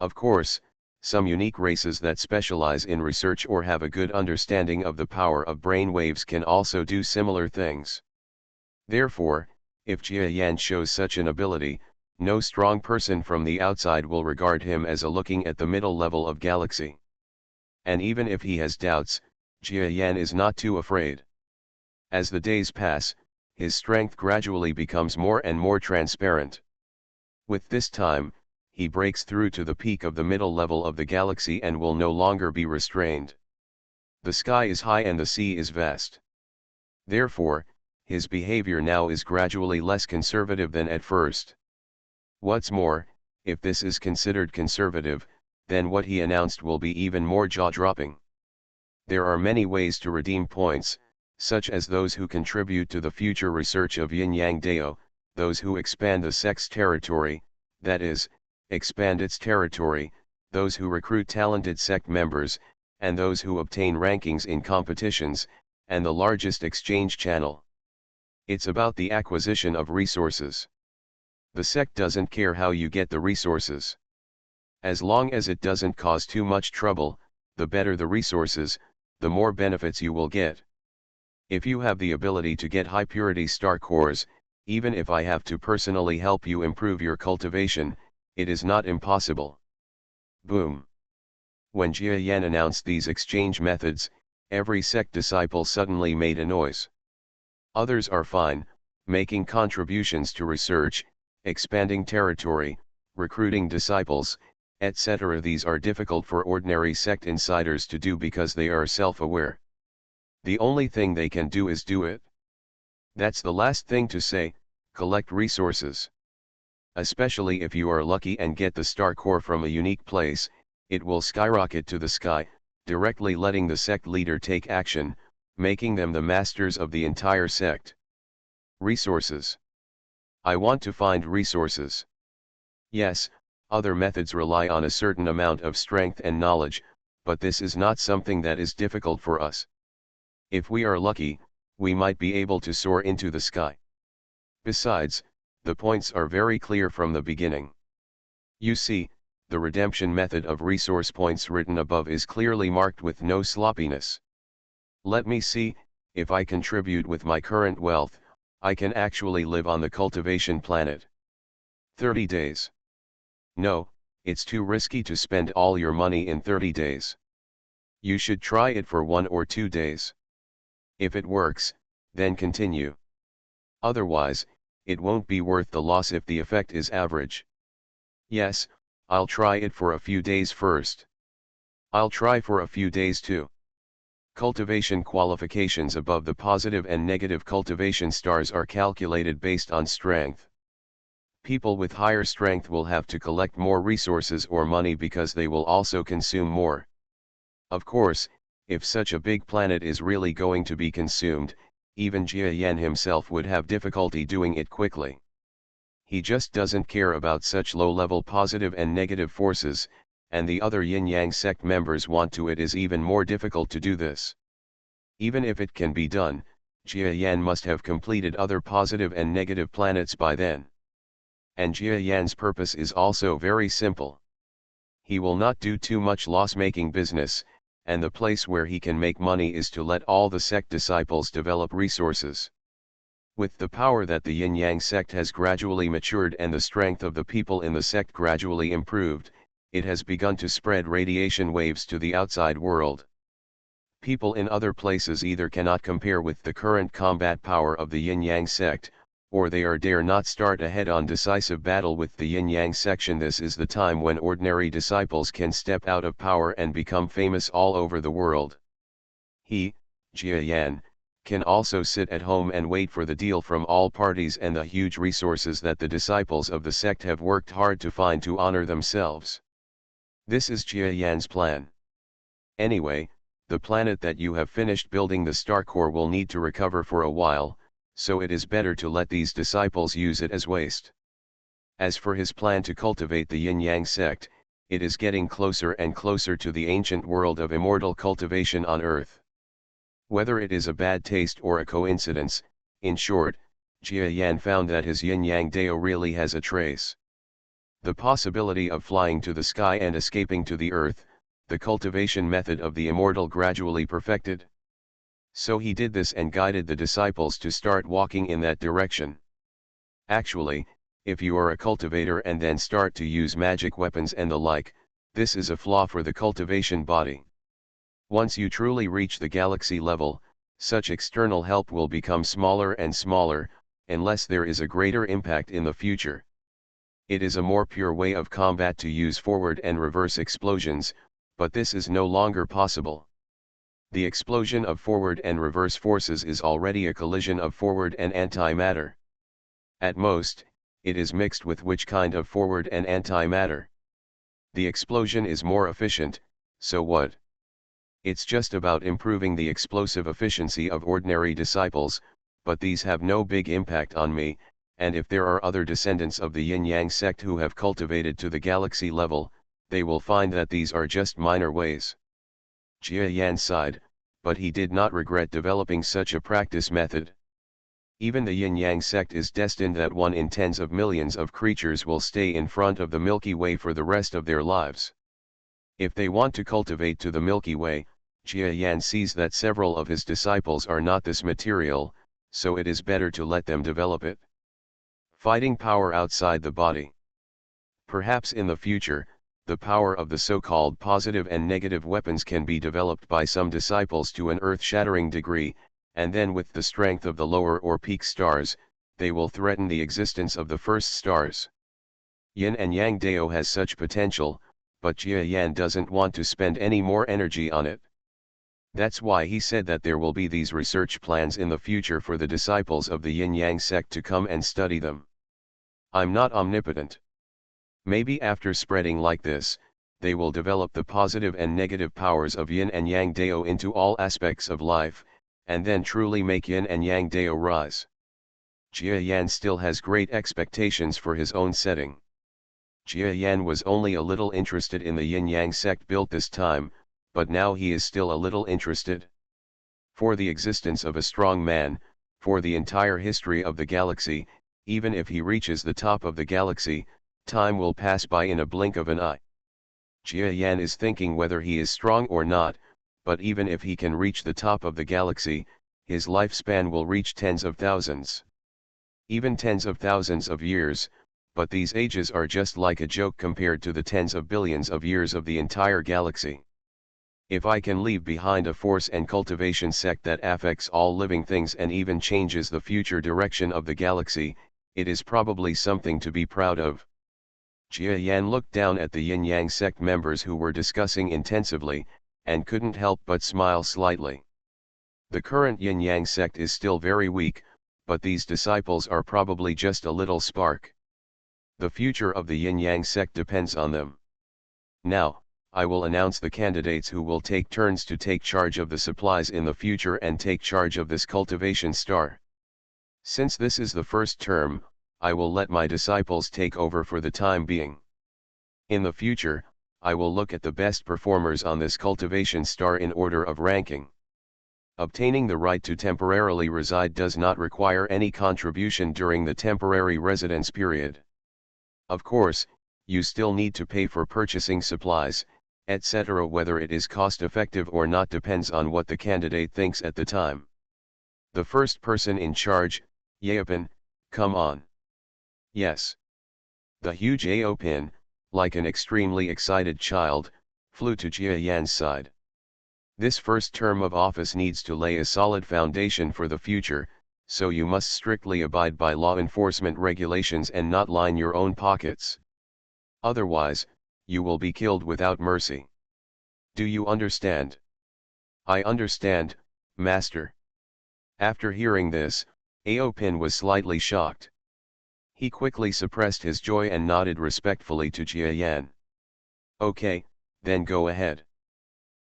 Of course, some unique races that specialize in research or have a good understanding of the power of brain waves can also do similar things. Therefore, if Jia Yan shows such an ability, no strong person from the outside will regard him as a looking at the middle level of galaxy. And even if he has doubts, Jia Yan is not too afraid. As the days pass, his strength gradually becomes more and more transparent. With this time, he breaks through to the peak of the middle level of the galaxy and will no longer be restrained. The sky is high and the sea is vast. Therefore, his behavior now is gradually less conservative than at first. What's more, if this is considered conservative, then what he announced will be even more jaw-dropping. There are many ways to redeem points, such as those who contribute to the future research of Yin-Yang Dao, those who expand the sect's territory, that is, expand its territory, those who recruit talented sect members, and those who obtain rankings in competitions, and the largest exchange channel. It's about the acquisition of resources. The sect doesn't care how you get the resources. As long as it doesn't cause too much trouble, the better the resources, the more benefits you will get. If you have the ability to get high purity star cores, even if I have to personally help you improve your cultivation, it is not impossible. Boom. When Jia Yan announced these exchange methods, every sect disciple suddenly made a noise. Others are fine, making contributions to research, expanding territory, recruiting disciples, etc. These are difficult for ordinary sect insiders to do because they are self-aware. The only thing they can do is do it. That's the last thing to say, collect resources. Especially if you are lucky and get the star core from a unique place, it will skyrocket to the sky, directly letting the sect leader take action, making them the masters of the entire sect. Resources. I want to find resources. Yes, other methods rely on a certain amount of strength and knowledge, but this is not something that is difficult for us. If we are lucky, we might be able to soar into the sky. Besides, the points are very clear from the beginning. You see, the redemption method of resource points written above is clearly marked with no sloppiness. Let me see, if I contribute with my current wealth, I can actually live on the cultivation planet. 30 days. No, it's too risky to spend all your money in 30 days. You should try it for 1 or 2 days. If it works, then continue. Otherwise, it won't be worth the loss if the effect is average. Yes, I'll try it for a few days first. I'll try for a few days too. Cultivation qualifications above the positive and negative cultivation stars are calculated based on strength. People with higher strength will have to collect more resources or money because they will also consume more. Of course, if such a big planet is really going to be consumed, even Jia Yan himself would have difficulty doing it quickly. He just doesn't care about such low-level positive and negative forces, and the other yin-yang sect members want to. It is even more difficult to do this. Even if it can be done, Jia Yan must have completed other positive and negative planets by then. And Jia Yan's purpose is also very simple. He will not do too much loss-making business, and the place where he can make money is to let all the sect disciples develop resources. With the power that the yin-yang sect has gradually matured and the strength of the people in the sect gradually improved, it has begun to spread radiation waves to the outside world. People in other places either cannot compare with the current combat power of the yin-yang sect, or they dare not start a head-on decisive battle with the yin-yang section. This is the time when ordinary disciples can step out of power and become famous all over the world. He, Jia Yan, can also sit at home and wait for the deal from all parties and the huge resources that the disciples of the sect have worked hard to find to honor themselves. This is Jia Yan's plan. Anyway, the planet that you have finished building the star core will need to recover for a while, so it is better to let these disciples use it as waste. As for his plan to cultivate the yin-yang sect, it is getting closer and closer to the ancient world of immortal cultivation on Earth. Whether it is a bad taste or a coincidence, in short, Jia Yan found that his yin-yang dao really has a trace. The possibility of flying to the sky and escaping to the earth, the cultivation method of the immortal gradually perfected. So he did this and guided the disciples to start walking in that direction. Actually, if you are a cultivator and then start to use magic weapons and the like, this is a flaw for the cultivation body. Once you truly reach the galaxy level, such external help will become smaller and smaller, unless there is a greater impact in the future. It is a more pure way of combat to use forward and reverse explosions, but this is no longer possible. The explosion of forward and reverse forces is already a collision of forward and antimatter. At most, it is mixed with which kind of forward and antimatter. The explosion is more efficient, so what? It's just about improving the explosive efficiency of ordinary disciples, but these have no big impact on me, and if there are other descendants of the yin-yang sect who have cultivated to the galaxy level, they will find that these are just minor ways. Jia Yan sighed, but he did not regret developing such a practice method. Even the yin-yang sect is destined that 1 in tens of millions of creatures will stay in front of the Milky Way for the rest of their lives. If they want to cultivate to the Milky Way, Jia Yan sees that several of his disciples are not this material, so it is better to let them develop it. Fighting power outside the body. Perhaps in the future, the power of the so-called positive and negative weapons can be developed by some disciples to an earth-shattering degree, and then with the strength of the lower or peak stars, they will threaten the existence of the first stars. Yin and Yang Dao has such potential, but Jia Yan doesn't want to spend any more energy on it. That's why he said that there will be these research plans in the future for the disciples of the Yin-Yang sect to come and study them. I'm not omnipotent. Maybe after spreading like this, they will develop the positive and negative powers of Yin and Yang Dao into all aspects of life, and then truly make Yin and Yang Dao rise. Jia Yan still has great expectations for his own setting. Jia Yan was only a little interested in the Yin-Yang sect built this time, but now he is still a little interested. For the existence of a strong man, for the entire history of the galaxy, even if he reaches the top of the galaxy, time will pass by in a blink of an eye. Jia Yan is thinking whether he is strong or not, but even if he can reach the top of the galaxy, his lifespan will reach tens of thousands. Even tens of thousands of years, but these ages are just like a joke compared to the tens of billions of years of the entire galaxy. If I can leave behind a force and cultivation sect that affects all living things and even changes the future direction of the galaxy, it is probably something to be proud of. Jia Yan looked down at the Yin-Yang sect members who were discussing intensively, and couldn't help but smile slightly. The current Yin-Yang sect is still very weak, but these disciples are probably just a little spark. The future of the Yin-Yang sect depends on them. Now, I will announce the candidates who will take turns to take charge of the supplies in the future and take charge of this cultivation star. Since this is the first term, I will let my disciples take over for the time being. In the future, I will look at the best performers on this cultivation star in order of ranking. Obtaining the right to temporarily reside does not require any contribution during the temporary residence period. Of course, you still need to pay for purchasing supplies, etc. Whether it is cost-effective or not depends on what the candidate thinks at the time. The first person in charge, Yaopin, come on. Yes. The huge Yaopin, like an extremely excited child, flew to Jia Yan's side. This first term of office needs to lay a solid foundation for the future, so you must strictly abide by law enforcement regulations and not line your own pockets. Otherwise, you will be killed without mercy. Do you understand? I understand, Master. After hearing this, Aopin was slightly shocked. He quickly suppressed his joy and nodded respectfully to Jia Yan. Okay, then go ahead.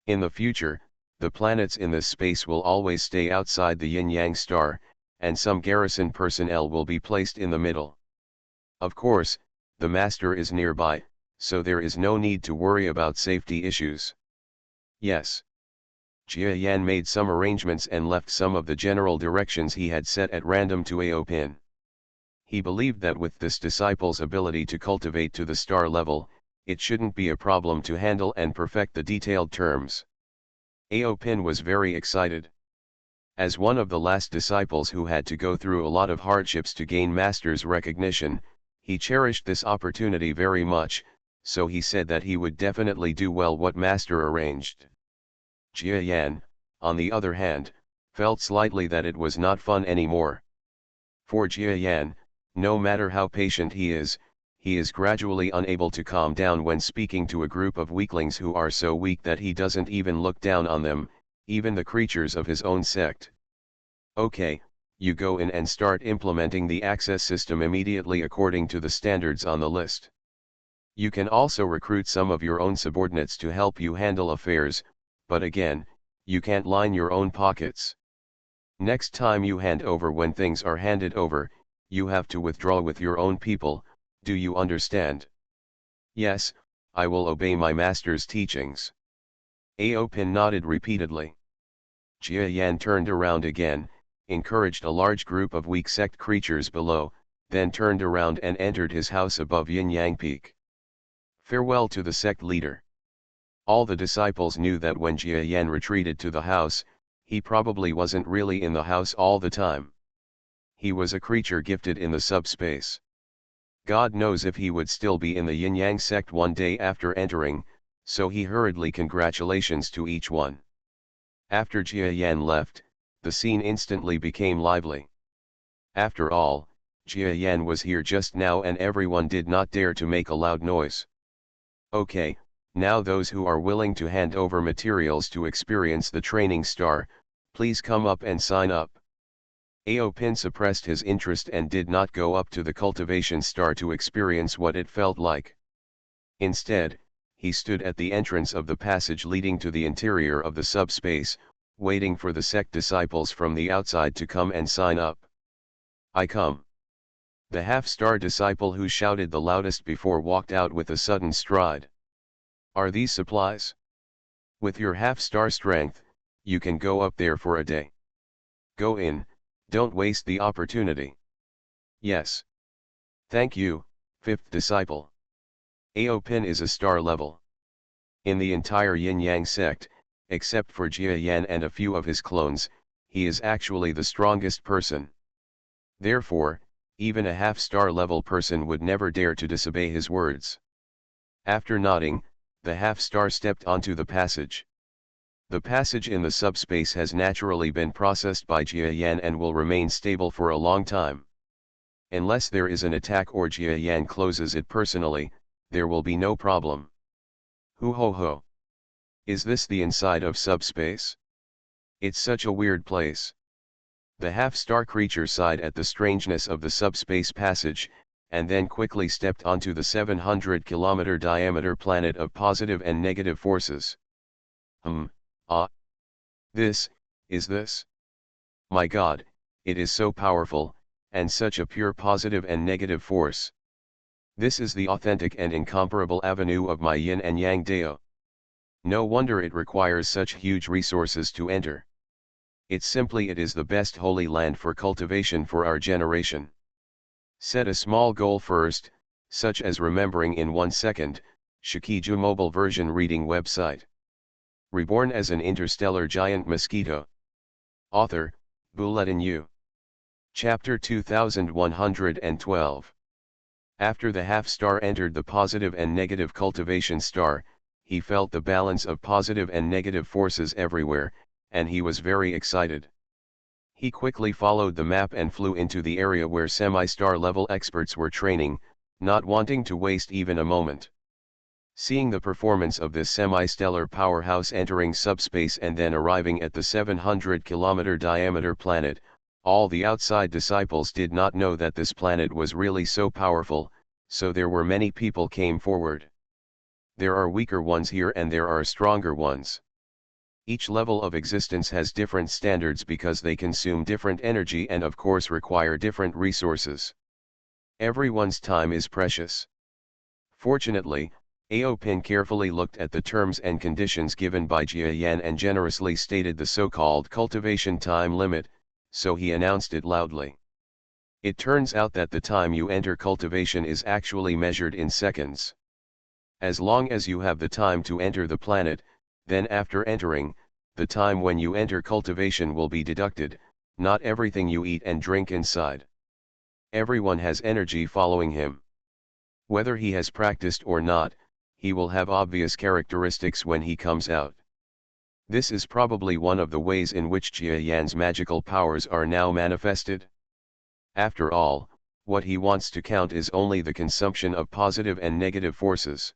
In the future, the planets in this space will always stay outside the yin-yang star, and some garrison personnel will be placed in the middle. Of course, the Master is nearby, so there is no need to worry about safety issues. Yes. Jia Yan made some arrangements and left some of the general directions he had set at random to Aopin. He believed that with this disciple's ability to cultivate to the star level, it shouldn't be a problem to handle and perfect the detailed terms. Aopin was very excited. As one of the last disciples who had to go through a lot of hardships to gain Master's recognition, he cherished this opportunity very much, so he said that he would definitely do well what Master arranged. Jia Yan, on the other hand, felt slightly that it was not fun anymore. For Jia Yan, no matter how patient he is gradually unable to calm down when speaking to a group of weaklings who are so weak that he doesn't even look down on them, even the creatures of his own sect. Okay, you go in and start implementing the access system immediately according to the standards on the list. You can also recruit some of your own subordinates to help you handle affairs, but again, you can't line your own pockets. Next time you hand over, when things are handed over, you have to withdraw with your own people, do you understand? Yes, I will obey my Master's teachings. Aopin nodded repeatedly. Jia Yan turned around again, encouraged a large group of weak sect creatures below, then turned around and entered his house above Yin Yang Peak. Farewell to the sect leader. All the disciples knew that when Jia Yan retreated to the house, he probably wasn't really in the house all the time. He was a creature gifted in the subspace. God knows if he would still be in the Yin Yang sect one day after entering, so he hurriedly congratulations to each one. After Jia Yan left, the scene instantly became lively. After all, Jia Yan was here just now and everyone did not dare to make a loud noise. Okay, now those who are willing to hand over materials to experience the training star, please come up and sign up. Aopin suppressed his interest and did not go up to the cultivation star to experience what it felt like. Instead, he stood at the entrance of the passage leading to the interior of the subspace, waiting for the sect disciples from the outside to come and sign up. I come. The half-star disciple who shouted the loudest before walked out with a sudden stride. Are these supplies? With your half-star strength, you can go up there for a day. Go in, don't waste the opportunity. Yes. Thank you, fifth disciple. Aopin is a star level. In the entire Yin-Yang sect, except for Jia Yan and a few of his clones, he is actually the strongest person. Therefore, even a half-star level person would never dare to disobey his words. After nodding, the half-star stepped onto the passage. The passage in the subspace has naturally been processed by Jia Yan and will remain stable for a long time. Unless there is an attack or Jia Yan closes it personally, there will be no problem. Hoo ho ho. Is this the inside of subspace? It's such a weird place. The half-star creature sighed at the strangeness of the subspace passage, and then quickly stepped onto the 700-kilometer diameter planet of positive and negative forces. This, is this? My God, it is so powerful, and such a pure positive and negative force. This is the authentic and incomparable avenue of my yin and yang dao. No wonder it requires such huge resources to enter. It is the best holy land for cultivation for our generation. Set a small goal first, such as remembering in 1 second, Shikiju mobile version reading website. Reborn as an interstellar giant mosquito. Author, Bulletin U. Chapter 2112. After the half-star entered the positive and negative cultivation star, he felt the balance of positive and negative forces everywhere, and he was very excited. He quickly followed the map and flew into the area where semi-star level experts were training, not wanting to waste even a moment. Seeing the performance of this semi-stellar powerhouse entering subspace and then arriving at the 700-kilometer diameter planet, all the outside disciples did not know that this planet was really so powerful, so there were many people came forward. There are weaker ones here and there are stronger ones. Each level of existence has different standards because they consume different energy and of course require different resources. Everyone's time is precious. Fortunately, Aopin carefully looked at the terms and conditions given by Jia Yan and generously stated the so-called cultivation time limit, so he announced it loudly. It turns out that the time you enter cultivation is actually measured in seconds. As long as you have the time to enter the planet, then after entering, the time when you enter cultivation will be deducted, not everything you eat and drink inside. Everyone has energy following him. Whether he has practiced or not, he will have obvious characteristics when he comes out. This is probably one of the ways in which Jia Yan's magical powers are now manifested. After all, what he wants to count is only the consumption of positive and negative forces.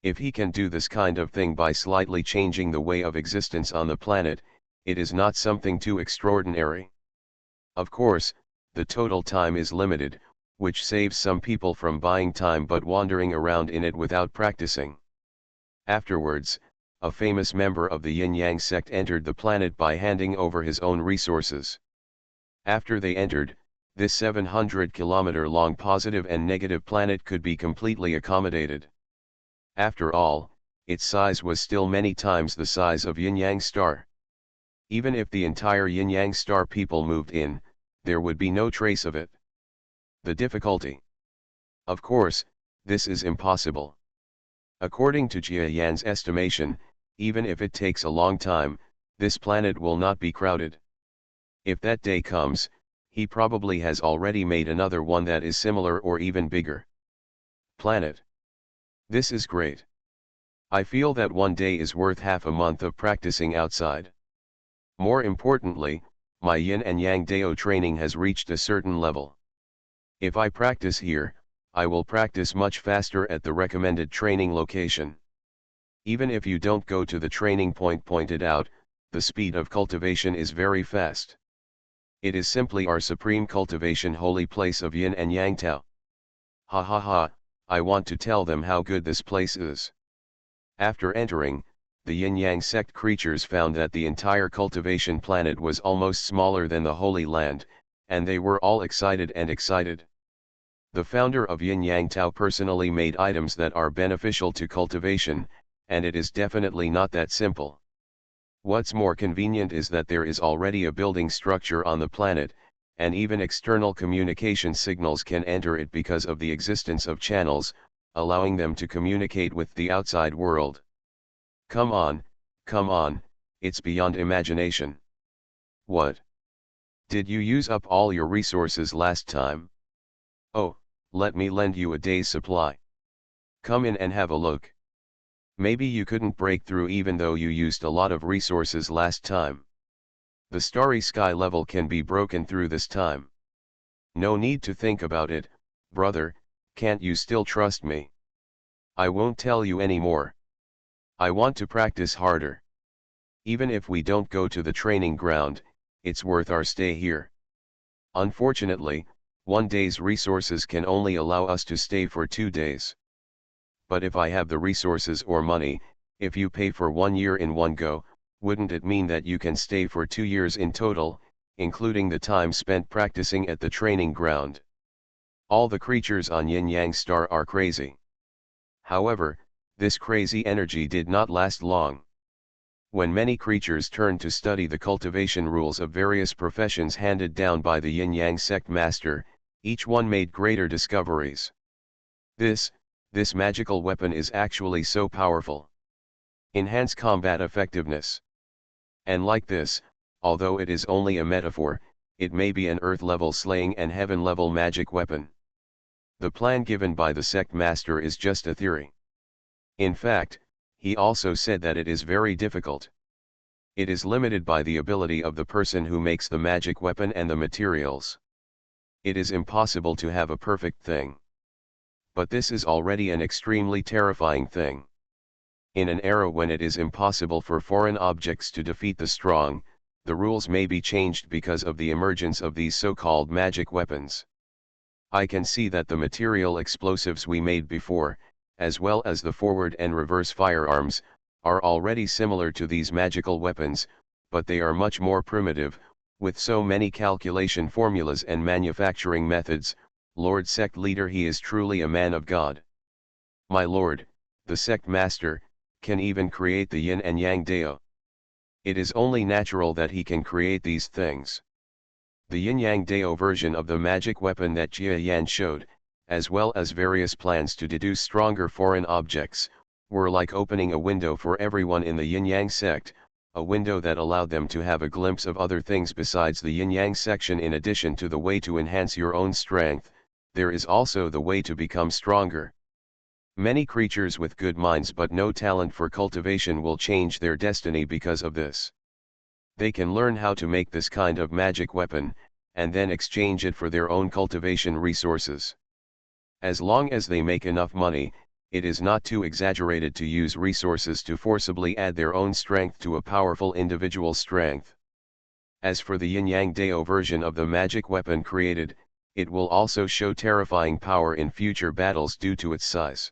If he can do this kind of thing by slightly changing the way of existence on the planet, it is not something too extraordinary. Of course, the total time is limited, which saves some people from buying time but wandering around in it without practicing. Afterwards, a famous member of the Yin-Yang sect entered the planet by handing over his own resources. After they entered, this 700-kilometer-long positive and negative planet could be completely accommodated. After all, its size was still many times the size of Yin-Yang star. Even if the entire Yin-Yang star people moved in, there would be no trace of it. The difficulty. Of course, this is impossible. According to Jia Yan's estimation, even if it takes a long time, this planet will not be crowded. If that day comes, he probably has already made another one that is similar or even bigger. Planet. This is great. I feel that one day is worth half a month of practicing outside. More importantly, my Yin and Yang Dao training has reached a certain level. If I practice here, I will practice much faster at the recommended training location. Even if you don't go to the training point pointed out, the speed of cultivation is very fast. It is simply our supreme cultivation holy place of Yin and Yang Tao. Ha ha ha, I want to tell them how good this place is. After entering, the Yin-Yang sect creatures found that the entire cultivation planet was almost smaller than the Holy Land, and they were all excited. The founder of Yin-Yang Tao personally made items that are beneficial to cultivation, and it is definitely not that simple. What's more convenient is that there is already a building structure on the planet, and even external communication signals can enter it because of the existence of channels, allowing them to communicate with the outside world. Come on, it's beyond imagination. What? Did you use up all your resources last time? Oh, let me lend you a day's supply. Come in and have a look. Maybe you couldn't break through even though you used a lot of resources last time. The starry sky level can be broken through this time. No need to think about it, brother, can't you still trust me? I won't tell you anymore. I want to practice harder. Even if we don't go to the training ground, it's worth our stay here. Unfortunately, one day's resources can only allow us to stay for 2 days. But if I have the resources or money, if you pay for 1 year in one go, wouldn't it mean that you can stay for 2 years in total, including the time spent practicing at the training ground? All the creatures on Yin-Yang Star are crazy. However, this crazy energy did not last long. When many creatures turned to study the cultivation rules of various professions handed down by the Yin-Yang sect master, each one made greater discoveries. This magical weapon is actually so powerful. Enhance combat effectiveness. And like this, although it is only a metaphor, it may be an earth-level slaying and heaven-level magic weapon. The plan given by the sect master is just a theory. In fact, he also said that it is very difficult. It is limited by the ability of the person who makes the magic weapon and the materials. It is impossible to have a perfect thing. But this is already an extremely terrifying thing. In an era when it is impossible for foreign objects to defeat the strong, the rules may be changed because of the emergence of these so-called magic weapons. I can see that the material explosives we made before, as well as the forward and reverse firearms, are already similar to these magical weapons, but they are much more primitive, with so many calculation formulas and manufacturing methods. Lord Sect Leader, he is truly a man of God. My lord, the Sect Master, can even create the Yin and Yang Dao. It is only natural that he can create these things. The Yin-Yang Dao version of the magic weapon that Jia Yan showed, as well as various plans to deduce stronger foreign objects, were like opening a window for everyone in the Yin-Yang sect, a window that allowed them to have a glimpse of other things besides the Yin-Yang section. In addition to the way to enhance your own strength, there is also the way to become stronger. Many creatures with good minds but no talent for cultivation will change their destiny because of this. They can learn how to make this kind of magic weapon, and then exchange it for their own cultivation resources. As long as they make enough money, it is not too exaggerated to use resources to forcibly add their own strength to a powerful individual strength. As for the Yin-Yang Dao version of the magic weapon created, it will also show terrifying power in future battles due to its size.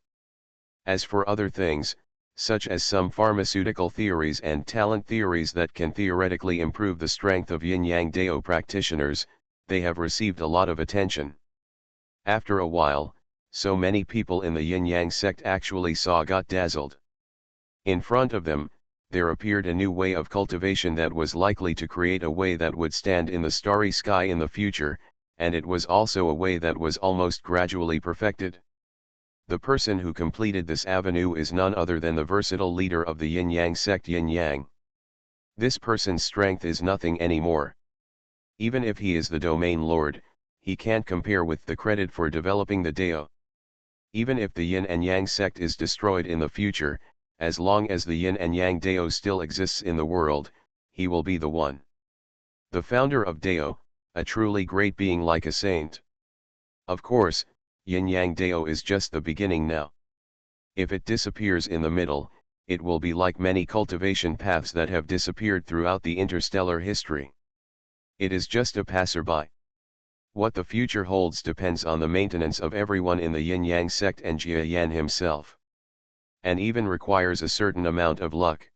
As for other things, such as some pharmaceutical theories and talent theories that can theoretically improve the strength of Yin-Yang Dao practitioners, they have received a lot of attention. After a while, so many people in the Yin-Yang sect actually got dazzled. In front of them, there appeared a new way of cultivation that was likely to create a way that would stand in the starry sky in the future, and it was also a way that was almost gradually perfected. The person who completed this avenue is none other than the versatile leader of the yin-yang sect yin-yang. This person's strength is nothing anymore. Even if he is the domain lord, he can't compare with the credit for developing the Dao. Even if the yin and yang sect is destroyed in the future, as long as the yin and yang Dao still exists in the world, he will be the one. The founder of Dao, a truly great being like a saint. Of course, yin-yang Dao is just the beginning now. If it disappears in the middle, it will be like many cultivation paths that have disappeared throughout the interstellar history. It is just a passerby. What the future holds depends on the maintenance of everyone in the yin-yang sect and Jia Yan himself. And even requires a certain amount of luck.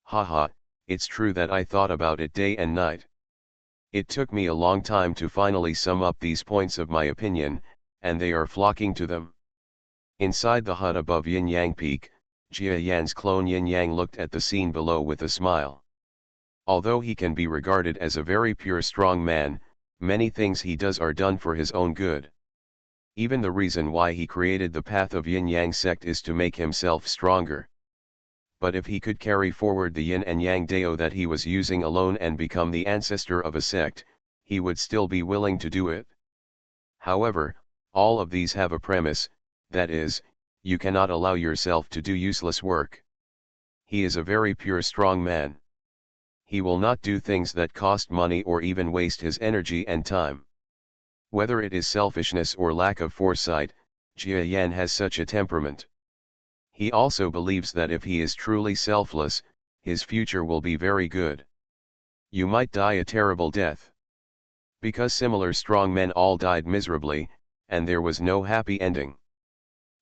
Haha, it's true that I thought about it day and night. It took me a long time to finally sum up these points of my opinion, and they are flocking to them. Inside the hut above Yin-Yang Peak, Jia Yan's clone Yin-Yang looked at the scene below with a smile. Although he can be regarded as a very pure strong man, many things he does are done for his own good. Even the reason why he created the path of Yin-Yang sect is to make himself stronger. But if he could carry forward the yin and yang Dao that he was using alone and become the ancestor of a sect, he would still be willing to do it. However, all of these have a premise, that is, you cannot allow yourself to do useless work. He is a very pure strong man. He will not do things that cost money or even waste his energy and time. Whether it is selfishness or lack of foresight, Jia Yan has such a temperament. He also believes that if he is truly selfless, his future will be very good. You might die a terrible death. Because similar strong men all died miserably, and there was no happy ending.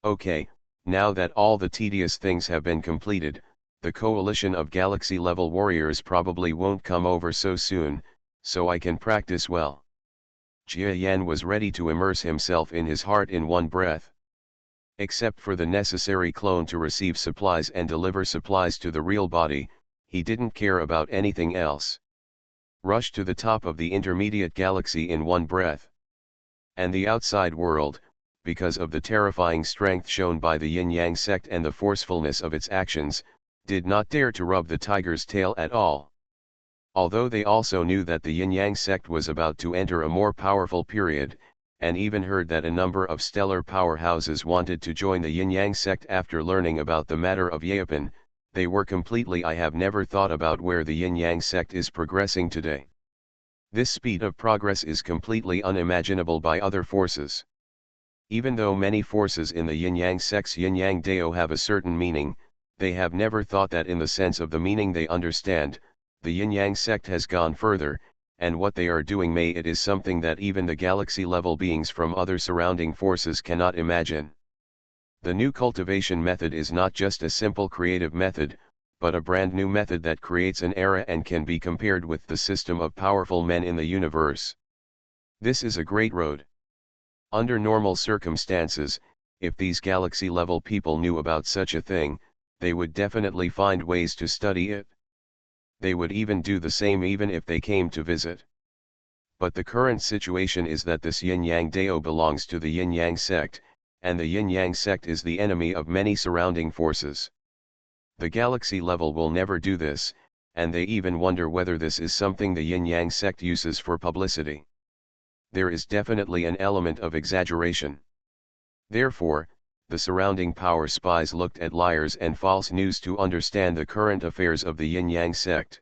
Okay, now that all the tedious things have been completed, the coalition of galaxy-level warriors probably won't come over so soon, so I can practice well. Jia Yan was ready to immerse himself in his heart in one breath. Except for the necessary clone to receive supplies and deliver supplies to the real body, he didn't care about anything else. Rush to the top of the intermediate galaxy in one breath. And the outside world, because of the terrifying strength shown by the yin-yang sect and the forcefulness of its actions, did not dare to rub the tiger's tail at all. Although they also knew that the yin-yang sect was about to enter a more powerful period, and even heard that a number of stellar powerhouses wanted to join the yin-yang sect after learning about the matter of Yapan, they were completely I have never thought about where the yin-yang sect is progressing today. This speed of progress is completely unimaginable by other forces. Even though many forces in the yin-yang sect's yin-yang Dao have a certain meaning, they have never thought that in the sense of the meaning they understand, the yin-yang sect has gone further, and what they are doing it is something that even the galaxy-level beings from other surrounding forces cannot imagine. The new cultivation method is not just a simple creative method, but a brand new method that creates an era and can be compared with the system of powerful men in the universe. This is a great road. Under normal circumstances, if these galaxy-level people knew about such a thing, they would definitely find ways to study it. They would even do the same even if they came to visit. But the current situation is that this yin-yang Dao belongs to the yin-yang sect, and the yin-yang sect is the enemy of many surrounding forces. The galaxy level will never do this, and they even wonder whether this is something the yin-yang sect uses for publicity. There is definitely an element of exaggeration. Therefore, the surrounding power spies looked at liars and false news to understand the current affairs of the yin-yang sect.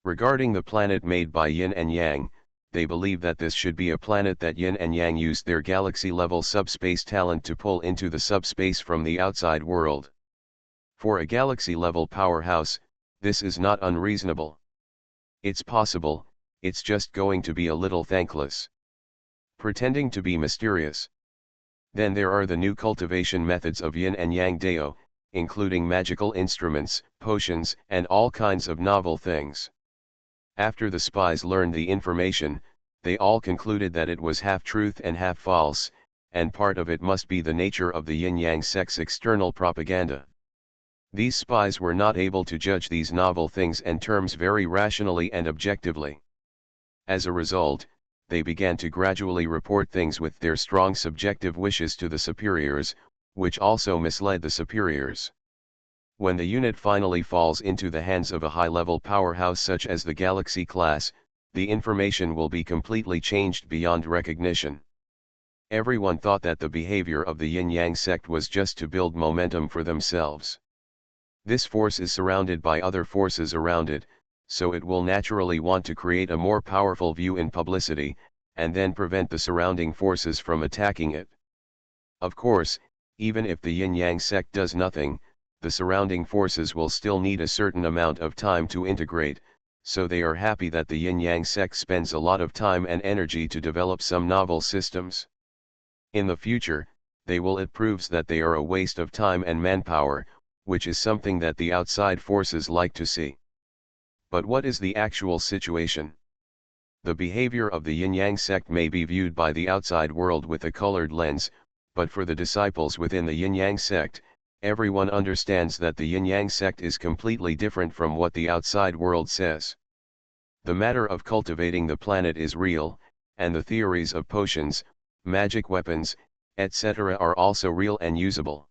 Regarding the planet made by yin and yang, they believe that this should be a planet that yin and yang used their galaxy-level subspace talent to pull into the subspace from the outside world. For a galaxy-level powerhouse, this is not unreasonable. It's possible, it's just going to be a little thankless. Pretending to be mysterious. Then there are the new cultivation methods of yin and yang Dao, including magical instruments, potions, and all kinds of novel things. After the spies learned the information, they all concluded that it was half truth and half false, and part of it must be the nature of the yin-yang sect's external propaganda. These spies were not able to judge these novel things and terms very rationally and objectively. As a result, they began to gradually report things with their strong subjective wishes to the superiors, which also misled the superiors. When the unit finally falls into the hands of a high-level powerhouse such as the Galaxy class, the information will be completely changed beyond recognition. Everyone thought that the behavior of the Yin-Yang sect was just to build momentum for themselves. This force is surrounded by other forces around it, so it will naturally want to create a more powerful view in publicity, and then prevent the surrounding forces from attacking it. Of course, even if the Yin-Yang sect does nothing, the surrounding forces will still need a certain amount of time to integrate, so they are happy that the Yin-Yang sect spends a lot of time and energy to develop some novel systems. In the future, it proves that they are a waste of time and manpower, which is something that the outside forces like to see. But what is the actual situation? The behavior of the Yin-Yang sect may be viewed by the outside world with a colored lens, but for the disciples within the Yin-Yang sect, everyone understands that the Yin-Yang sect is completely different from what the outside world says. The matter of cultivating the planet is real, and the theories of potions, magic weapons, etc. are also real and usable.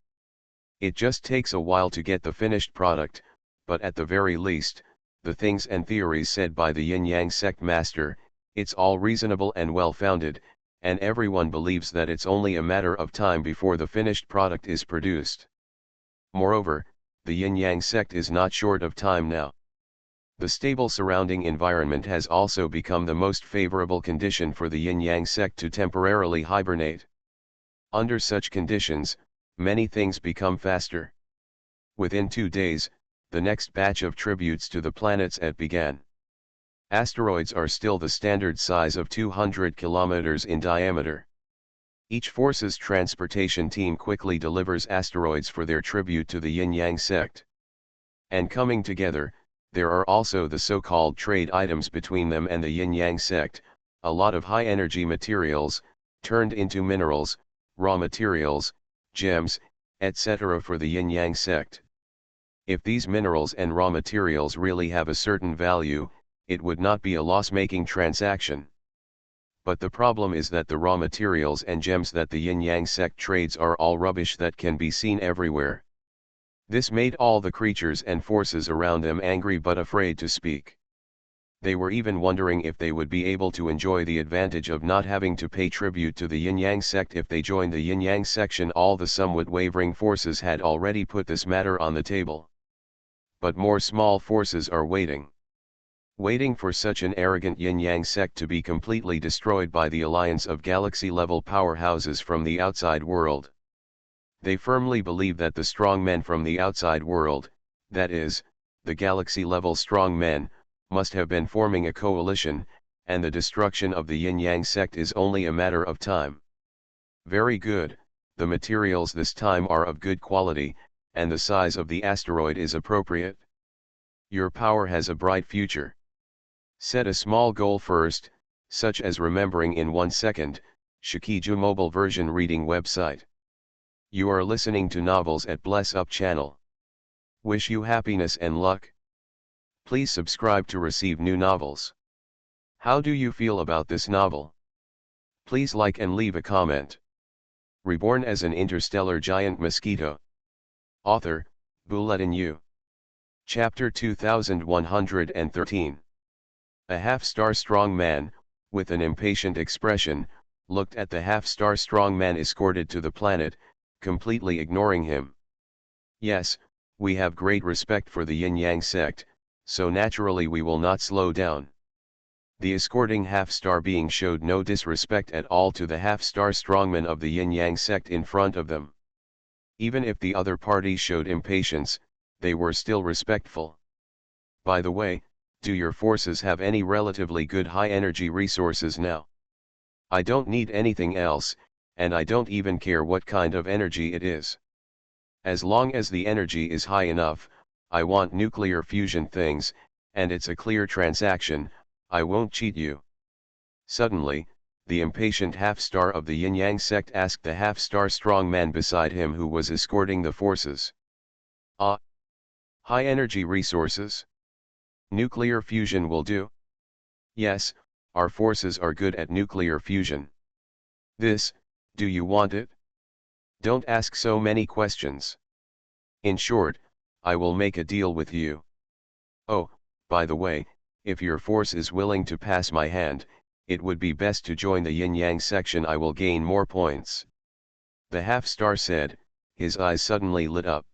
It just takes a while to get the finished product, but at the very least, the things and theories said by the Yin-Yang sect master, it's all reasonable and well-founded, and everyone believes that it's only a matter of time before the finished product is produced. Moreover, the Yin-Yang sect is not short of time now. The stable surrounding environment has also become the most favorable condition for the Yin-Yang sect to temporarily hibernate. Under such conditions, many things become faster. Within 2 days, the next batch of tributes to the planets began. Asteroids are still the standard size of 200 kilometers in diameter. Each force's transportation team quickly delivers asteroids for their tribute to the Yin-Yang sect. And coming together, there are also the so-called trade items between them and the Yin-Yang sect, a lot of high-energy materials, turned into minerals, raw materials, gems, etc. for the Yin-Yang sect. If these minerals and raw materials really have a certain value, it would not be a loss-making transaction. But the problem is that the raw materials and gems that the Yin-Yang sect trades are all rubbish that can be seen everywhere. This made all the creatures and forces around them angry but afraid to speak. They were even wondering if they would be able to enjoy the advantage of not having to pay tribute to the Yin-Yang sect if they joined the Yin-Yang section. All the somewhat wavering forces had already put this matter on the table. But more small forces are waiting for such an arrogant Yin-Yang sect to be completely destroyed by the alliance of galaxy-level powerhouses from the outside world. They firmly believe that the strong men from the outside world, that is, the galaxy-level strong men, must have been forming a coalition, and the destruction of the Yin-Yang sect is only a matter of time. Very good, the materials this time are of good quality, and the size of the asteroid is appropriate. Your power has a bright future. Set a small goal first, such as remembering in 1 second, Shikiju mobile version reading website. You are listening to Novels at Bless Up channel. Wish you happiness and luck. Please subscribe to receive new novels. How do you feel about this novel? Please like and leave a comment. Reborn as an interstellar giant mosquito. Author, Bulletin U. Chapter 2113. A half-star strong man, with an impatient expression, looked at the half-star strong man escorted to the planet, completely ignoring him. Yes, we have great respect for the Yin-Yang sect, so naturally we will not slow down. The escorting half-star being showed no disrespect at all to the half-star strongman of the Yin-Yang sect in front of them. Even if the other party showed impatience, they were still respectful. By the way, do your forces have any relatively good high-energy resources now? I don't need anything else, and I don't even care what kind of energy it is. As long as the energy is high enough, I want nuclear fusion things, and it's a clear transaction, I won't cheat you. Suddenly, the impatient half-star of the Yin-Yang sect asked the half-star strong man beside him who was escorting the forces. Ah, High energy resources. Nuclear fusion will do. Yes, our forces are good at nuclear fusion. Do you want it? Don't ask so many questions. In short, I will make a deal with you. Oh, by the way, if your force is willing to pass my hand, it would be best to join the yin-yang section. I will gain more points. The half-star said, his eyes suddenly lit up.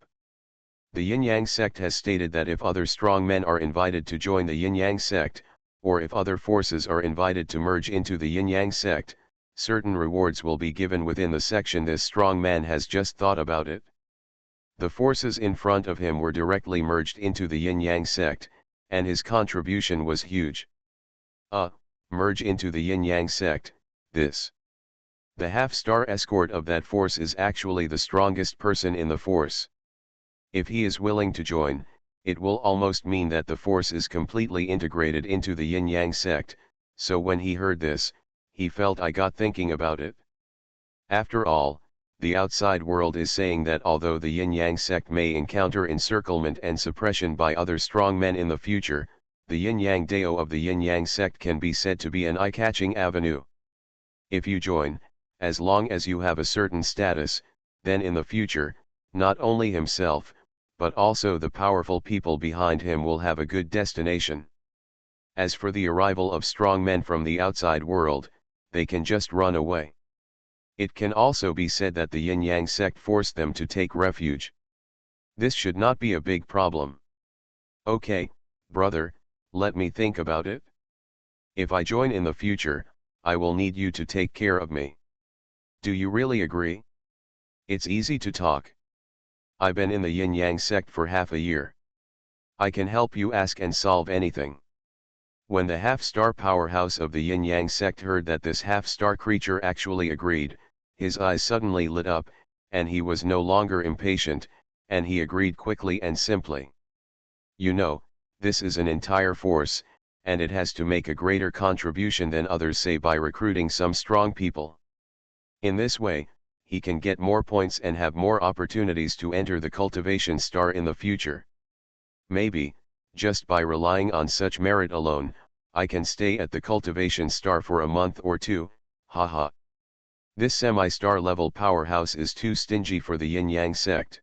The yin-yang sect has stated that if other strong men are invited to join the yin-yang sect, or if other forces are invited to merge into the yin-yang sect, certain rewards will be given within the section. This strong man has just thought about it. The forces in front of him were directly merged into the yin-yang sect, and his contribution was huge. Merge into the yin-yang sect, this. The half-star escort of that force is actually the strongest person in the force. If he is willing to join, it will almost mean that the force is completely integrated into the yin-yang sect, so when he heard this, he felt I got thinking about it. After all, the outside world is saying that although the yin-yang sect may encounter encirclement and suppression by other strong men in the future, the yin-yang dao of the yin-yang sect can be said to be an eye-catching avenue. If you join, as long as you have a certain status, then in the future, not only himself, but also the powerful people behind him will have a good destination. As for the arrival of strong men from the outside world, they can just run away. It can also be said that the yin-yang sect forced them to take refuge. This should not be a big problem. Okay, brother, let me think about it. If I join in the future, I will need you to take care of me. Do you really agree? It's easy to talk. I've been in the yin-yang sect for half a year. I can help you ask and solve anything. When the half-star powerhouse of the yin-yang sect heard that this half-star creature actually agreed, his eyes suddenly lit up, and he was no longer impatient, and he agreed quickly and simply. You know, this is an entire force, and it has to make a greater contribution than others, say by recruiting some strong people. In this way, he can get more points and have more opportunities to enter the cultivation star in the future. Maybe, just by relying on such merit alone, I can stay at the cultivation star for a month or two, haha. This semi-star level powerhouse is too stingy for the yin-yang sect.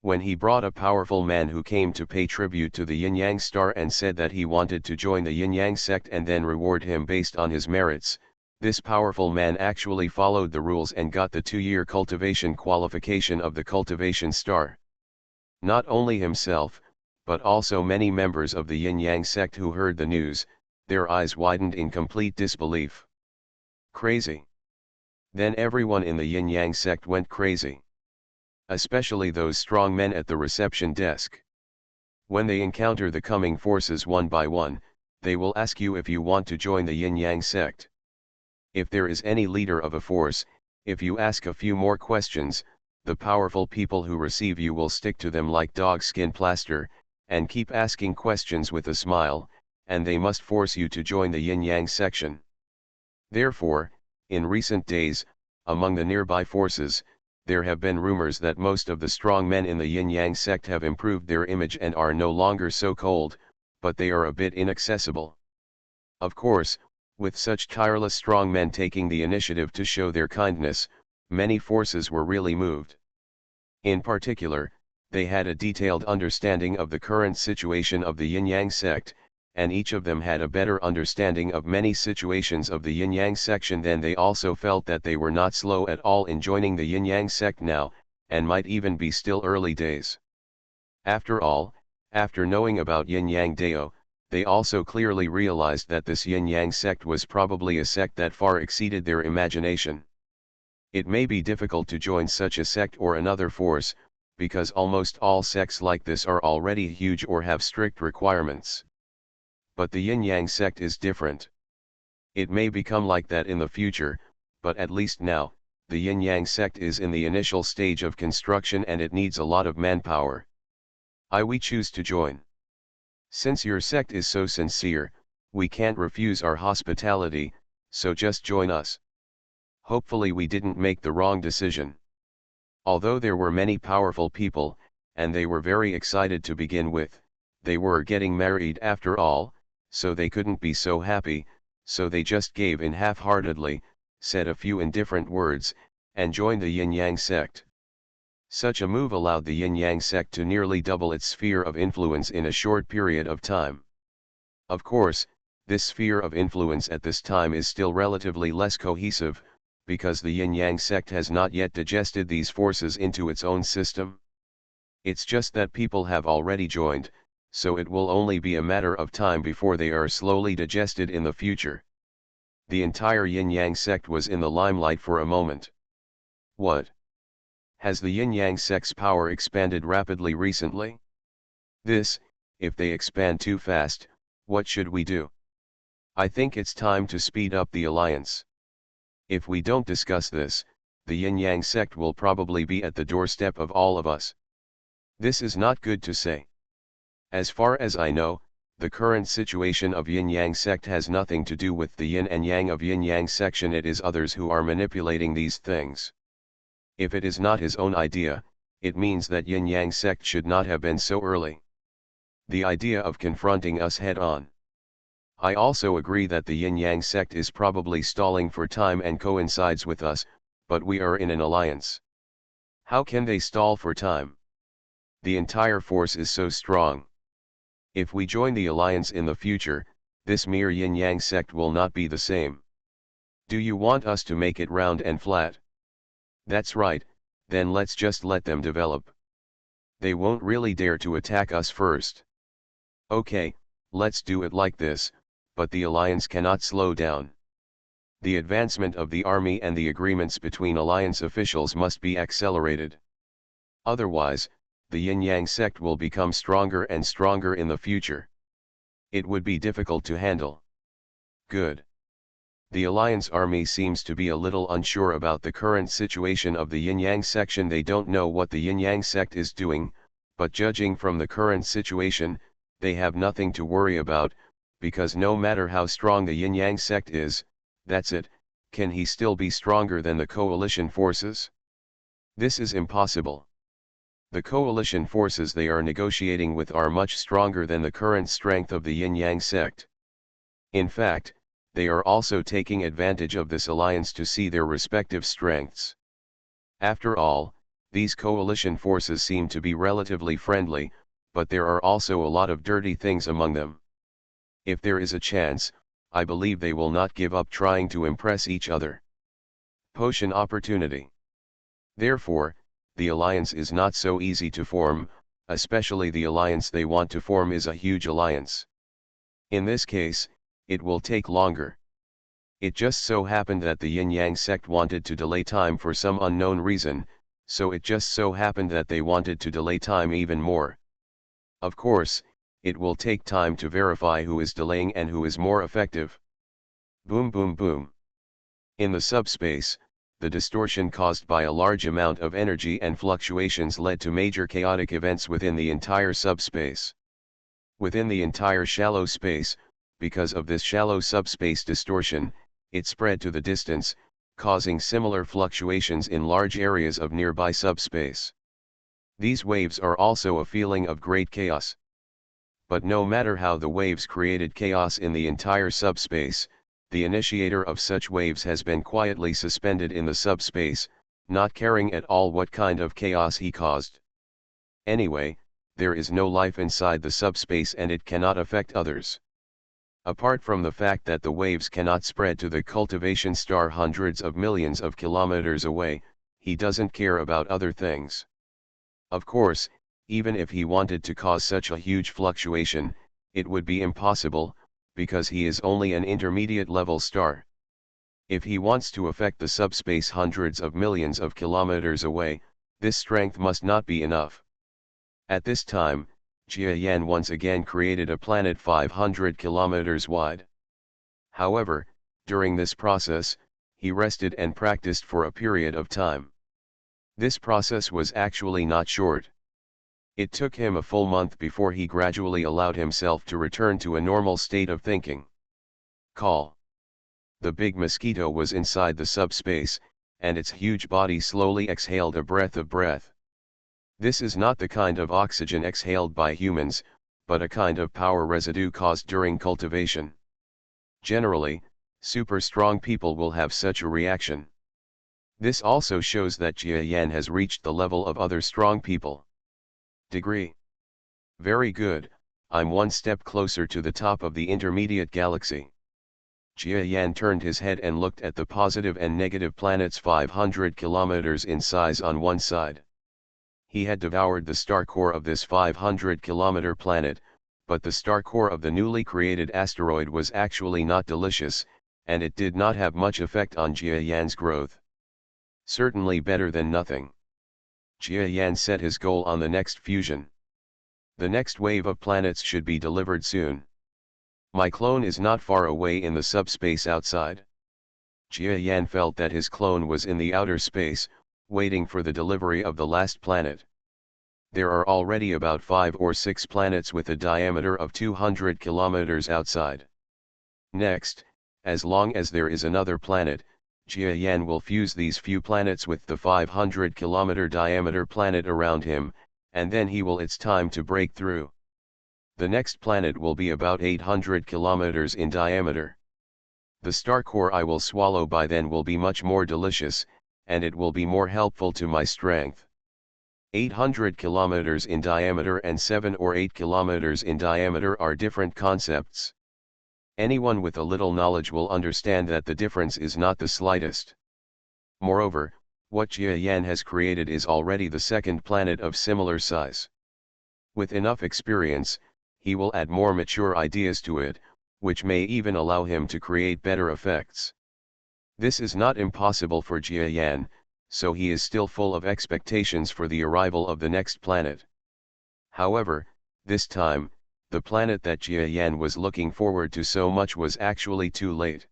When he brought a powerful man who came to pay tribute to the yin-yang star and said that he wanted to join the yin-yang sect and then reward him based on his merits, this powerful man actually followed the rules and got the 2-year cultivation qualification of the cultivation star. Not only himself, but also many members of the yin-yang sect who heard the news, their eyes widened in complete disbelief. Crazy. Then everyone in the yin-yang sect went crazy. Especially those strong men at the reception desk. When they encounter the coming forces one by one, they will ask you if you want to join the yin-yang sect. If there is any leader of a force, if you ask a few more questions, the powerful people who receive you will stick to them like dog skin plaster, and keep asking questions with a smile, and they must force you to join the yin-yang section. Therefore, in recent days, among the nearby forces, there have been rumors that most of the strong men in the yin-yang sect have improved their image and are no longer so cold, but they are a bit inaccessible. Of course, with such tireless strong men taking the initiative to show their kindness, many forces were really moved. In particular, they had a detailed understanding of the current situation of the yin-yang sect, and each of them had a better understanding of many situations of the yin-yang section. Then they also felt that they were not slow at all in joining the yin-yang sect now, and might even be still early days. After all, after knowing about yin-yang dao, they also clearly realized that this yin-yang sect was probably a sect that far exceeded their imagination. It may be difficult to join such a sect or another force, because almost all sects like this are already huge or have strict requirements. But the yin-yang sect is different. It may become like that in the future, but at least now, the yin-yang sect is in the initial stage of construction and it needs a lot of manpower. We choose to join. Since your sect is so sincere, we can't refuse our hospitality, so just join us. Hopefully we didn't make the wrong decision. Although there were many powerful people, and they were very excited to begin with. They were getting married after all, so they couldn't be so happy, so they just gave in half-heartedly, said a few indifferent words, and joined the Yin-Yang sect. Such a move allowed the Yin-Yang sect to nearly double its sphere of influence in a short period of time. Of course, this sphere of influence at this time is still relatively less cohesive, because the Yin-Yang sect has not yet digested these forces into its own system. It's just that people have already joined, so it will only be a matter of time before they are slowly digested in the future. The entire Yin-Yang sect was in the limelight for a moment. What? Has the Yin-Yang sect's power expanded rapidly recently? If they expand too fast, what should we do? I think it's time to speed up the alliance. If we don't discuss this, the Yin-Yang sect will probably be at the doorstep of all of us. This is not good to say. As far as I know, the current situation of Yin-Yang sect has nothing to do with the yin and yang of Yin-Yang section. It is others who are manipulating these things. If it is not his own idea, it means that Yin-Yang sect should not have been so early. The idea of confronting us head-on. I also agree that the Yin-Yang sect is probably stalling for time and coincides with us, but we are in an alliance. How can they stall for time? The entire force is so strong. If we join the alliance in the future, this mere Yin-Yang sect will not be the same. Do you want us to make it round and flat? That's right, then let's just let them develop. They won't really dare to attack us first. Okay, let's do it like this, but the alliance cannot slow down. The advancement of the army and the agreements between alliance officials must be accelerated. Otherwise, the Yin-Yang sect will become stronger and stronger in the future. It would be difficult to handle. Good. The Alliance army seems to be a little unsure about the current situation of the Yin-Yang section. They don't know what the Yin-Yang sect is doing, but judging from the current situation, they have nothing to worry about, because no matter how strong the Yin-Yang sect is, that's it, can he still be stronger than the coalition forces? This is impossible. The coalition forces they are negotiating with are much stronger than the current strength of the Yin-Yang sect. In fact, they are also taking advantage of this alliance to see their respective strengths. After all, these coalition forces seem to be relatively friendly, but there are also a lot of dirty things among them. If there is a chance, I believe they will not give up trying to impress each other. Potion opportunity. Therefore, the alliance is not so easy to form, especially the alliance they want to form is a huge alliance. In this case, it will take longer. It just so happened that the Yin-Yang sect wanted to delay time for some unknown reason, so it just so happened that they wanted to delay time even more. Of course, it will take time to verify who is delaying and who is more effective. Boom boom boom. In the subspace, the distortion caused by a large amount of energy and fluctuations led to major chaotic events within the entire subspace. Within the entire shallow space, because of this shallow subspace distortion, it spread to the distance, causing similar fluctuations in large areas of nearby subspace. These waves are also a feeling of great chaos. But no matter how the waves created chaos in the entire subspace, the initiator of such waves has been quietly suspended in the subspace, not caring at all what kind of chaos he caused. Anyway, there is no life inside the subspace and it cannot affect others. Apart from the fact that the waves cannot spread to the cultivation star hundreds of millions of kilometers away, he doesn't care about other things. Of course, even if he wanted to cause such a huge fluctuation, it would be impossible, because he is only an intermediate level star. If he wants to affect the subspace hundreds of millions of kilometers away, this strength must not be enough. At this time, Jia Yan once again created a planet 500 kilometers wide. However, during this process, he rested and practiced for a period of time. This process was actually not short. It took him a full month before he gradually allowed himself to return to a normal state of thinking. Call. The big mosquito was inside the subspace, and its huge body slowly exhaled a breath of breath. This is not the kind of oxygen exhaled by humans, but a kind of power residue caused during cultivation. Generally, super strong people will have such a reaction. This also shows that Jia Yan has reached the level of other strong people. Degree. Very good, I'm one step closer to the top of the intermediate galaxy. Jia Yan turned his head and looked at the positive and negative planets 500 kilometers in size on one side. He had devoured the star core of this 500-kilometer planet, but the star core of the newly created asteroid was actually not delicious, and it did not have much effect on Jia Yan's growth. Certainly better than nothing. Jia Yan set his goal on the next fusion. The next wave of planets should be delivered soon. My clone is not far away in the subspace outside. Jia Yan felt that his clone was in the outer space, waiting for the delivery of the last planet. There are already about 5 or 6 planets with a diameter of 200 kilometers outside. Next, as long as there is another planet, Jia Yan will fuse these few planets with the 500-kilometer diameter planet around him, and then it's time to break through. The next planet will be about 800 kilometers in diameter. The star core I will swallow by then will be much more delicious, and it will be more helpful to my strength. 800 kilometers in diameter and 7 or 8 kilometers in diameter are different concepts. Anyone with a little knowledge will understand that the difference is not the slightest. Moreover, what Jia Yan has created is already the second planet of similar size. With enough experience, he will add more mature ideas to it, which may even allow him to create better effects. This is not impossible for Jia Yan, so he is still full of expectations for the arrival of the next planet. However, this time, the planet that Jia Yan was looking forward to so much was actually too late.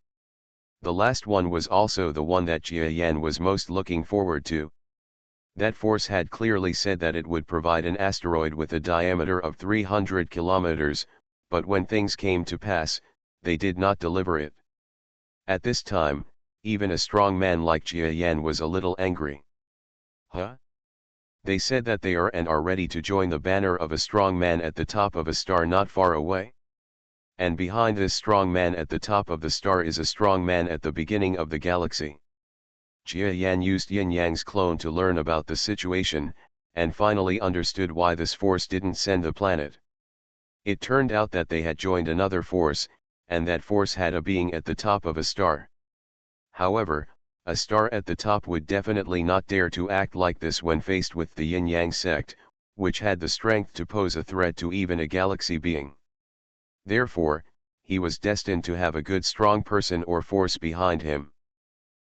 The last one was also the one that Jia Yan was most looking forward to. That force had clearly said that it would provide an asteroid with a diameter of 300 kilometers, but when things came to pass, they did not deliver it. At this time, even a strong man like Jia Yan was a little angry. Huh? They said that they are ready to join the banner of a strong man at the top of a star not far away. And behind this strong man at the top of the star is a strong man at the beginning of the galaxy. Jia Yan used Yin Yang's clone to learn about the situation, and finally understood why this force didn't send the planet. It turned out that they had joined another force, and that force had a being at the top of a star. However, a star at the top would definitely not dare to act like this when faced with the Yin-Yang sect, which had the strength to pose a threat to even a galaxy being. Therefore, he was destined to have a good strong person or force behind him.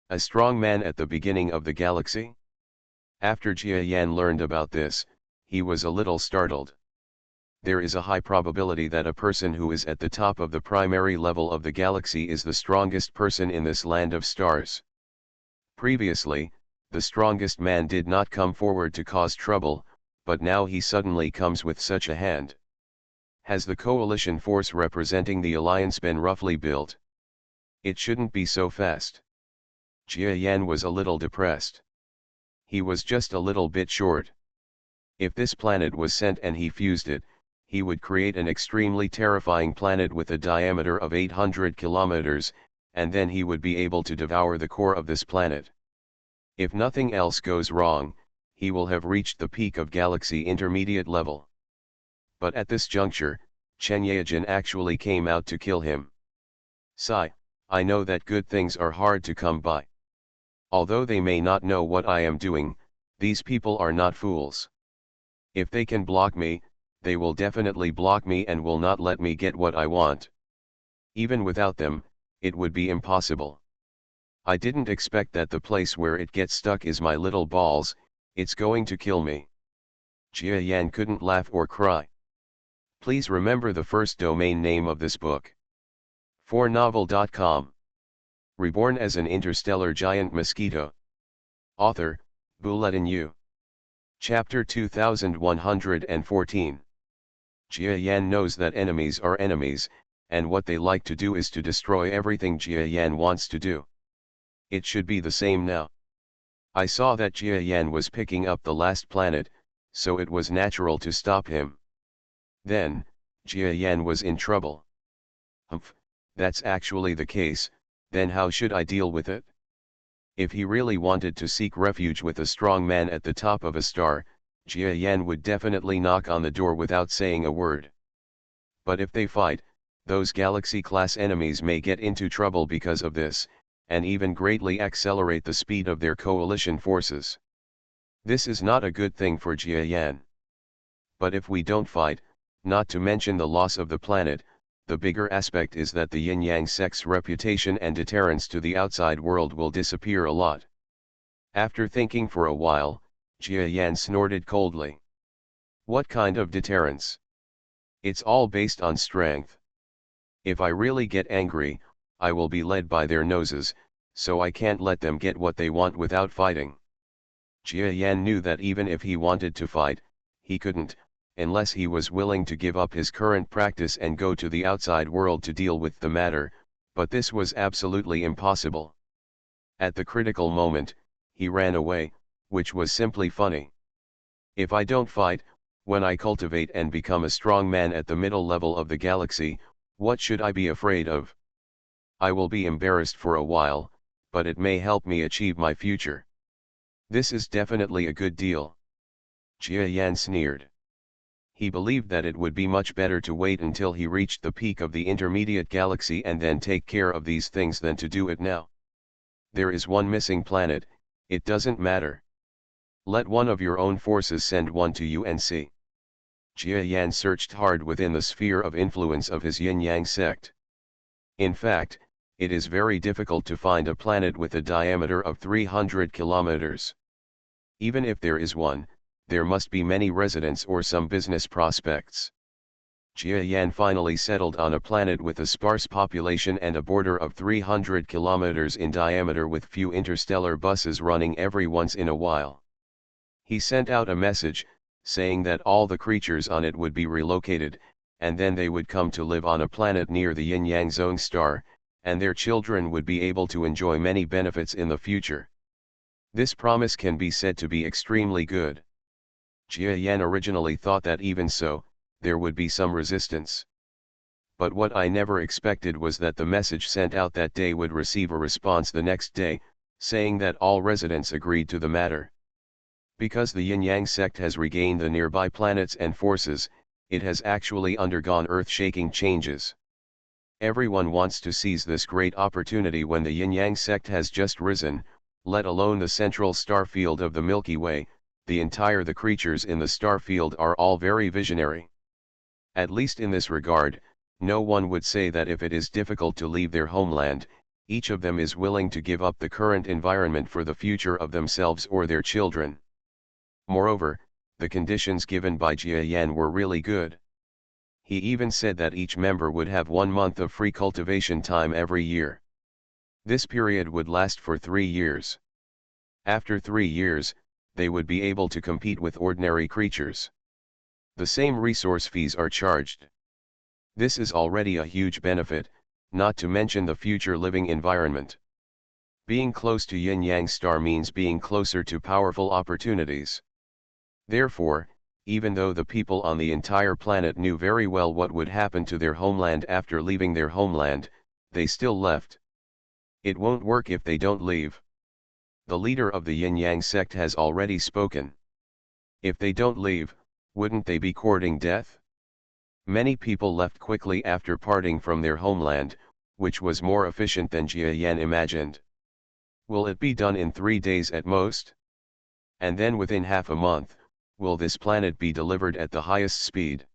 A strong man at the beginning of the galaxy? After Jia Yan learned about this, he was a little startled. There is a high probability that a person who is at the top of the primary level of the galaxy is the strongest person in this land of stars. Previously, the strongest man did not come forward to cause trouble, but now he suddenly comes with such a hand. Has the coalition force representing the alliance been roughly built? It shouldn't be so fast. Jia Yan was a little depressed. He was just a little bit short. If this planet was sent and he fused it, he would create an extremely terrifying planet with a diameter of 800 kilometers, and then he would be able to devour the core of this planet. If nothing else goes wrong, he will have reached the peak of galaxy intermediate level. But at this juncture, Chen Yaojin actually came out to kill him. I know that good things are hard to come by. Although they may not know what I am doing, these people are not fools. If they can block me, they will definitely block me and will not let me get what I want. Even without them, it would be impossible. I didn't expect that the place where it gets stuck is my little balls, it's going to kill me. Jia Yan couldn't laugh or cry. Please remember the first domain name of this book. 4novel.com. Reborn as an Interstellar Giant Mosquito. Author, Bulletin U. Chapter 2114. Jia Yan knows that enemies are enemies, and what they like to do is to destroy everything Jia Yan wants to do. It should be the same now. I saw that Jia Yan was picking up the last planet, so it was natural to stop him. Then, Jia Yan was in trouble. Humph, that's actually the case, then how should I deal with it? If he really wanted to seek refuge with a strong man at the top of a star, Jia Yan would definitely knock on the door without saying a word. But if they fight, those galaxy-class enemies may get into trouble because of this, and even greatly accelerate the speed of their coalition forces. This is not a good thing for Jia Yan. But if we don't fight, not to mention the loss of the planet, the bigger aspect is that the yin-yang sect's reputation and deterrence to the outside world will disappear a lot. After thinking for a while, Jia Yan snorted coldly. What kind of deterrence? It's all based on strength. If I really get angry, I will be led by their noses, so I can't let them get what they want without fighting. Jia Yan knew that even if he wanted to fight, he couldn't, unless he was willing to give up his current practice and go to the outside world to deal with the matter, but this was absolutely impossible. At the critical moment, he ran away, which was simply funny. If I don't fight, when I cultivate and become a strong man at the middle level of the galaxy, what should I be afraid of? I will be embarrassed for a while, but it may help me achieve my future. This is definitely a good deal. Jia Yan sneered. He believed that it would be much better to wait until he reached the peak of the intermediate galaxy and then take care of these things than to do it now. There is one missing planet, it doesn't matter. Let one of your own forces send one to UNC. Jia Yan searched hard within the sphere of influence of his yin-yang sect. In fact, it is very difficult to find a planet with a diameter of 300 kilometers. Even if there is one, there must be many residents or some business prospects. Jia Yan finally settled on a planet with a sparse population and a border of 300 kilometers in diameter with few interstellar buses running every once in a while. He sent out a message, saying that all the creatures on it would be relocated, and then they would come to live on a planet near the yin-yang zone star, and their children would be able to enjoy many benefits in the future. This promise can be said to be extremely good. Jia Yan originally thought that even so, there would be some resistance. But what I never expected was that the message sent out that day would receive a response the next day, saying that all residents agreed to the matter. Because the yin-yang sect has regained the nearby planets and forces, it has actually undergone earth-shaking changes. Everyone wants to seize this great opportunity when the yin-yang sect has just risen, let alone the central star field of the Milky Way. The creatures in the star field are all very visionary. At least in this regard, no one would say that if it is difficult to leave their homeland, each of them is willing to give up the current environment for the future of themselves or their children. Moreover, the conditions given by Jia Yan were really good. He even said that each member would have 1 month of free cultivation time every year. This period would last for 3 years. After 3 years, they would be able to compete with ordinary creatures. The same resource fees are charged. This is already a huge benefit, not to mention the future living environment. Being close to yin-yang star means being closer to powerful opportunities. Therefore, even though the people on the entire planet knew very well what would happen to their homeland after leaving their homeland, they still left. It won't work if they don't leave. The leader of the yin-yang sect has already spoken. If they don't leave, wouldn't they be courting death? Many people left quickly after parting from their homeland, which was more efficient than Jia Yan imagined. Will it be done in 3 days at most? And then within half a month, will this planet be delivered at the highest speed?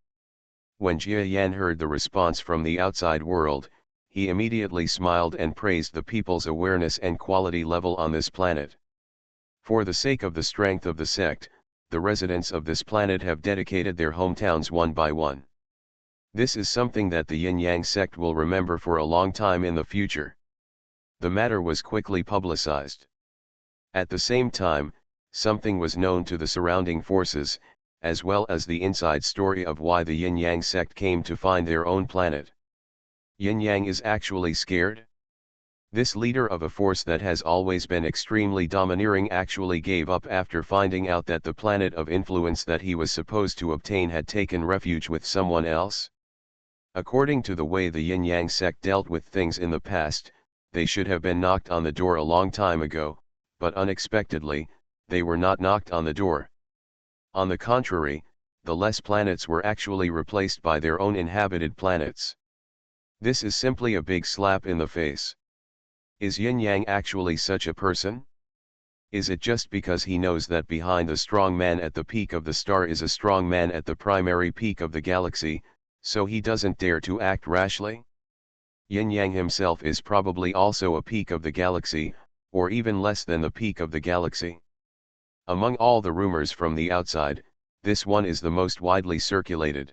When Jia Yan heard the response from the outside world, he immediately smiled and praised the people's awareness and quality level on this planet. For the sake of the strength of the sect, the residents of this planet have dedicated their hometowns one by one. This is something that the yin-yang sect will remember for a long time in the future. The matter was quickly publicized. At the same time, something was known to the surrounding forces, as well as the inside story of why the yin-yang sect came to find their own planet. Yin-yang is actually scared? This leader of a force that has always been extremely domineering actually gave up after finding out that the planet of influence that he was supposed to obtain had taken refuge with someone else. According to the way the Yin-Yang sect dealt with things in the past, they should have been knocked on the door a long time ago, but unexpectedly, they were not knocked on the door. On the contrary, the less planets were actually replaced by their own inhabited planets. This is simply a big slap in the face. Is Yin-Yang actually such a person? Is it just because he knows that behind the strong man at the peak of the star is a strong man at the primary peak of the galaxy, so he doesn't dare to act rashly? Yin-Yang himself is probably also a peak of the galaxy, or even less than the peak of the galaxy. Among all the rumors from the outside, this one is the most widely circulated.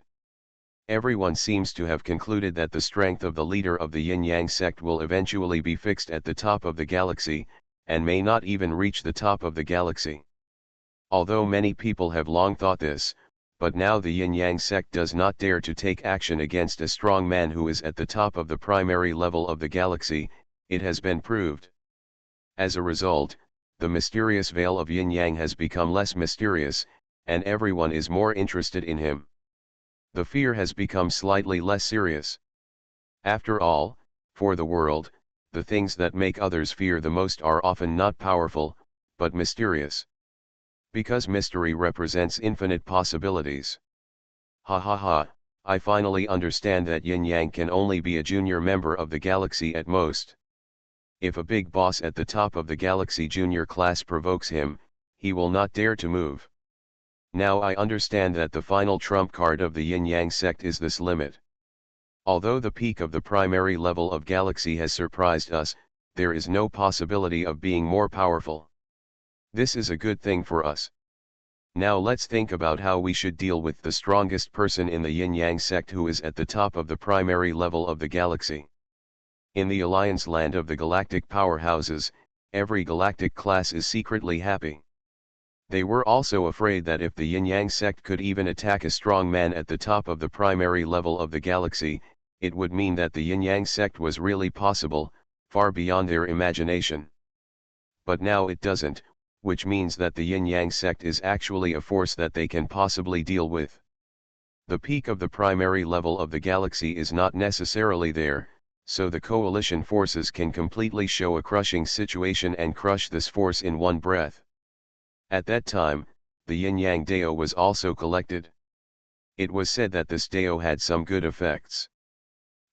Everyone seems to have concluded that the strength of the leader of the Yin-Yang sect will eventually be fixed at the top of the galaxy, and may not even reach the top of the galaxy. Although many people have long thought this, but now the Yin-Yang sect does not dare to take action against a strong man who is at the top of the primary level of the galaxy, it has been proved. As a result, the mysterious veil of Yin-Yang has become less mysterious, and everyone is more interested in him. The fear has become slightly less serious. After all, for the world, the things that make others fear the most are often not powerful, but mysterious. Because mystery represents infinite possibilities. Ha ha ha, I finally understand that Yin-Yang can only be a junior member of the galaxy at most. If a big boss at the top of the galaxy junior class provokes him, he will not dare to move. Now I understand that the final trump card of the Yin-Yang sect is this limit. Although the peak of the primary level of galaxy has surprised us, there is no possibility of being more powerful. This is a good thing for us. Now let's think about how we should deal with the strongest person in the Yin-Yang sect who is at the top of the primary level of the galaxy. In the alliance land of the galactic powerhouses, every galactic class is secretly happy. They were also afraid that if the Yin-Yang sect could even attack a strong man at the top of the primary level of the galaxy, it would mean that the Yin-Yang sect was really possible, far beyond their imagination. But now it doesn't, which means that the Yin-Yang sect is actually a force that they can possibly deal with. The peak of the primary level of the galaxy is not necessarily there, so the coalition forces can completely show a crushing situation and crush this force in one breath. At that time, the Yin-Yang Dao was also collected. It was said that this Dao had some good effects.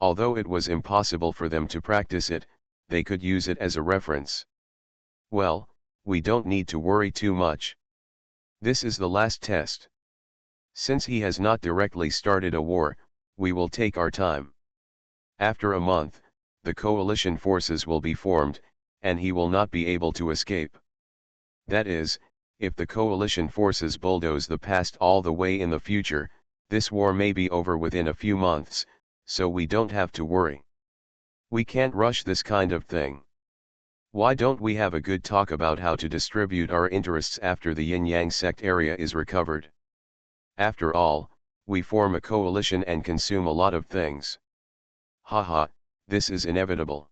Although it was impossible for them to practice it, they could use it as a reference. Well, we don't need to worry too much. This is the last test. Since he has not directly started a war, we will take our time. After a month, the coalition forces will be formed, and he will not be able to escape. That is, if the coalition forces bulldoze the past all the way in the future, this war may be over within a few months, so we don't have to worry. We can't rush this kind of thing. Why don't we have a good talk about how to distribute our interests after the Yin-Yang sect area is recovered? After all, we form a coalition and consume a lot of things. Haha, this is inevitable.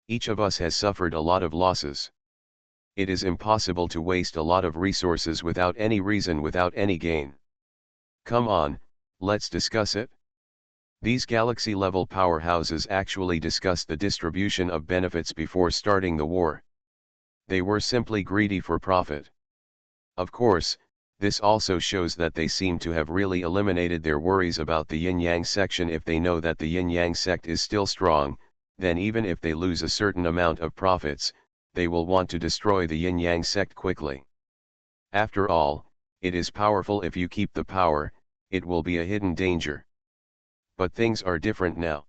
Each of us has suffered a lot of losses. It is impossible to waste a lot of resources without any reason, without any gain. Come on, let's discuss it. These galaxy-level powerhouses actually discussed the distribution of benefits before starting the war. They were simply greedy for profit. Of course, this also shows that they seem to have really eliminated their worries about the Yin-Yang section. If they know that the Yin-Yang sect is still strong, then even if they lose a certain amount of profits, they will want to destroy the Yin-Yang sect quickly. After all, it is powerful. If you keep the power, it will be a hidden danger. But things are different now.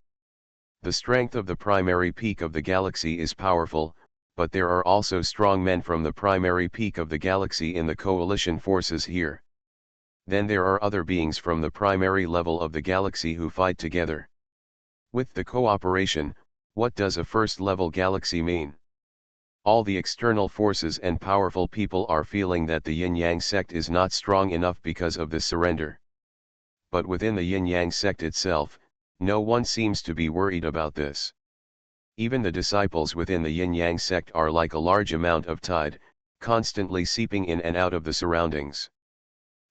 The strength of the primary peak of the galaxy is powerful, but there are also strong men from the primary peak of the galaxy in the coalition forces here. Then there are other beings from the primary level of the galaxy who fight together. With the cooperation, what does a first-level galaxy mean? All the external forces and powerful people are feeling that the Yin-Yang sect is not strong enough because of the surrender. But within the Yin-Yang sect itself, no one seems to be worried about this. Even the disciples within the yin-yang sect are like a large amount of tide, constantly seeping in and out of the surroundings.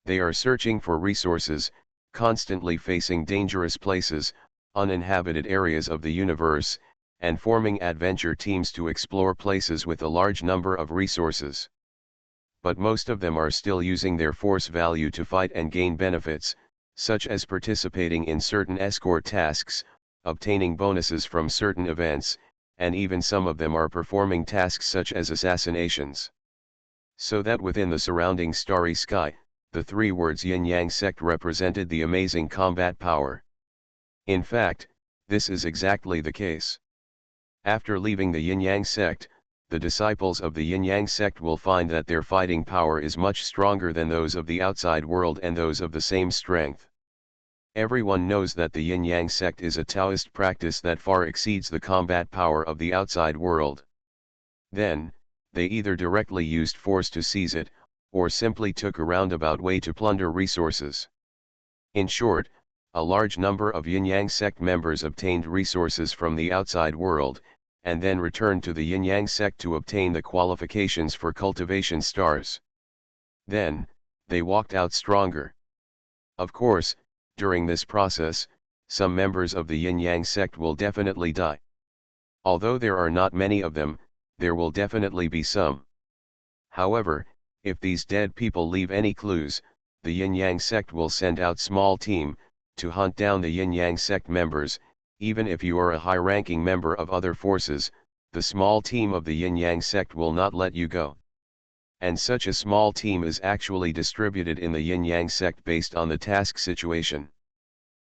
They are searching for resources, constantly facing dangerous places, uninhabited areas of the universe, and forming adventure teams to explore places with a large number of resources. But most of them are still using their force value to fight and gain benefits, such as participating in certain escort tasks, obtaining bonuses from certain events, and even some of them are performing tasks such as assassinations. So that within the surrounding starry sky, the three words yin-yang sect represented the amazing combat power. In fact, this is exactly the case. After leaving the yin-yang sect, the disciples of the yin-yang sect will find that their fighting power is much stronger than those of the outside world and those of the same strength. Everyone knows that the yin-yang sect is a Taoist practice that far exceeds the combat power of the outside world. Then, they either directly used force to seize it, or simply took a roundabout way to plunder resources. In short, a large number of yin-yang sect members obtained resources from the outside world, and then returned to the yin-yang sect to obtain the qualifications for cultivation stars. Then, they walked out stronger. Of course, during this process, some members of the yin-yang sect will definitely die. Although there are not many of them, there will definitely be some. However, if these dead people leave any clues, the yin-yang sect will send out small team, to hunt down the yin-yang sect members. Even if you are a high-ranking member of other forces, the small team of the yin-yang sect will not let you go. And such a small team is actually distributed in the yin-yang sect based on the task situation.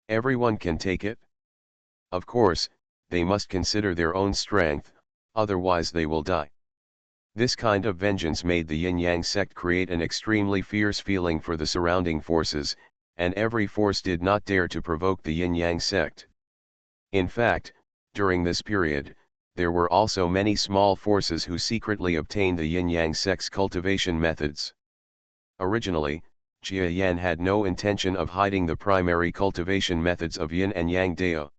Everyone can take it. Of course, they must consider their own strength, otherwise they will die. This kind of vengeance made the yin-yang sect create an extremely fierce feeling for the surrounding forces, and every force did not dare to provoke the yin-yang sect. In fact, during this period, there were also many small forces who secretly obtained the yin-yang sect's cultivation methods. Originally, Jia Yan had no intention of hiding the primary cultivation methods of yin and yang dao.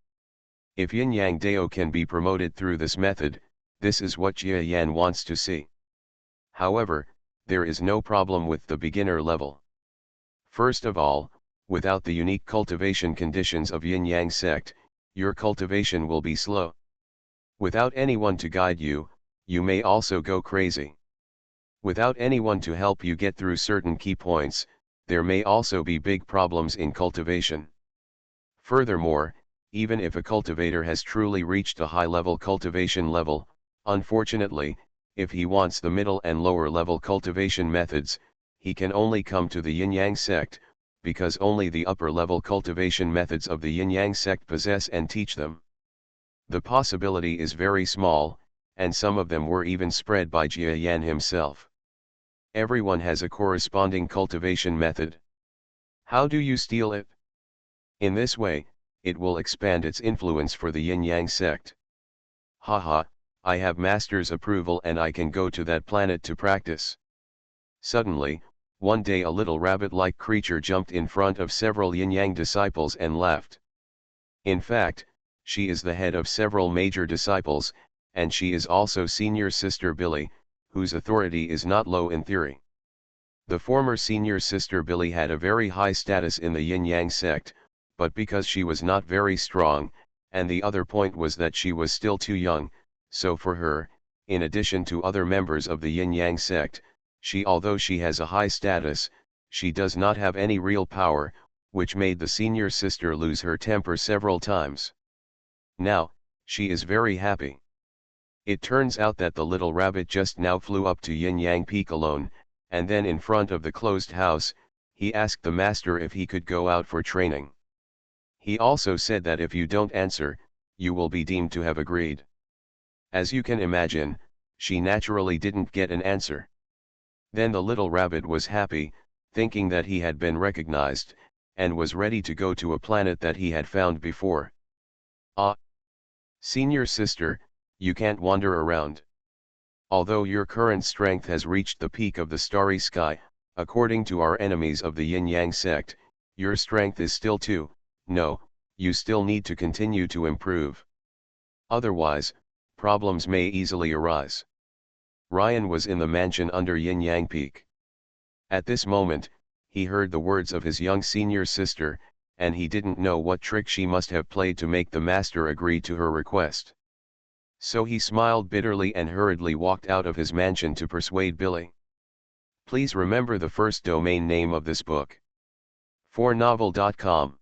If yin-yang dao can be promoted through this method, this is what Jia Yan wants to see. However, there is no problem with the beginner level. First of all, without the unique cultivation conditions of yin-yang sect, your cultivation will be slow. Without anyone to guide you, you may also go crazy. Without anyone to help you get through certain key points, there may also be big problems in cultivation. Furthermore, even if a cultivator has truly reached a high-level cultivation level, unfortunately, if he wants the middle and lower level cultivation methods, he can only come to the yin-yang sect, because only the upper level cultivation methods of the yin-yang sect possess and teach them. The possibility is very small, and some of them were even spread by Jia Yan himself. Everyone has a corresponding cultivation method. How do you steal it? In this way, it will expand its influence for the yin-yang sect. Haha, I have master's approval and I can go to that planet to practice. Suddenly, one day a little rabbit-like creature jumped in front of several yin-yang disciples and laughed. In fact, she is the head of several major disciples, and she is also senior sister Billy, whose authority is not low in theory. The former senior sister Billy had a very high status in the yin-yang sect, but because she was not very strong, and the other point was that she was still too young, so for her, in addition to other members of the yin-yang sect, although she has a high status, she does not have any real power, which made the senior sister lose her temper several times. Now, she is very happy. It turns out that the little rabbit just now flew up to Yin-Yang Peak alone, and then in front of the closed house, he asked the master if he could go out for training. He also said that if you don't answer, you will be deemed to have agreed. As you can imagine, she naturally didn't get an answer. Then the little rabbit was happy, thinking that he had been recognized, and was ready to go to a planet that he had found before. Ah! Senior sister, you can't wander around. Although your current strength has reached the peak of the starry sky, according to our enemies of the yin-yang sect, your strength is still too, no, you still need to continue to improve. Otherwise, problems may easily arise. Ryan was in the mansion under Yin Yang Peak. At this moment, he heard the words of his young senior sister, and he didn't know what trick she must have played to make the master agree to her request. So he smiled bitterly and hurriedly walked out of his mansion to persuade Billy. Please remember the first domain name of this book. 4novel.com